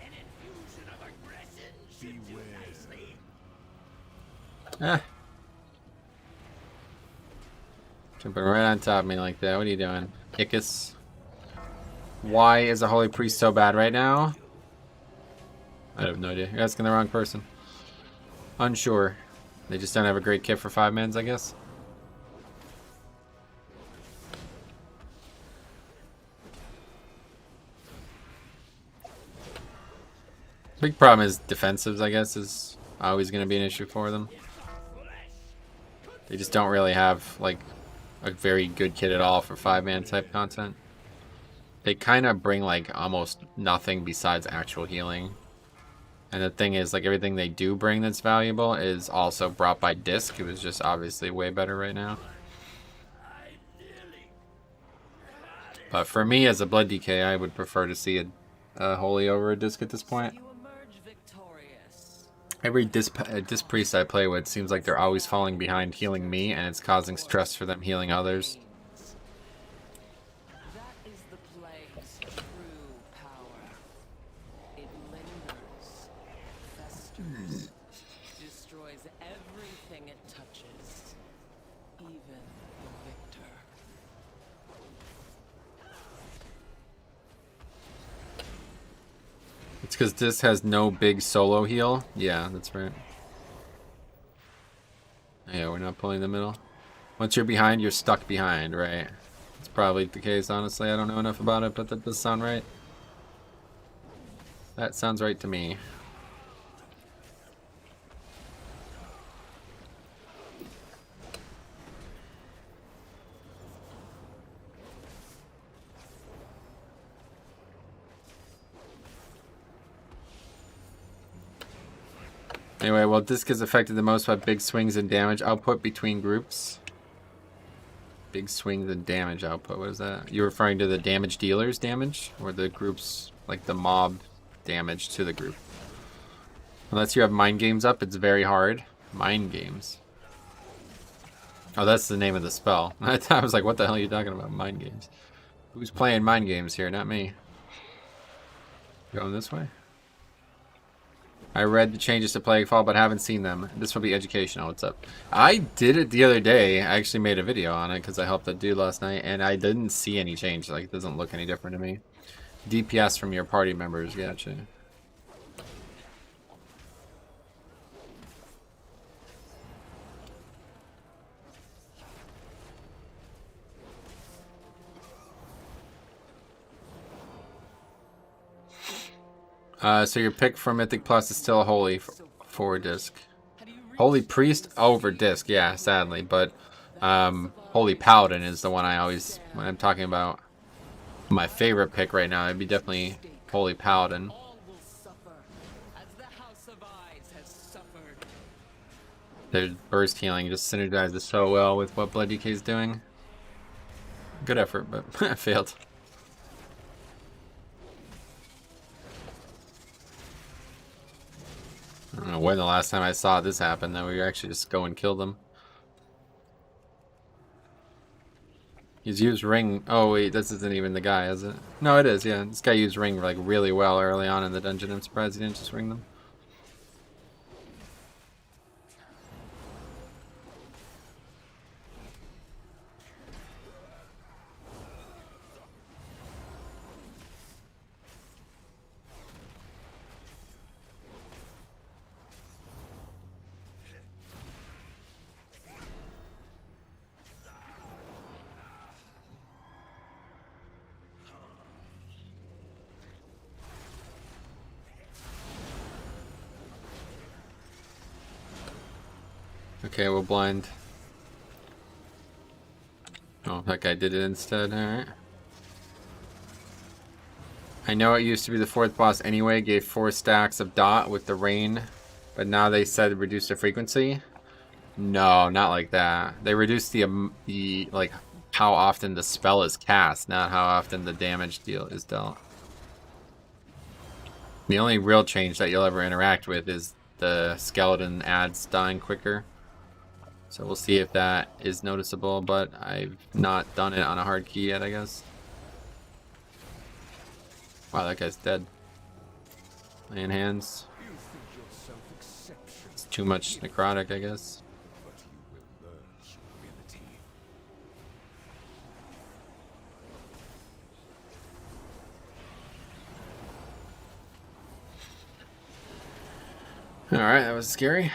An infusion of aggression should do
Beware.
nicely.
Ah. Jumping right on top of me like that. What are you doing? Icus. Why is a holy priest so bad right now? I have no idea. You're asking the wrong person. Unsure. They just don't have a great kit for 5-mans, I guess. Big problem is defensives, I guess, is always going to be an issue for them. They just don't really have, like, a very good kit at all for 5-man type content. They kind of bring, like, almost nothing besides actual healing. And the thing is, like, everything they do bring that's valuable is also brought by Disc, who is just obviously way better right now. But for me, as a Blood DK, I would prefer to see a Holy over a Disc at this point. Every Disc Priest I play with seems like they're always falling behind healing me, and it's causing stress for them healing others.
That is the plague's true power. It lingers, festers, destroys everything it touches, even the victor.
It's because this has no big solo heal. Yeah, that's right. Yeah, we're not pulling the middle. Once you're behind, you're stuck behind, right? It's probably the case, honestly. I don't know enough about it, but that does sound right. That sounds right to me. Anyway, well, Disc is affected the most by big swings in damage output between groups. Big swings in damage output. What is that? You're referring to the damage dealer's damage? Or the group's, like the mob damage to the group? Unless you have Mind Games up, it's very hard. Mind Games. Oh, that's the name of the spell. I was like, what the hell are you talking about? Mind Games. Who's playing Mind Games here? Not me. Going this way? I read the changes to Plaguefall, but haven't seen them. This will be educational. What's up? I did it the other day. I actually made a video on it because I helped a dude last night, and I didn't see any change. Like, it doesn't look any different to me. DPS from your party members. Gotcha. So your pick for Mythic Plus is still Holy for Disc. Holy Priest over Disc, yeah, sadly. But Holy Paladin is the one I always, when I'm talking about my favorite pick right now, it'd be definitely Holy Paladin. Their burst healing just synergizes so well with what Blood DK is doing. Good effort, but failed. I don't know when the last time I saw this happen that we actually just go and kill them. He's used ring. Oh wait, this isn't even the guy, is it? No, it is. Yeah, this guy used ring like really well early on in the dungeon. I'm surprised he didn't just ring them. Okay, we'll blind. Oh, that guy did it instead. Alright. I know it used to be the 4th boss anyway, gave 4 stacks of dot with the rain, but now they said reduce the frequency. No, not like that. They reduced the like how often the spell is cast, not how often the damage deal is dealt. The only real change that you'll ever interact with is the skeleton adds dying quicker. So we'll see if that is noticeable, but I've not done it on a hard key yet, I guess. Wow, that guy's dead. Laying hands. It's too much necrotic, I guess. Alright, that was scary.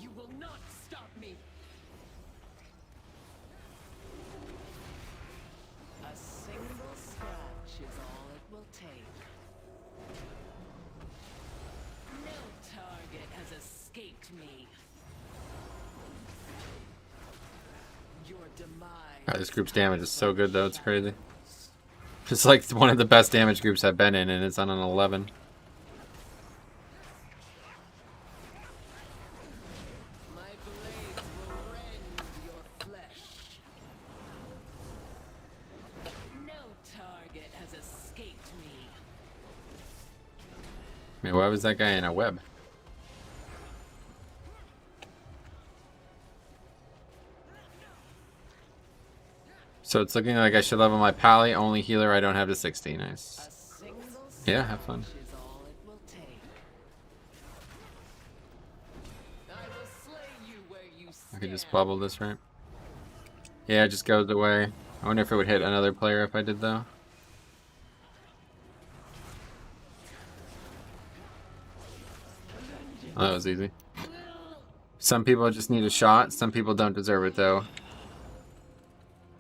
You will not stop me.
A single scratch is all it will take. No target has escaped me. Your demise.
God, this group's damage is so good though, it's crazy. It's like one of the best damage groups I've been in, and it's on an 11.
My blades will rend your flesh. No target has escaped me.
I mean, why was that guy in a web? So it's looking like I should level my pally. Only healer I don't have to 60. Nice. Yeah, have fun. I could just bubble this, right? Yeah, it just goes away. I wonder if it would hit another player if I did, though. Oh, that was easy. Some people just need a shot. Some people don't deserve it, though.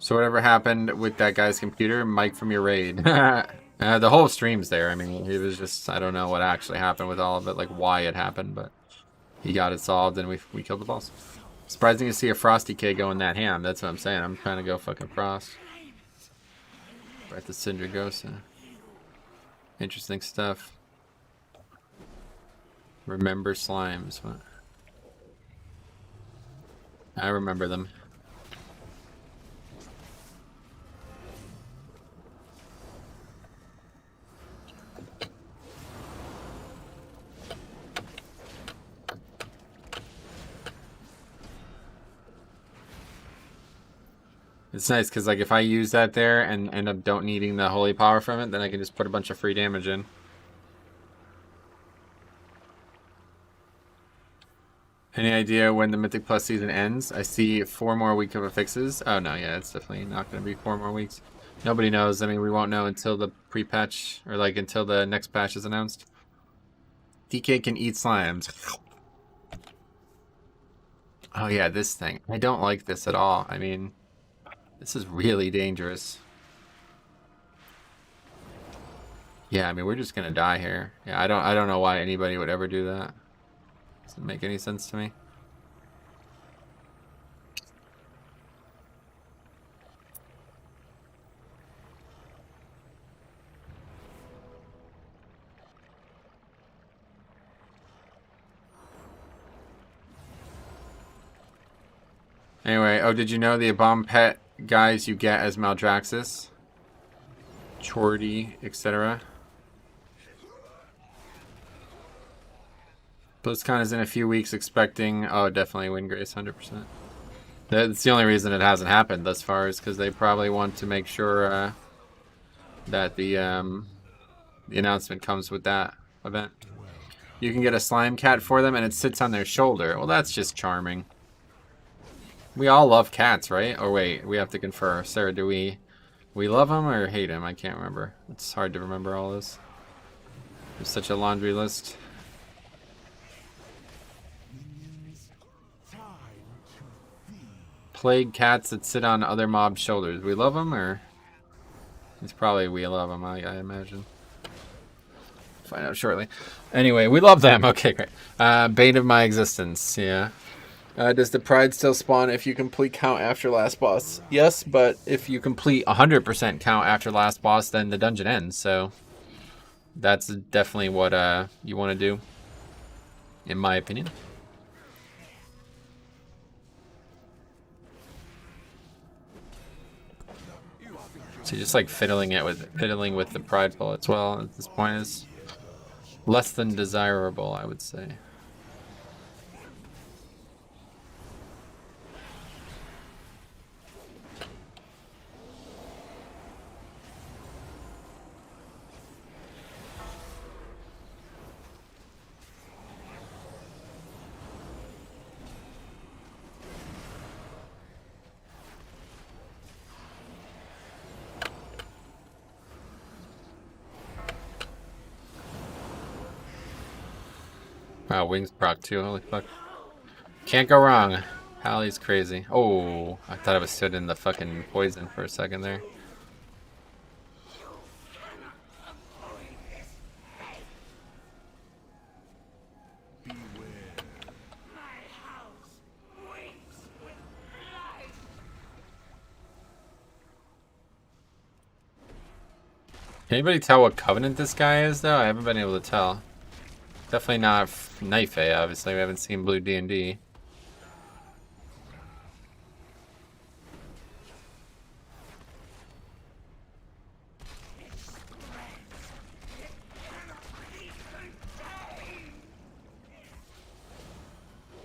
So whatever happened with that guy's computer, Mike from your raid. The whole stream's there. I mean, it was just, I don't know what actually happened with all of it, like why it happened, but he got it solved and we killed the boss. Surprising to see a Frosty K going that ham. That's what I'm saying. I'm trying to go fucking Frost. Right, the Syndragosa. Interesting stuff. Remember slimes. What? I remember them. It's nice because, like, if I use that there and end up don't needing the holy power from it, then I can just put a bunch of free damage in. Any idea when the Mythic Plus season ends? I see 4 more weeks of fixes. Oh, no, yeah, it's definitely not going to be 4 more weeks. Nobody knows. I mean, we won't know until the pre-patch, or, like, until the next patch is announced. DK can eat slimes. Oh, yeah, this thing. I don't like this at all. I mean... This is really dangerous. Yeah, I mean, we're just gonna die here. Yeah, I don't know why anybody would ever do that. Doesn't make any sense to me. Anyway, oh, did you know the bomb pet guys you get as Maldraxxus, Chordy, etc.? BlizzCon is in a few weeks, expecting... Oh, definitely Windgrace, 100%. That's the only reason it hasn't happened thus far, is because they probably want to make sure that the announcement comes with that event. You can get a slime cat for them, and it sits on their shoulder. Well, that's just charming. We all love cats, right? Or wait, we have to confer. Sarah, do we We love him or hate him? I can't remember. It's hard to remember all this. There's such a laundry list. Plague cats that sit on other mobs' shoulders. We love them, or it's probably we love them. I imagine. Find out shortly. Anyway, we love them. Okay, great. Bane of my existence. Yeah. Does the pride still spawn if you complete count after last boss? Yes, but if you complete 100% count after last boss, then the dungeon ends. So that's definitely what you want to do, in my opinion. So just like fiddling with the prideful as well at this point is less than desirable, I would say. Wow, wings proc too, holy fuck. Can't go wrong. Hallie's crazy. Oh, I thought I was stood in the fucking poison for a second there. Can anybody tell what covenant this guy is though? I haven't been able to tell. Definitely not Knife A, obviously. We haven't seen Blue D&D.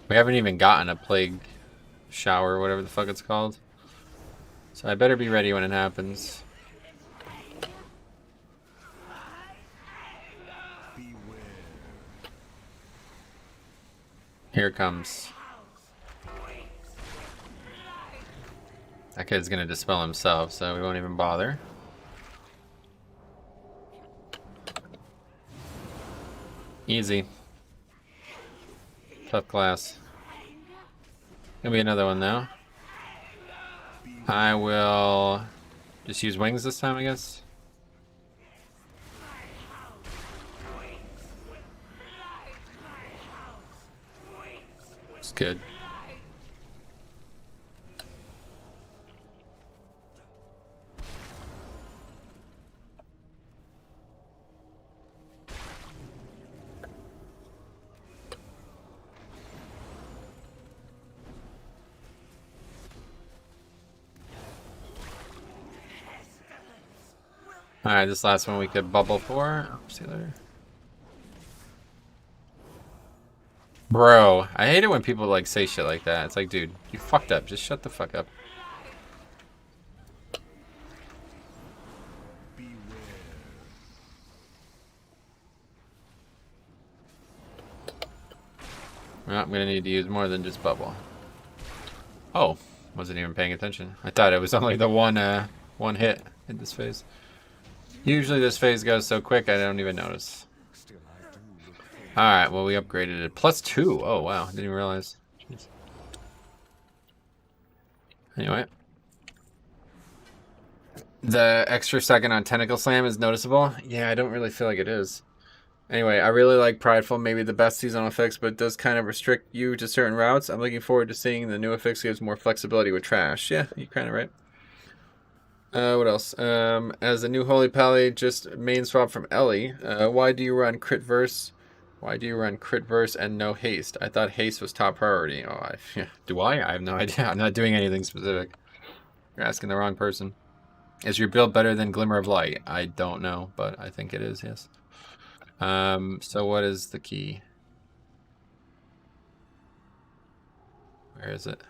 We haven't even gotten a plague shower or whatever the fuck it's called. So I better be ready when it happens. Here it comes. That kid's gonna dispel himself, so we won't even bother. Easy. Tough class. Gonna be another one now. I will just use wings this time, I guess. It's good. Alright, this last one we could bubble for. See you later. Bro, I hate it when people like say shit like that. It's like, dude, you fucked up. Just shut the fuck up. Well, I'm gonna need to use more than just bubble. Oh, wasn't even paying attention. I thought it was only the one hit in this phase. Usually this phase goes so quick I don't even notice. Alright, well we upgraded it. +2. Oh wow, didn't even realize. Jeez. Anyway. The extra second on Tentacle Slam is noticeable. Yeah, I don't really feel like it is. Anyway, I really like Prideful, maybe the best seasonal fix, but it does kind of restrict you to certain routes. I'm looking forward to seeing the new fix gives more flexibility with trash. Yeah, you're kind of right. What else? As a new Holy Pally, just main swap from Ellie. Why do you run crit verse? Why do you run crit verse and no haste? I thought haste was top priority. Oh, do I? I have no idea. I'm not doing anything specific. You're asking the wrong person. Is your build better than Glimmer of Light? I don't know, but I think it is, yes. So what is the key? Where is it?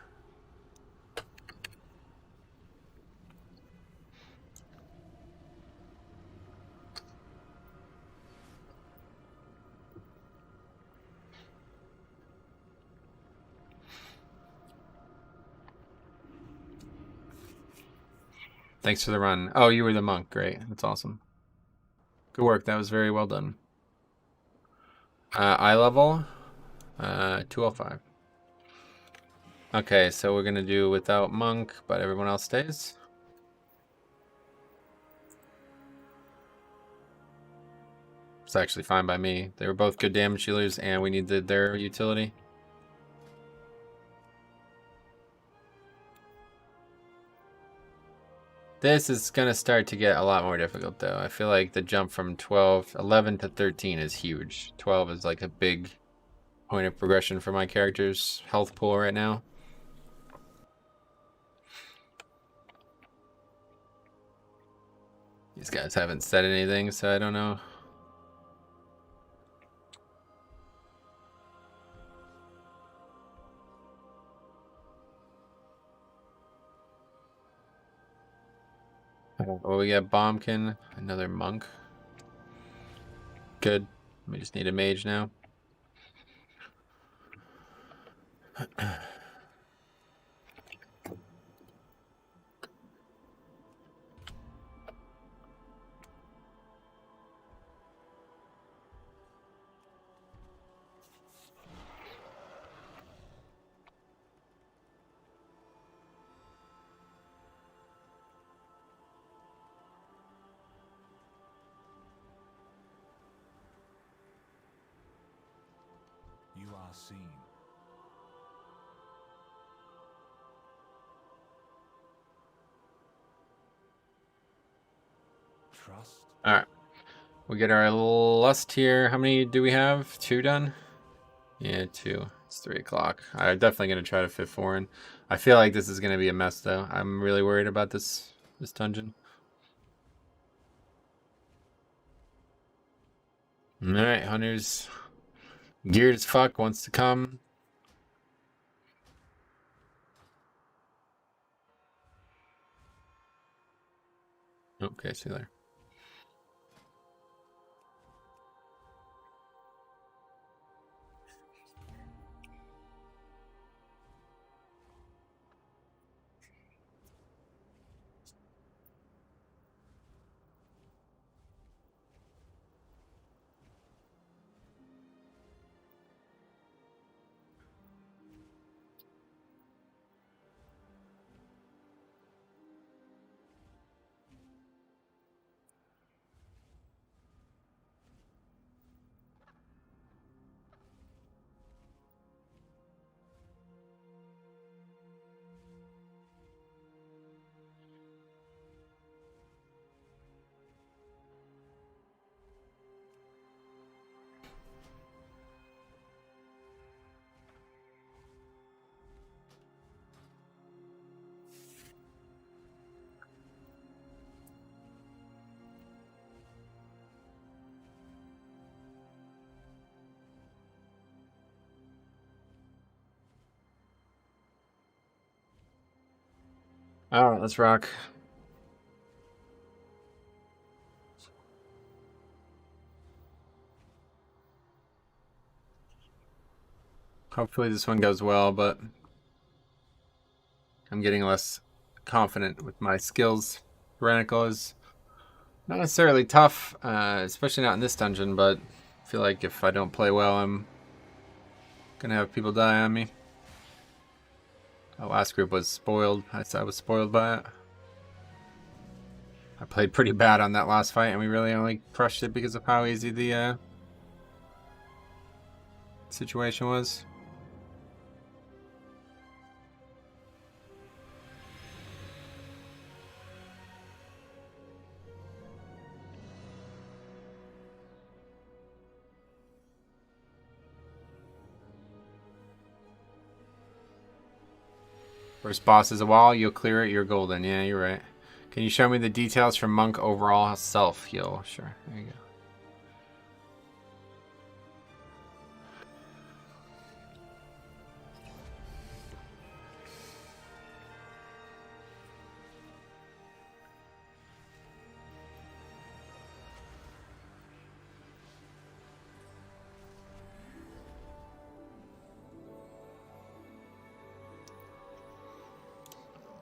Thanks for the run. Oh, you were the monk. Great. That's awesome. Good work. That was very well done. Eye level, 205. Okay, so we're going to do without monk, but everyone else stays. It's actually fine by me. They were both good damage healers, and we needed their utility. This is going to start to get a lot more difficult, though. I feel like the jump from 11 to 13 is huge. 12 is like a big point of progression for my character's health pool right now. These guys haven't said anything, so I don't know. Well, we got Bombkin, another monk. Good. We just need a mage now.
You are seen. Trust.
All right. We get our lust here. How many do we have? 2 done? Yeah, 2. It's 3 o'clock. I'm definitely going to try to fit 4 in. I feel like this is going to be a mess, though. I'm really worried about this dungeon. All right, Hunter's geared as fuck, wants to come. Okay, see you later. All right, let's rock. Hopefully this one goes well, but I'm getting less confident with my skills. Tyrannical is not necessarily tough, especially not in this dungeon, but I feel like if I don't play well, I'm gonna have people die on me. The last group was spoiled. I was spoiled by it. I played pretty bad on that last fight, and we really only crushed it because of how easy the situation was. First boss is a wall, you'll clear it, you're golden. Yeah, you're right. Can you show me the details for monk overall self heal? Sure, there you go.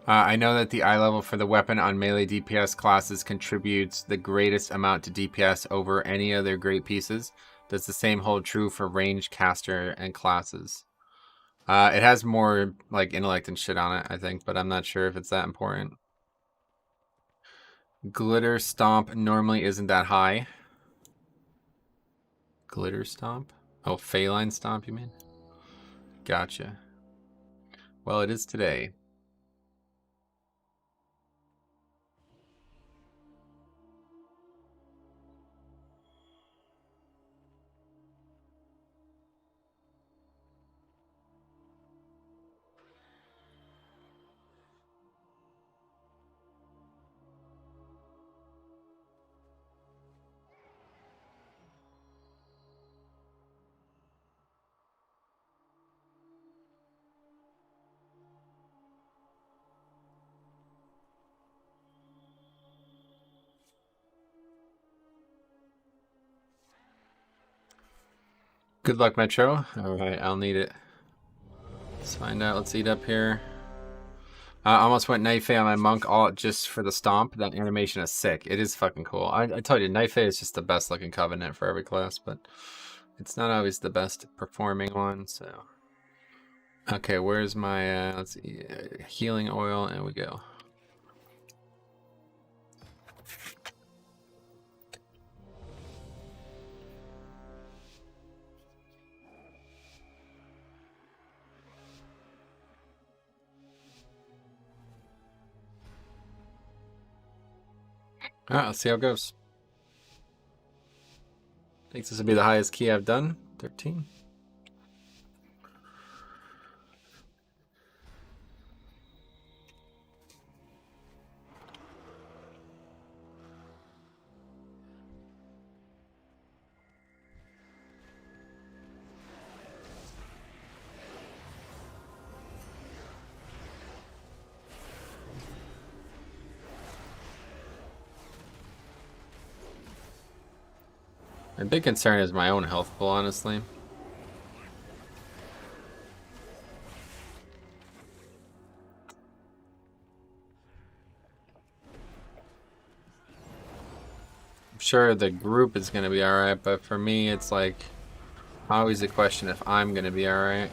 I know that the eye level for the weapon on melee DPS classes contributes the greatest amount to DPS over any other great pieces. Does the same hold true for range, caster, and classes? It has more like intellect and shit on it, I think, but I'm not sure if it's that important. Glitter Stomp normally isn't that high. Glitter Stomp? Oh, Feline Stomp, you mean? Gotcha. Well, it is today. Good luck, Metro. Alright, I'll need it. Let's find out. Let's eat up here. I almost went Knife on my monk all just for the stomp. That animation is sick. It is fucking cool. I told you, Knife is just the best looking covenant for every class, but it's not always the best performing one, so. Okay, where's my, let's see, healing oil, and we go. Alright, let's see how it goes. I think this will be the highest key I've done. 13. My big concern is my own health pool, honestly. I'm sure the group is going to be alright, but for me, it's like always a question if I'm going to be alright.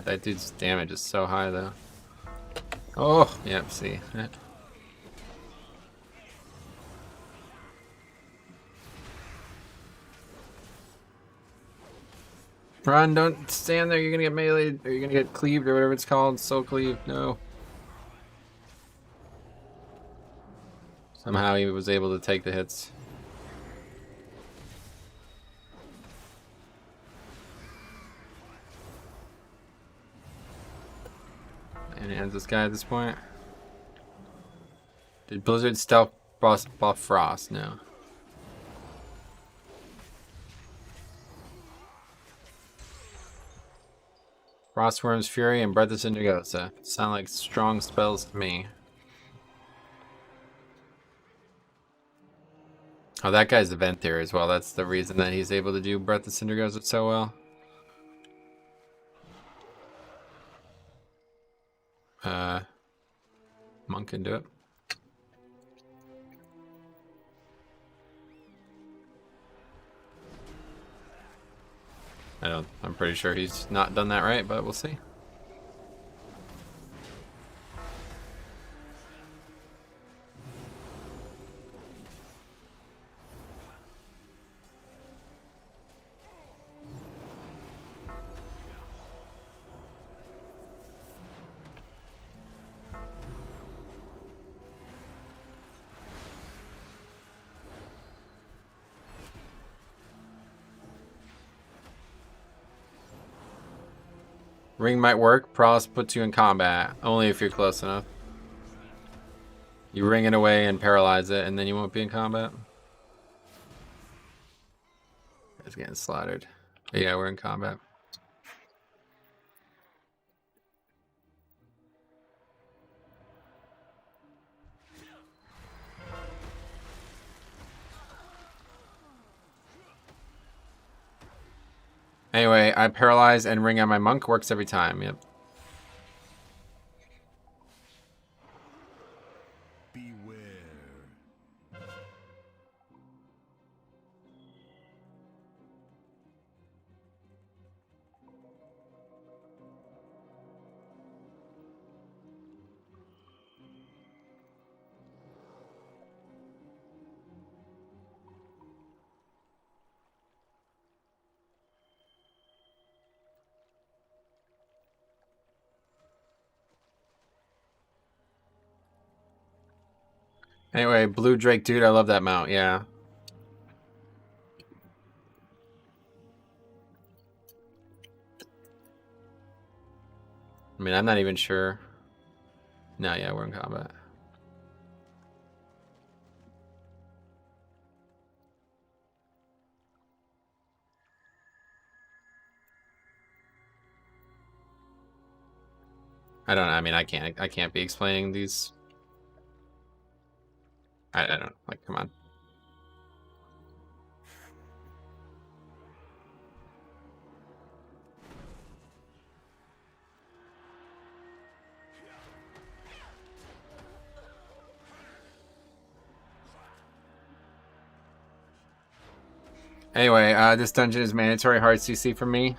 That dude's damage is so high, though. Oh, yep, see. Run, don't stand there, you're gonna get meleeed, or you're gonna get cleaved, or whatever it's called. Soul cleave, no. Somehow he was able to take the hits. And it ends this guy at this point. Did Blizzard stealth buff Frost? No. Frostworm's Fury and Breath of Cindergosa. Sound like strong spells to me. Oh, that guy's the vent there as well. That's the reason that he's able to do Breath of Cindergosa so well. Monk can do it. I'm pretty sure he's not done that right, but we'll see. Ring might work. Paralysis puts you in combat. Only if you're close enough. You ring it away and paralyze it, and then you won't be in combat. It's getting slaughtered. But yeah, we're in combat. Anyway, I paralyze and ring on my monk. Works every time. Yep.
Beware.
Anyway, Blue Drake, dude, I love that mount. Yeah. I mean, I'm not even sure. No, yeah, we're in combat. I don't know. I mean, I can't be explaining these. I don't like. Come on. Anyway, this dungeon is mandatory hard CC for me.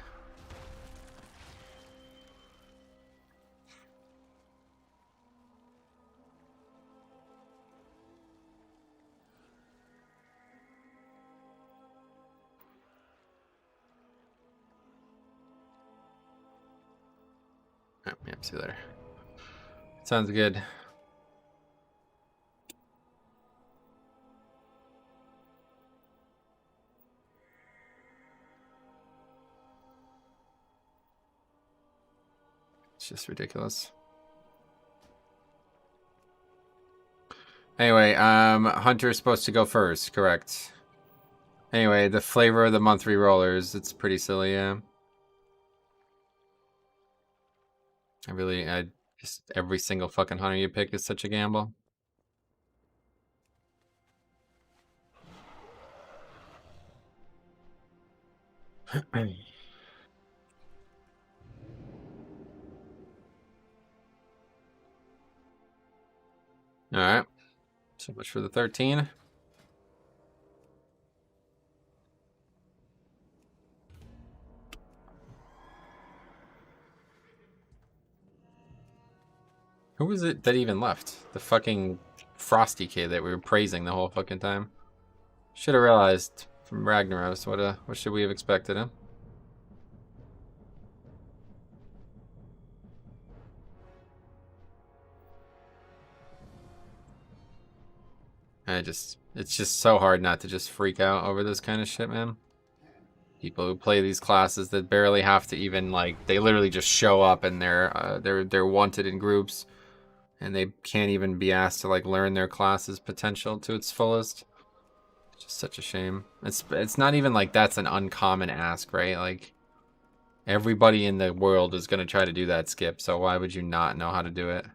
Oh, yeah, see you later. Sounds good. It's just ridiculous. Anyway, Hunter's supposed to go first, correct? Anyway, the flavor of the month re-rollers, it's pretty silly, yeah. I just every single fucking hunter you pick is such a gamble. Alright. So much for the 13. Who was it that even left? The fucking Frosty kid that we were praising the whole fucking time. Should have realized from Ragnaros. What should we have expected him? It's just so hard not to just freak out over this kind of shit, man. People who play these classes that barely have to even like, they literally just show up and they're wanted in groups, and they can't even be asked to like learn their class's potential to its fullest. It's just such a shame. It's not even like that's an uncommon ask, right? Like everybody in the world is gonna try to do that skip, so why would you not know how to do it?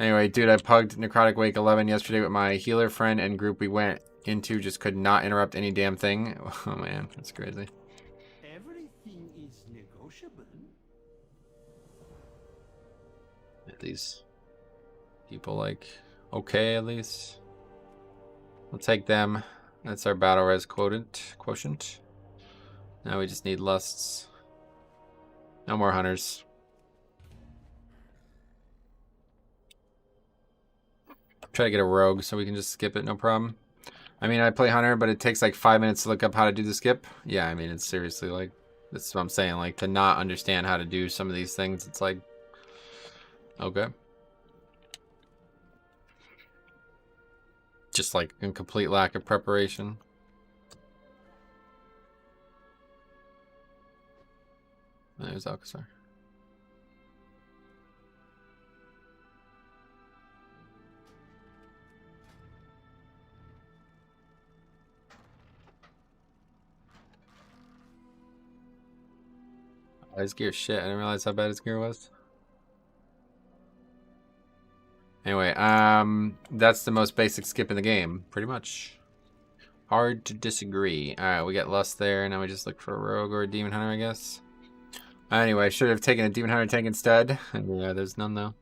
Anyway, dude, I pugged Necrotic Wake 11 yesterday with my healer friend and group we went into. Just could not interrupt any damn thing. Oh man, that's crazy.
Everything is negotiable.
These people like okay at least. We'll take them. That's our battle res quotient. Now we just need lusts. No more hunters. Try to get a rogue so we can just skip it, no problem. I mean, I play hunter, but it takes like 5 minutes to look up how to do the skip. Yeah, I mean, it's seriously like, that's what I'm saying. Like, to not understand how to do some of these things, it's like, okay. Just like a complete lack of preparation. There's Alcazar. His gear shit. I didn't realize how bad his gear was. Anyway, that's the most basic skip in the game, pretty much. Hard to disagree. Alright, we got Lust there. Now we just look for a Rogue or a Demon Hunter, I guess. Anyway, I should have taken a Demon Hunter tank instead. Yeah, there's none though.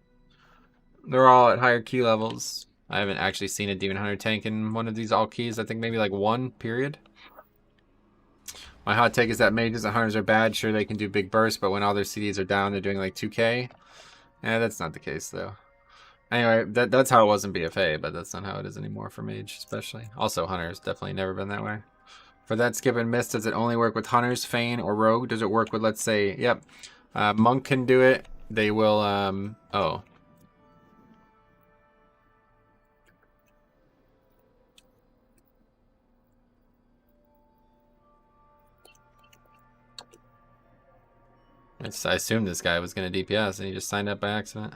They're all at higher key levels. I haven't actually seen a Demon Hunter tank in one of these all keys. I think maybe like one, period. My hot take is that mages and hunters are bad. Sure, they can do big bursts, but when all their CDs are down, they're doing like 2k. Yeah, that's not the case though. Anyway, that's how it was in BFA, but that's not how it is anymore for mage, especially. Also, hunters definitely never been that way. For that skip and miss, does it only work with hunters, Feign, or rogue? Does it work with, let's say, yep, monk can do it. They will, oh. I assumed this guy was going to DPS, and he just signed up by accident.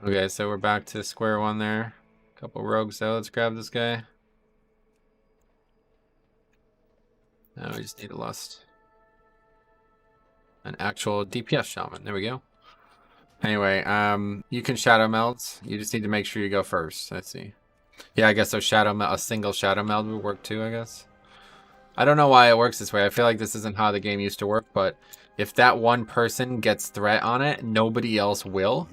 Okay, so we're back to square one there. Couple rogues, so let's grab this guy. Now we just need a Lust. An actual DPS shaman. There we go. Anyway, you can shadow meld. You just need to make sure you go first. Let's see. Yeah, I guess a single shadow meld would work too, I guess. I don't know why it works this way. I feel like this isn't how the game used to work, but if that one person gets threat on it, nobody else will.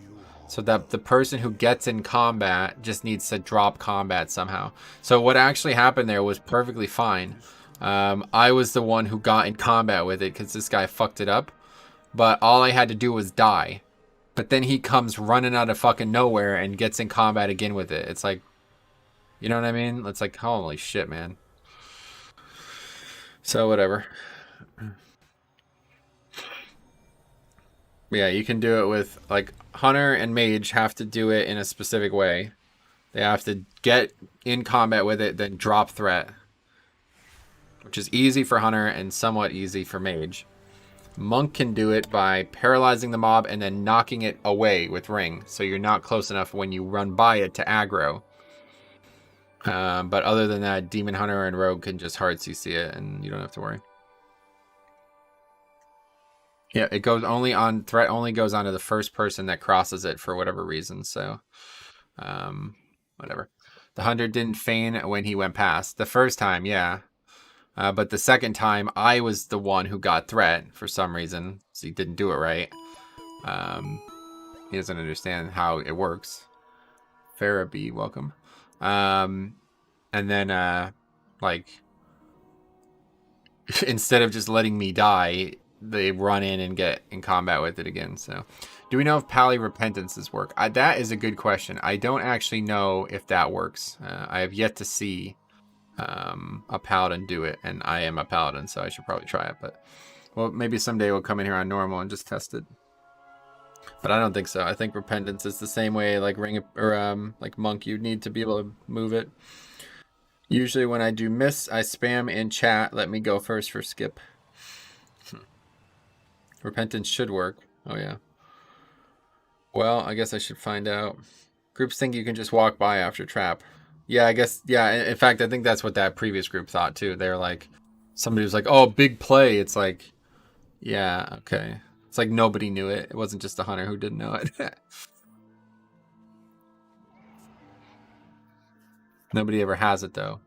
So that the person who gets in combat just needs to drop combat somehow. So what actually happened there was perfectly fine. I was the one who got in combat with it because this guy fucked it up. But all I had to do was die. But then he comes running out of fucking nowhere and gets in combat again with it. It's like, you know what I mean? It's like, holy shit, man. So whatever. Yeah, you can do it with, like, Hunter and Mage have to do it in a specific way. They have to get in combat with it, then drop threat. Which is easy for Hunter and somewhat easy for Mage. Monk can do it by paralyzing the mob and then knocking it away with Ring. So you're not close enough when you run by it to aggro. But other than that, Demon Hunter and Rogue can just hard CC it and you don't have to worry. Yeah, it goes only on, threat only goes on to the first person that crosses it for whatever reason, so whatever. The hunter didn't feign when he went past. The first time, yeah. But the second time, I was the one who got threat for some reason, so he didn't do it right. He doesn't understand how it works. Farah B, welcome. And then, like, instead of just letting me die, they run in and get in combat with it again. So, do we know if Pally Repentances work? That is a good question. I don't actually know if that works. I have yet to see a Paladin do it, and I am a Paladin, so I should probably try it. But, well, maybe someday we'll come in here on normal and just test it. But I don't think so. I think Repentance is the same way, like Ring or like Monk. You'd need to be able to move it. Usually, when I do miss, I spam in chat. Let me go first for skip. Repentance should work. Oh, yeah. Well, I guess I should find out. Groups think you can just walk by after trap. Yeah, I guess. Yeah, in fact, I think that's what that previous group thought, too. They're like, somebody was like, oh, big play. It's like, yeah, okay. It's like nobody knew it. It wasn't just a hunter who didn't know it. Nobody ever has it, though.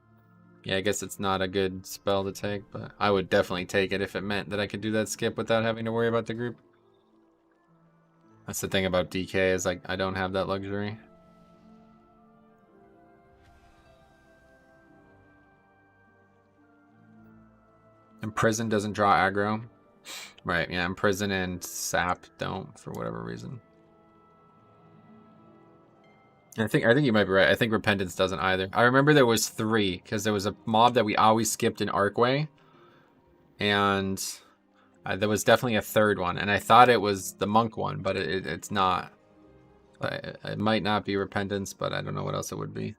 Yeah, I guess it's not a good spell to take, but I would definitely take it if it meant that I could do that skip without having to worry about the group. That's the thing about DK, is like, I don't have that luxury. Imprison doesn't draw aggro. Right, yeah, Imprison and Sap don't, for whatever reason. I think you might be right. I think Repentance doesn't either. I remember there was 3, because there was a mob that we always skipped in Arcway. And there was definitely a third one. And I thought it was the Monk one, but it's not. It might not be Repentance, but I don't know what else it would be.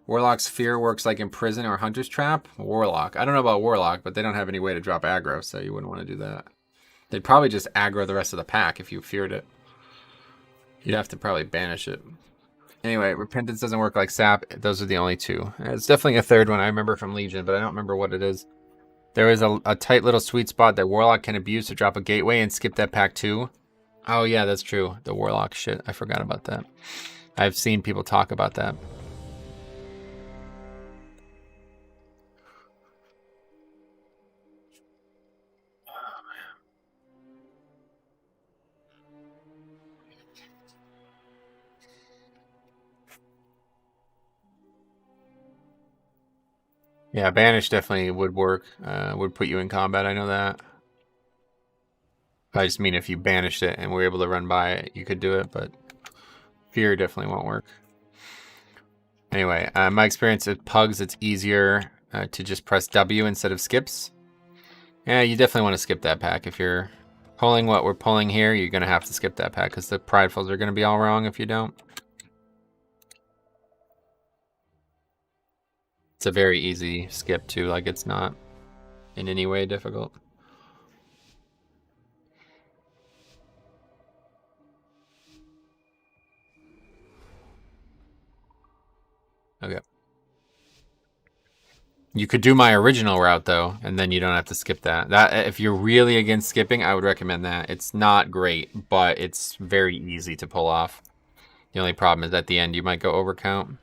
Warlock's Fear works like Imprison or Hunter's Trap. Warlock. I don't know about Warlock, but they don't have any way to drop aggro, so you wouldn't want to do that. They'd probably just aggro the rest of the pack if you feared it. You'd have to probably banish it. Anyway, Repentance doesn't work like Sap. Those are the only two. It's definitely a third one I remember from Legion, but I don't remember what it is. There is a tight little sweet spot that Warlock can abuse to drop a gateway and skip that pack too. Oh yeah, that's true. The Warlock shit. I forgot about that. I've seen people talk about that. Yeah, Banish definitely would work. Would put you in combat, I know that. I just mean if you banished it and were able to run by it, you could do it, but Fear definitely won't work. Anyway, my experience with Pugs, it's easier to just press W instead of skips. Yeah, you definitely want to skip that pack. If you're pulling what we're pulling here, you're going to have to skip that pack because the Pridefuls are going to be all wrong if you don't. It's a very easy skip too, like it's not in any way difficult. Okay. You could do my original route though, and then you don't have to skip that. That if you're really against skipping, I would recommend that. It's not great, but it's very easy to pull off. The only problem is at the end you might go overcount.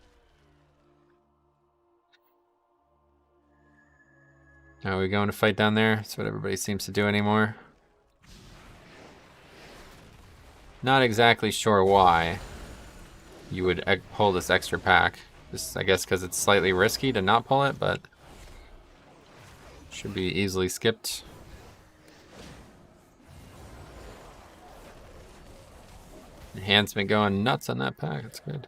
Are we going to fight down there? That's what everybody seems to do anymore. Not exactly sure why you would pull this extra pack. Just, I guess because it's slightly risky to not pull it, but should be easily skipped. Your hand's been going nuts on that pack. That's good.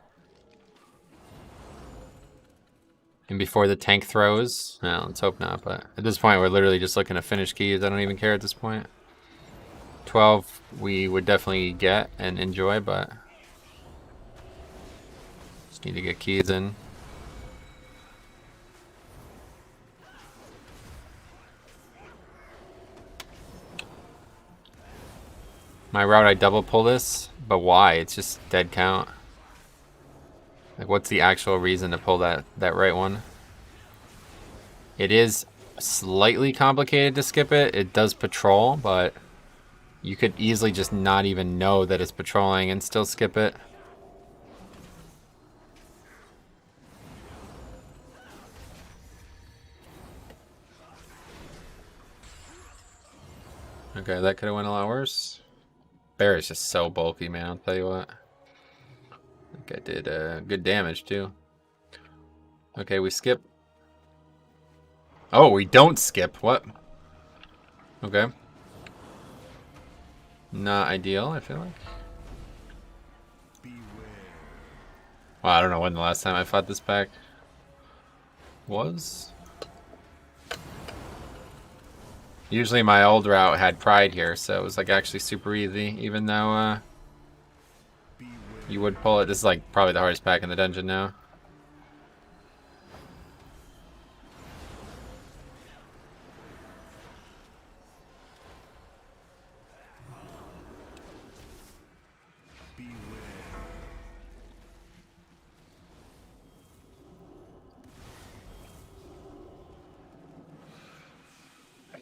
And before the tank throws, well, let's hope not, but at this point we're literally just looking to finish keys. I don't even care at this point. 12 we would definitely get and enjoy, but just need to get keys in. My route, I double pull this, but why? It's just dead count. Like, what's the actual reason to pull that right one? It is slightly complicated to skip it. It does patrol, but you could easily just not even know that it's patrolling and still skip it. Okay, that could have went a lot worse. Bear is just so bulky, man, I'll tell you what. I think I did good damage, too. Okay, we skip. Oh, we don't skip. What? Okay. Not ideal, I feel like. Well, I don't know when the last time I fought this pack was. Usually my old route had Pride here, so it was like actually super easy, even though you would pull it. This is like probably the hardest pack in the dungeon now.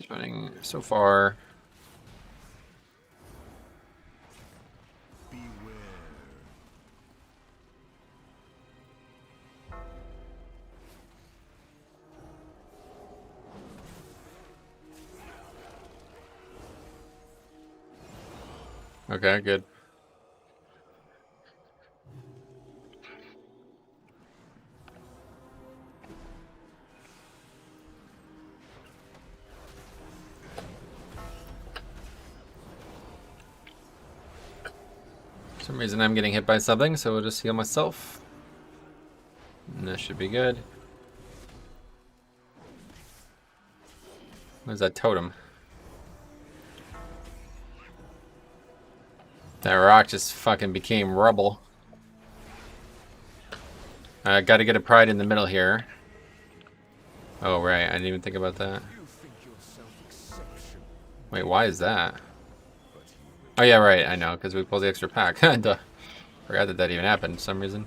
Running so far. Okay, good. For some reason I'm getting hit by something, so we'll just heal myself. And that should be good. Where's that totem? That rock just fucking became rubble. I gotta get a Pride in the middle here. Oh, right. I didn't even think about that. Wait, why is that? Oh, yeah, right. I know, because we pulled the extra pack. Duh. Forgot that that even happened for some reason.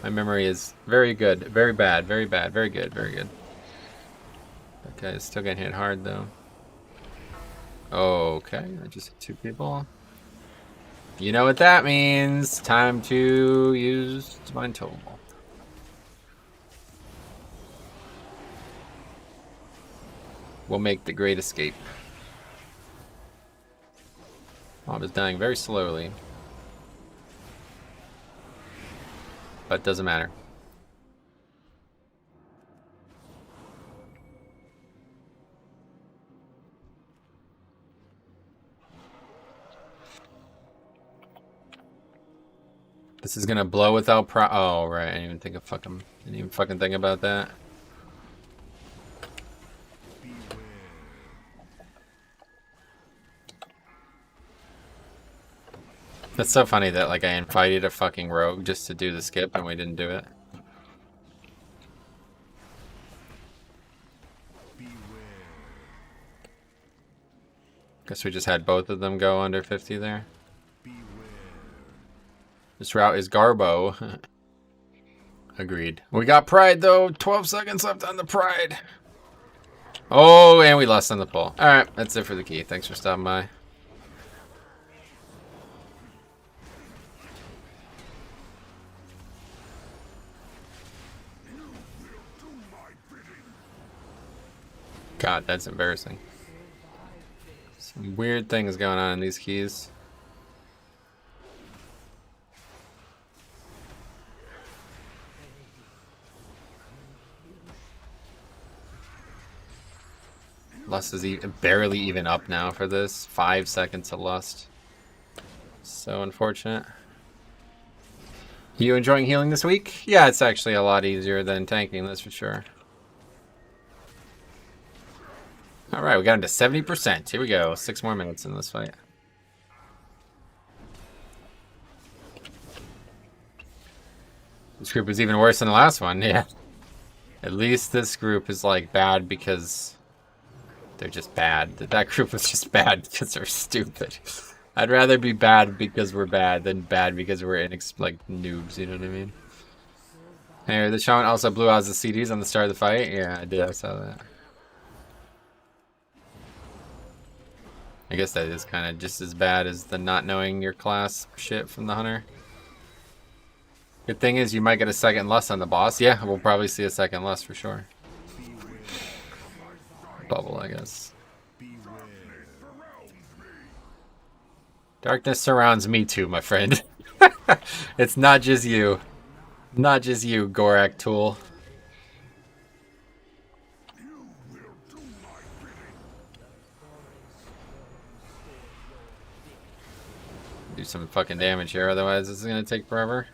My memory is very good, very bad, very bad, very good, very good. Okay, it's still getting hit hard though. Okay, I just hit 2 people. You know what that means. Time to use Divine Toll. We'll make the great escape. Mob is dying very slowly. But doesn't matter. This is gonna blow without oh right, I didn't even think of didn't even fucking think about that. That's so funny that like I invited a fucking rogue just to do the skip and we didn't do it. Guess we just had both of them go under 50 there. This route is Garbo. Agreed. We got Pride though. 12 seconds left on the Pride. Oh, and we lost on the pull. Alright, that's it for the key. Thanks for stopping by. God, that's embarrassing. Some weird things going on in these keys. Lust is barely even up now for this. 5 seconds of Lust. So unfortunate. You enjoying healing this week? Yeah, it's actually a lot easier than tanking, that's for sure. Alright, we got into 70%. Here we go. 6 more minutes in this fight. This group is even worse than the last one, yeah. At least this group is like bad because they're just bad. That group was just bad because they're stupid. I'd rather be bad because we're bad than bad because we're like noobs, you know what I mean? Hey, the shaman also blew out the CDs on the start of the fight. Yeah, I did. I saw that. I guess that is kind of just as bad as the not knowing your class shit from the hunter. Good thing is you might get a second lust on the boss. Yeah, we'll probably see a second lust for sure. Bubble, I guess. Darkness surrounds me too, my friend. It's not just you. Not just you, Gorak Tool. Do some fucking damage here, otherwise this is gonna take forever.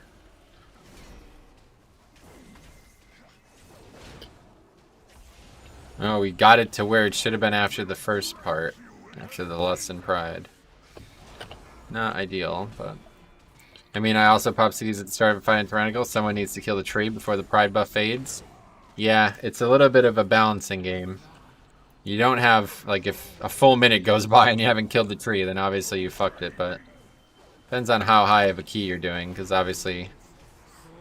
Oh, we got it to where it should have been after the first part. After the Lust and Pride. Not ideal, but... I mean, I also popped CDs at the start of Fighting Tyrannical. Someone needs to kill the tree before the Pride buff fades. Yeah, it's a little bit of a balancing game. You don't have, like, if a full minute goes by and you haven't killed the tree, then obviously you fucked it, but... Depends on how high of a key you're doing, because obviously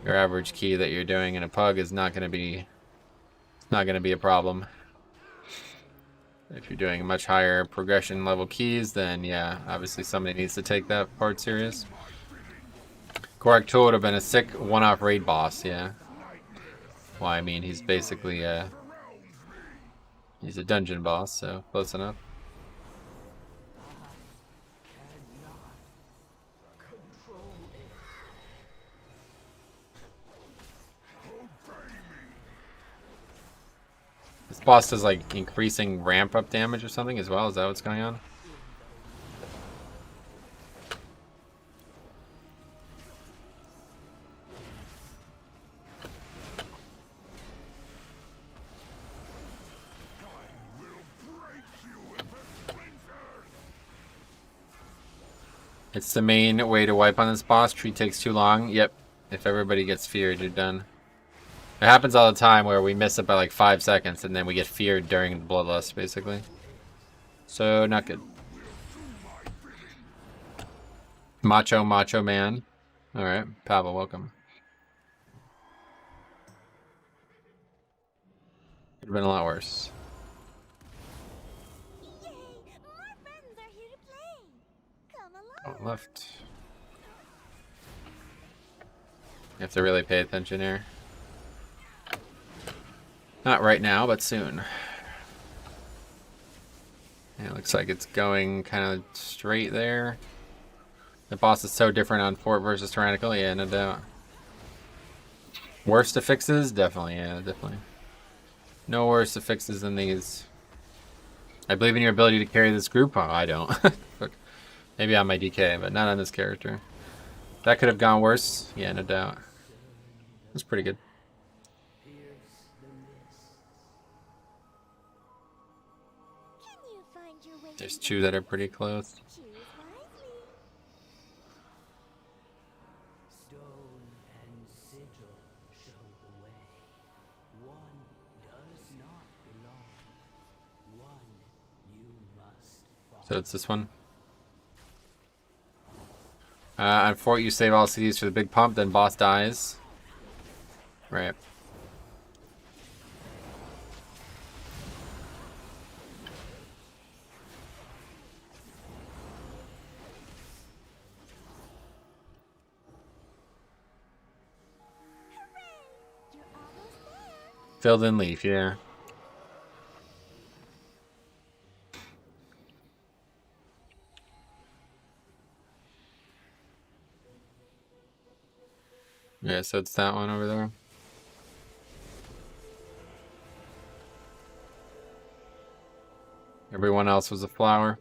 your average key that you're doing in a pug is not going to be... not going to be a problem. If you're doing much higher progression level keys, then yeah, obviously somebody needs to take that part serious. Gorak Tool would have been a sick one-off raid boss, yeah. Well, I mean, he's basically he's a dungeon boss, so close enough. This boss does like increasing ramp up damage or something as well. Is that what's going on? It's the main way to wipe on this boss. Tree takes too long. Yep. If everybody gets feared, you're done. It happens all the time where we miss it by like 5 seconds and then we get feared during the bloodlust, basically. So, not good. Macho Man. Alright, Pavel, welcome. Could have been a lot worse.
Yay! More friends are here to play. Come along.
Oh, left. You have to really pay attention here. Not right now, but soon. Yeah, it looks like it's going kind of straight there. The boss is so different on Fort versus Tyrannical, yeah, no doubt. Worst affixes? Definitely, yeah, definitely. No worse affixes than these. I believe in your ability to carry this group. Oh, I don't. Maybe on my DK, but not on this character. That could have gone worse. Yeah, no doubt. That's pretty good.
Can you find your way
There's
into
two that are pretty close.
Choose wisely.
Stone and sigil show the way. One does not belong. One you must follow.
So it's this one. On Fort, you save all CDs for the big pump, then boss dies. Right.
You're almost there.
Filled in leaf, yeah. Yeah, so it's that one over there. Everyone else was a flower.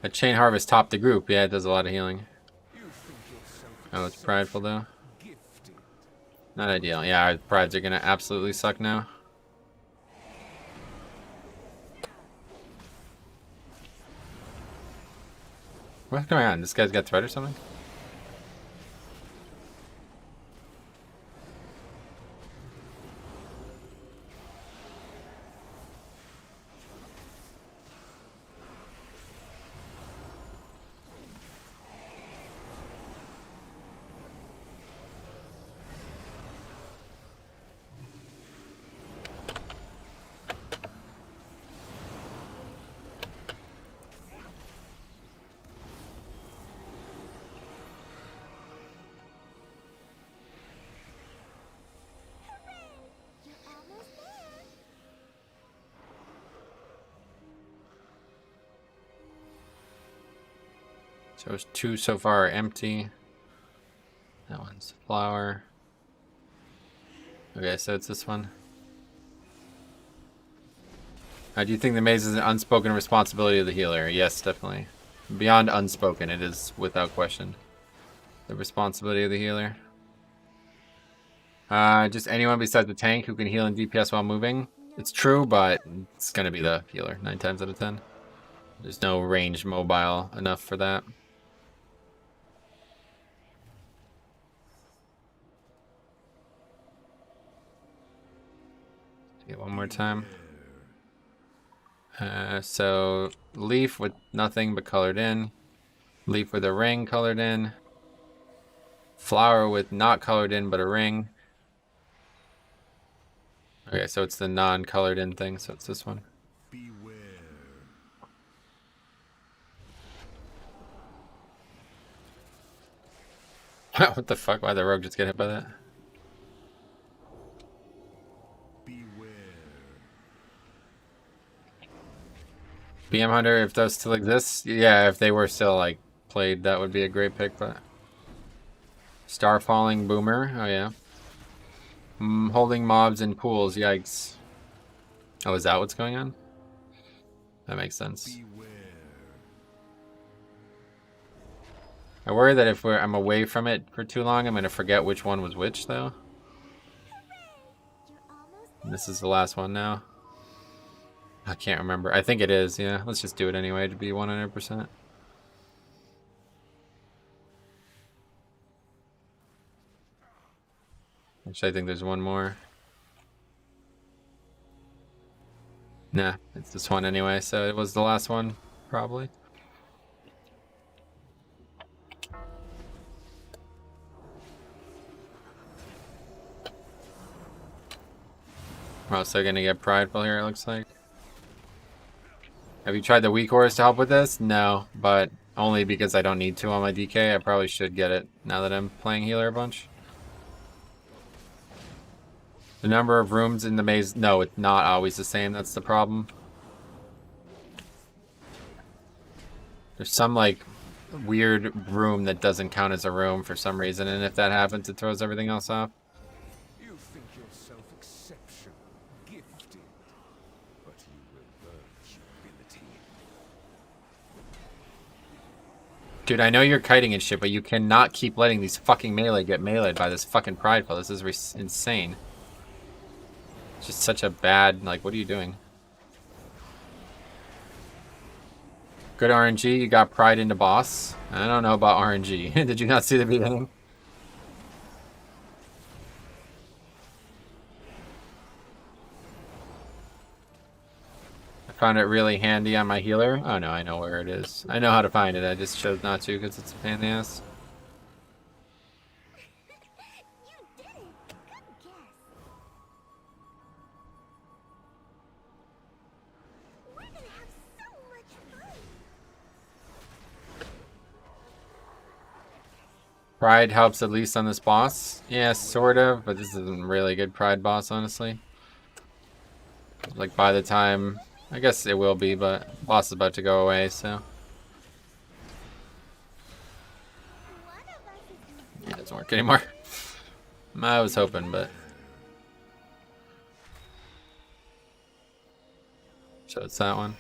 A chain harvest topped the group. Yeah, it does a lot of healing. Oh, it's prideful though. Not ideal. Yeah, our prides are gonna absolutely suck now. What's going on? This guy's got threat or something?
You're almost there.
So it's two so far are empty. That one's flower. Okay, so it's this one. Do you think the maze is an unspoken responsibility of the healer? Yes, definitely. Beyond unspoken, it is without question the responsibility of the healer. Just anyone besides the tank who can heal and DPS while moving. It's true, but it's gonna be the healer 9 times out of 10. There's no ranged mobile enough for that. Get one more time. So leaf with nothing but colored in. Leaf with a ring colored in. Flower with not colored in but a ring. Okay, so it's the non-colored in thing, so it's this one.
Beware.
What the fuck? Why'd the rogue just get hit by that?
Beware.
BM Hunter, if those still exist, yeah, if they were still like played, that would be a great pick. But Star Falling Boomer, oh yeah. Holding mobs in pools, yikes. Oh, is that what's going on? That makes sense.
Beware.
I worry that if I'm away from it for too long, I'm gonna forget which one was which, though.
You're almost
And this is the last one now. I can't remember. I think it is, yeah. Let's just do it anyway to be 100%. Actually, I think there's one more. Nah, it's this one anyway, so it was the last one, probably. We're also gonna get prideful here, it looks like. Have you tried the weak ores to help with this? No, but only because I don't need to on my DK. I probably should get it now that I'm playing healer a bunch. The number of rooms in the maze, no, it's not always the same. That's the problem. There's some like weird room that doesn't count as a room for some reason, and if that happens, it throws everything else off.
You think yourself exceptional, gifted, but you will learn humility.
Dude, I know you're kiting and shit, but you cannot keep letting these fucking melee get meleeed by this fucking prideful. This is insane. It's just such a bad, like, what are you doing? Good RNG, you got pride into boss. I don't know about RNG. Did you not see the beginning? I found it really handy on my healer. Oh no, I know where it is. I know how to find it, I just chose not to because it's a pain in the ass.
You did it! Good guess. We're gonna have so much fun.
Pride helps at least on this boss. Yeah, sort of, but this isn't really a good pride boss, honestly. Like, by the time... I guess it will be, but boss is about to go away, so... Yeah, it doesn't work anymore. I was hoping, but... So it's that one.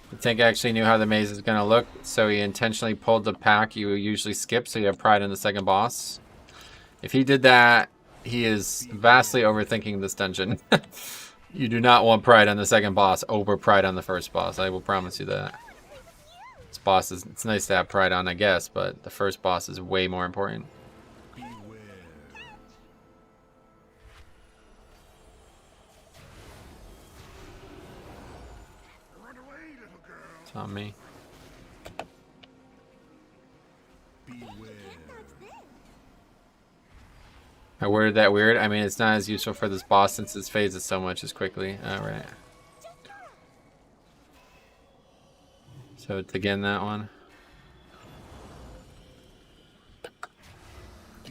The tank actually knew how the maze is going to look, so he intentionally pulled the pack you usually skip, so you have pride in the second boss. If he did that, he is vastly overthinking this dungeon. You do not want pride on the second boss over pride on the first boss. I will promise you that. This boss is, it's nice to have pride on, I guess, but the first boss is way more important. It's on me. I worded that weird. I mean, it's not as useful for this boss since it phases so much as quickly. Alright. So it's again that one.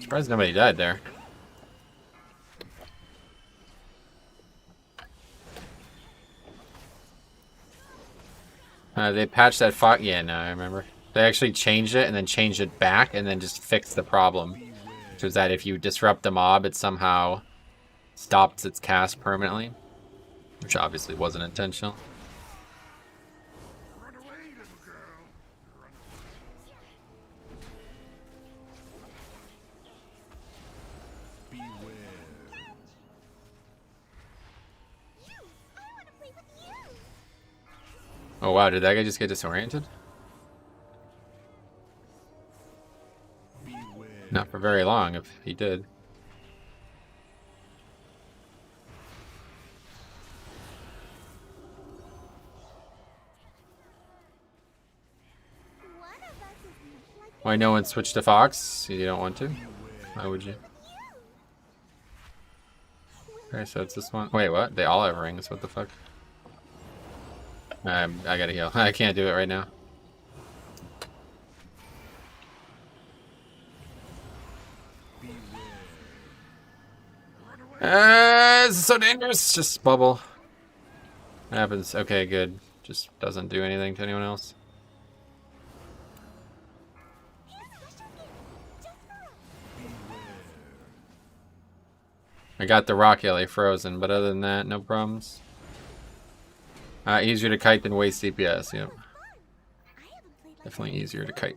Surprised nobody died there. They patched that fog. Yeah, no, I remember. They actually changed it and then changed it back and then just fixed the problem. Which was that if you disrupt the mob, it somehow stops its cast permanently. Which obviously wasn't intentional. Oh wow, did that guy just get disoriented? Not for very long, if he did. Why no one switched to Fox? You don't want to? Why would you? Okay, so it's this one. Wait, what? They all have rings. What the fuck? I gotta heal. I can't do it right now. This is so dangerous. Just bubble. What happens? Okay, good. Just doesn't do anything to anyone else. I got the rock alley frozen, but other than that, no problems. Easier to kite than waste CPS, yep. Definitely easier to kite.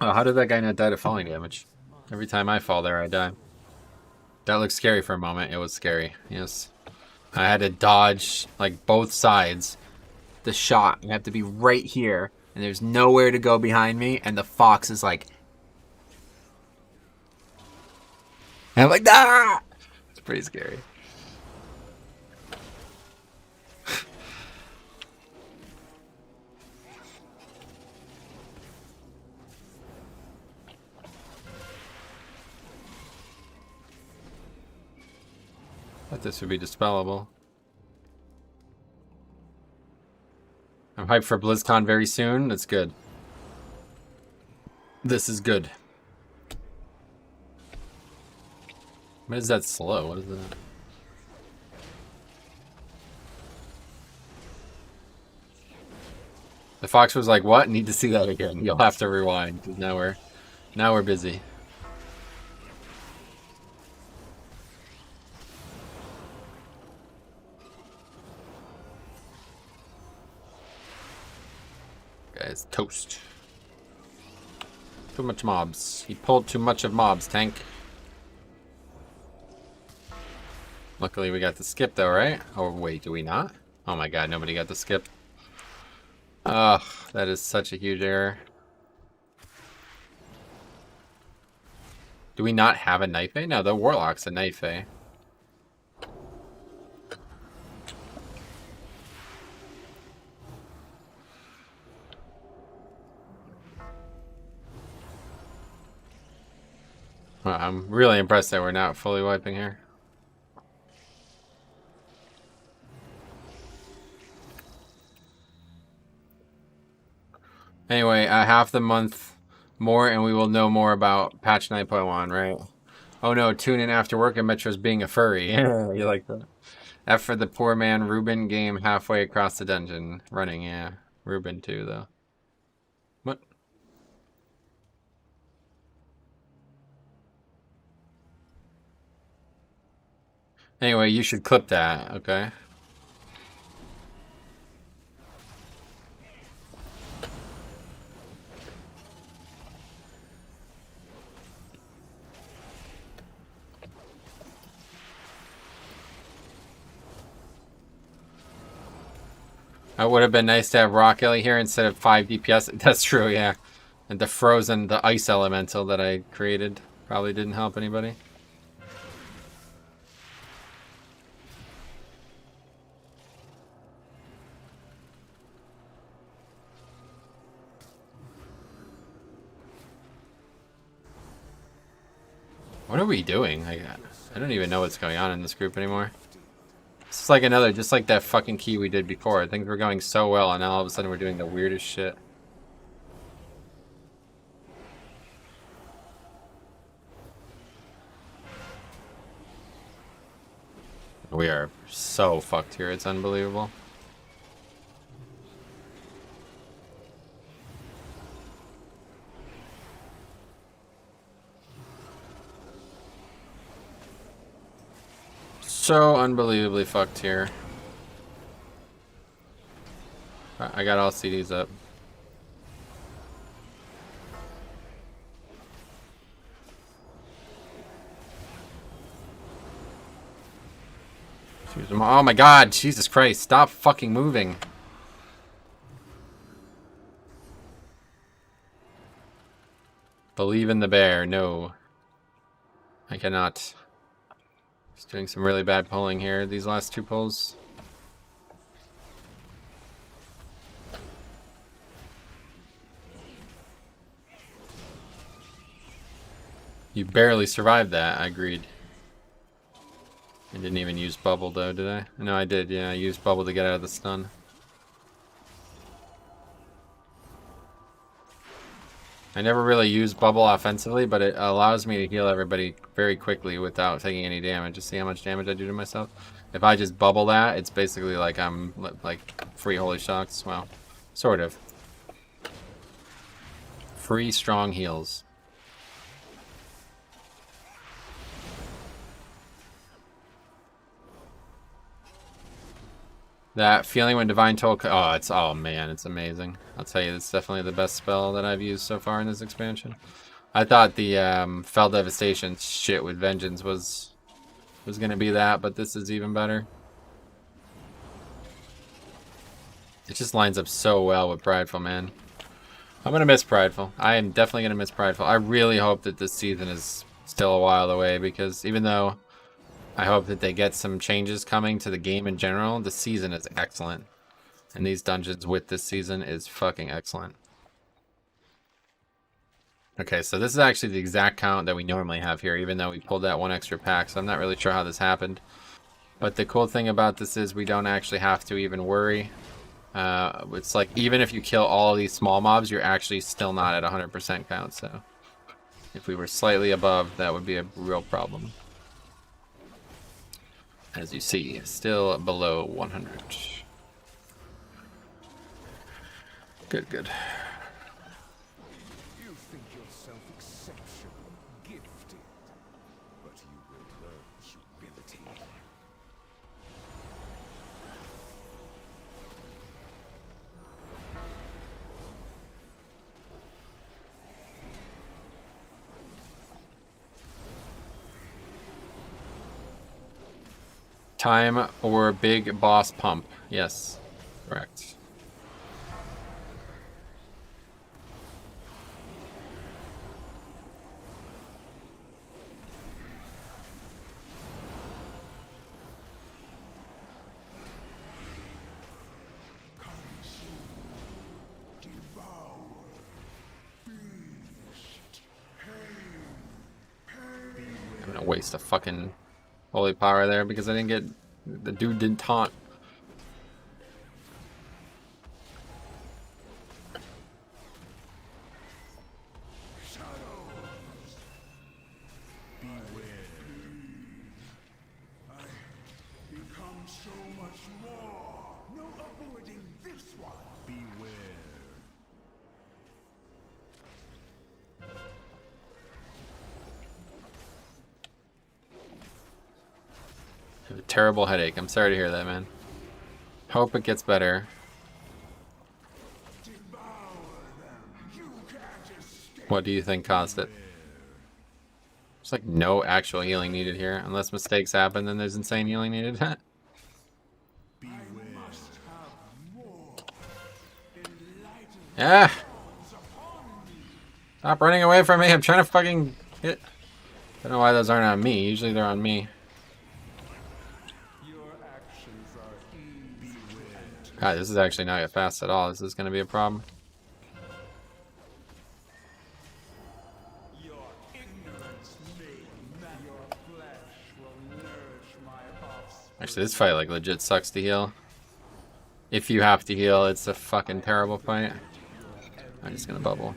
Oh, how did that guy not die to falling damage? Every time I fall there, I die. That looked scary for a moment. It was scary. Yes. I had to dodge, like, both sides. The shot. You have to be right here. And there's nowhere to go behind me. And the fox is like... And I'm like, ah! It's pretty scary. Thought this would be dispellable. I'm hyped for BlizzCon very soon. That's good. This is good. What is that slow? What is that? The fox was like, what? Need to see that again. You'll have to rewind, because now we're busy. Guys, toast. Too much mobs. He pulled too much of mobs, tank. Luckily we got the skip though, right? Oh wait, do we not? Oh my god, nobody got the skip. Ugh, that is such a huge error. Do we not have a knife A? No, the warlock's a knife A. Well, I'm really impressed that we're not fully wiping here. Anyway, half the month more and we will know more about patch 9.1, right? Oh no, tune in after work and Metro's being a furry. You like that? F for the poor man Ruben game halfway across the dungeon. Running, yeah. Ruben too, though. What? Anyway, you should clip that, okay? It would have been nice to have Rock Ellie here instead of 5 DPS. That's true, yeah. And the ice elemental that I created probably didn't help anybody. What are we doing? I don't even know what's going on in this group anymore. This is like another, just like that fucking key we did before. Things were going so well, and now all of a sudden we're doing the weirdest shit. We are so fucked here, it's unbelievable. So unbelievably fucked here. I got all CDs up. Oh my god, Jesus Christ, stop fucking moving. Believe in the bear, no. I cannot. Just doing some really bad pulling here, these last two pulls. You barely survived that, I agreed. I didn't even use bubble though, did I? No, I did, yeah, I used bubble to get out of the stun. I never really use bubble offensively, but it allows me to heal everybody very quickly without taking any damage. Just see how much damage I do to myself. If I just bubble that, it's basically like I'm like free holy shocks. Well, sort of. Free strong heals. That feeling when Divine Toll... Oh man, it's amazing. I'll tell you, it's definitely the best spell that I've used so far in this expansion. I thought the Fell Devastation shit with Vengeance was going to be that, but this is even better. It just lines up so well with Prideful, man. I'm going to miss Prideful. I am definitely going to miss Prideful. I really hope that this season is still a while away, because even though I hope that they get some changes coming to the game in general, the season is excellent. And these dungeons with this season is fucking excellent. Okay, so this is actually the exact count that we normally have here, even though we pulled that one extra pack, so I'm not really sure how this happened. But the cool thing about this is we don't actually have to even worry. It's like, even if you kill all of these small mobs, you're actually still not at 100% count, so if we were slightly above, that would be a real problem. As you see, still below 100. Good, good.
You think yourself exceptional, gifted, but you will learn humility.
Time or big boss pump? Yes, correct. I'm gonna waste a fucking holy power there because I didn't get... The dude didn't taunt.
Become so much more. No avoiding this one. Beware.
I have a terrible headache. I'm sorry to hear that, man. Hope it gets better. What do you think caused it? There's like no actual healing needed here. Unless mistakes happen, then there's insane healing needed. Yeah! Stop running away from me. I'm trying to fucking hit. I don't know why those aren't on me. Usually they're on me. God, this is actually not yet fast at all. This is going to be a problem. Actually, this fight like legit sucks to heal. If you have to heal, it's a fucking terrible fight. I'm just gonna bubble.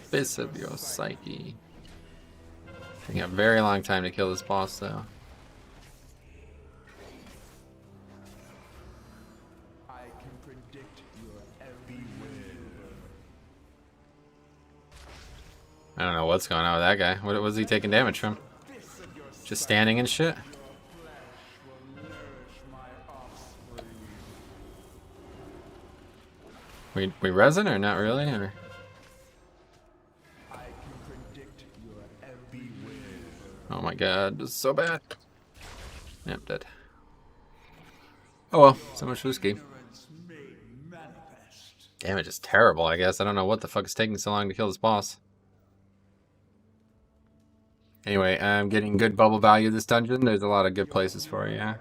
Abyss of your psyche. Taking a very long time to kill this boss, though.
I can predict your every move.
I don't know what's going on with that guy. What was he taking damage from? Just standing and shit? We resin or not really? Or? Oh my god, this is so bad. Yep, dead. Oh well, so much for this game. Damage is terrible, I guess. I don't know what the fuck is taking so long to kill this boss. Anyway, I'm getting good bubble value this dungeon. There's a lot of good places for it, yeah.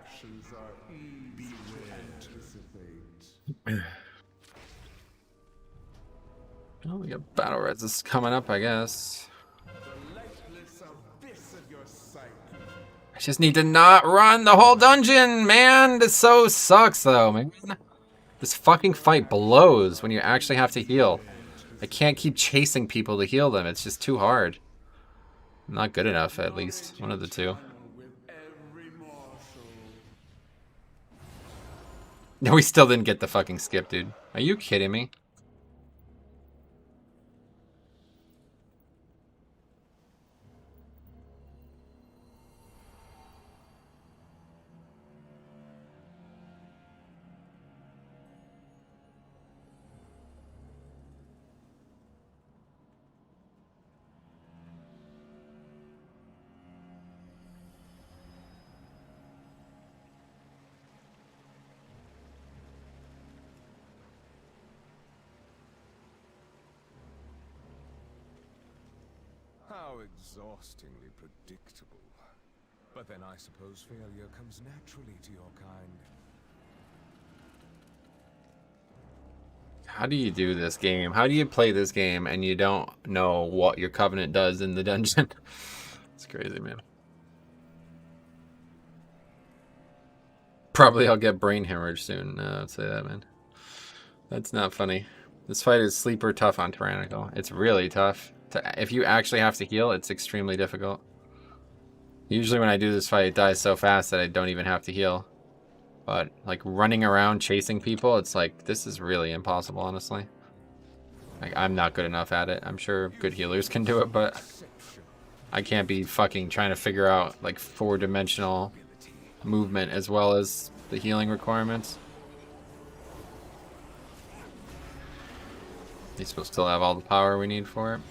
Oh, we got battle resist coming up, I guess. I just need to not run the whole dungeon, man! This so sucks, though, man. This fucking fight blows when you actually have to heal. I can't keep chasing people to heal them. It's just too hard. Not good enough, at least. One of the two. No, we still didn't get the fucking skip, dude. Are you kidding me?
How exhaustingly predictable. But then I suppose failure comes naturally to your kind.
How do you do this game? How do you play this game and you don't know what your covenant does in the dungeon? It's crazy, man. Probably I'll get brain hemorrhage soon. I'd say that, man. That's not funny. This fight is sleeper tough on Tyrannical. It's really tough. If you actually have to heal, it's extremely difficult. Usually when I do this fight, it dies so fast that I don't even have to heal. But, like, running around chasing people, it's like, this is really impossible, honestly. Like, I'm not good enough at it. I'm sure good healers can do it, but I can't be fucking trying to figure out, like, 4-dimensional movement as well as the healing requirements. He's supposed to still have all the power we need for it.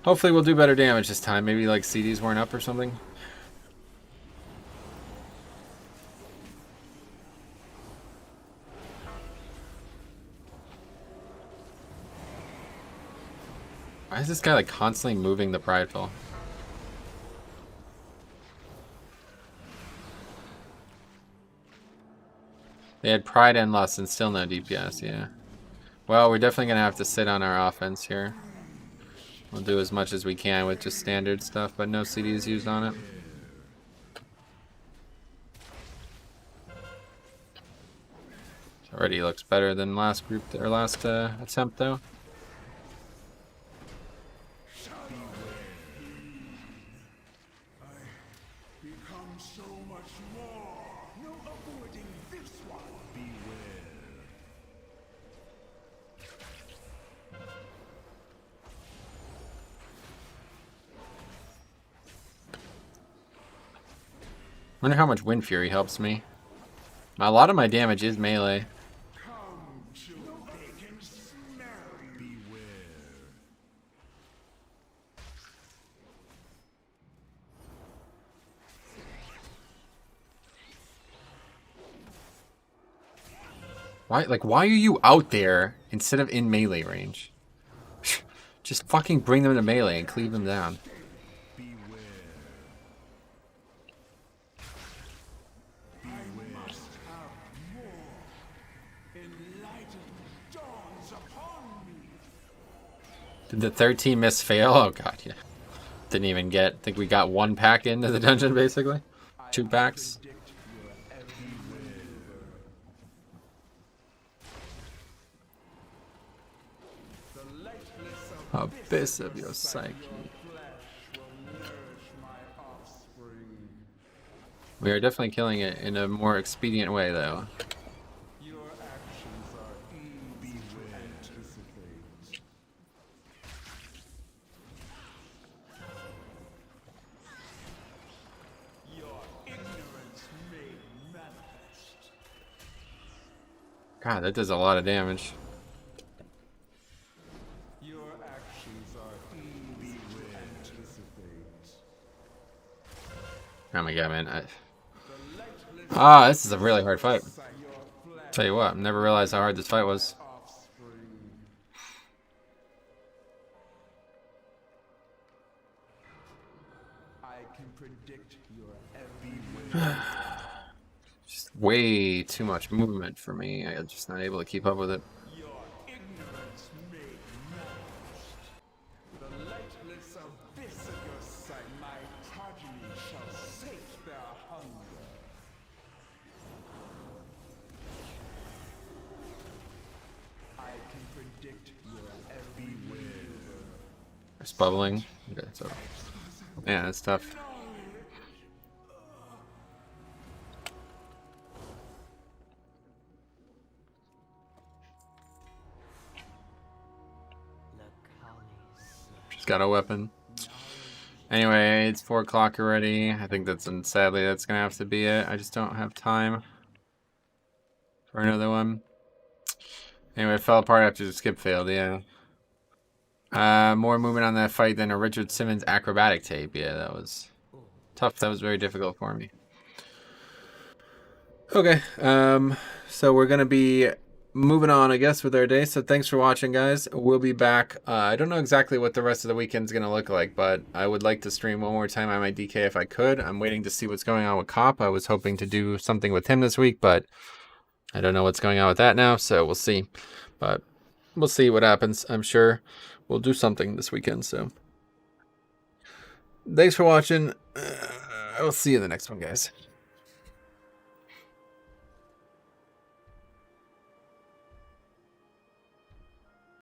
Hopefully we'll do better damage this time. Maybe, like, CDs weren't up or something. Why is this guy like constantly moving the prideful? They had pride and lust and still no DPS, yeah. Well, we're definitely gonna have to sit on our offense here. We'll do as much as we can with just standard stuff, but no CDs used on it. Already looks better than last group or last attempt though. Wonder how much Wind Fury helps me. A lot of my damage is melee. Why are you out there instead of in melee range? Just fucking bring them to melee and cleave them down. Did the 13 miss fail? Oh god, yeah. Didn't even get, I think we got 1 pack into the dungeon basically. 2 packs. Abyss of your psyche. We are definitely killing it in a more expedient way though. God, that does a lot of damage. Oh my god, man. This is a really hard fight. Tell you what, I've never realized how hard this fight was. Just way too much movement for me. I'm just not able to keep up with it. It's bubbling. Okay, so yeah, that's tough. She's got a weapon. Anyway, it's 4 o'clock already. I think sadly that's gonna have to be it. I just don't have time for another one. Anyway, it fell apart after the skip failed, yeah. More movement on that fight than a Richard Simmons acrobatic tape. Yeah, that was tough. That was very difficult for me. Okay, so we're gonna be moving on, I guess, with our day. So thanks for watching, guys. We'll be back. I don't know exactly what the rest of the weekend's going to look like, but I would like to stream one more time on my DK if I could. I'm waiting to see what's going on with Cop. I was hoping to do something with him this week, but I don't know what's going on with that now, so we'll see. But we'll see what happens. I'm sure we'll do something this weekend, so thanks for watching. I will see you in the next one, guys.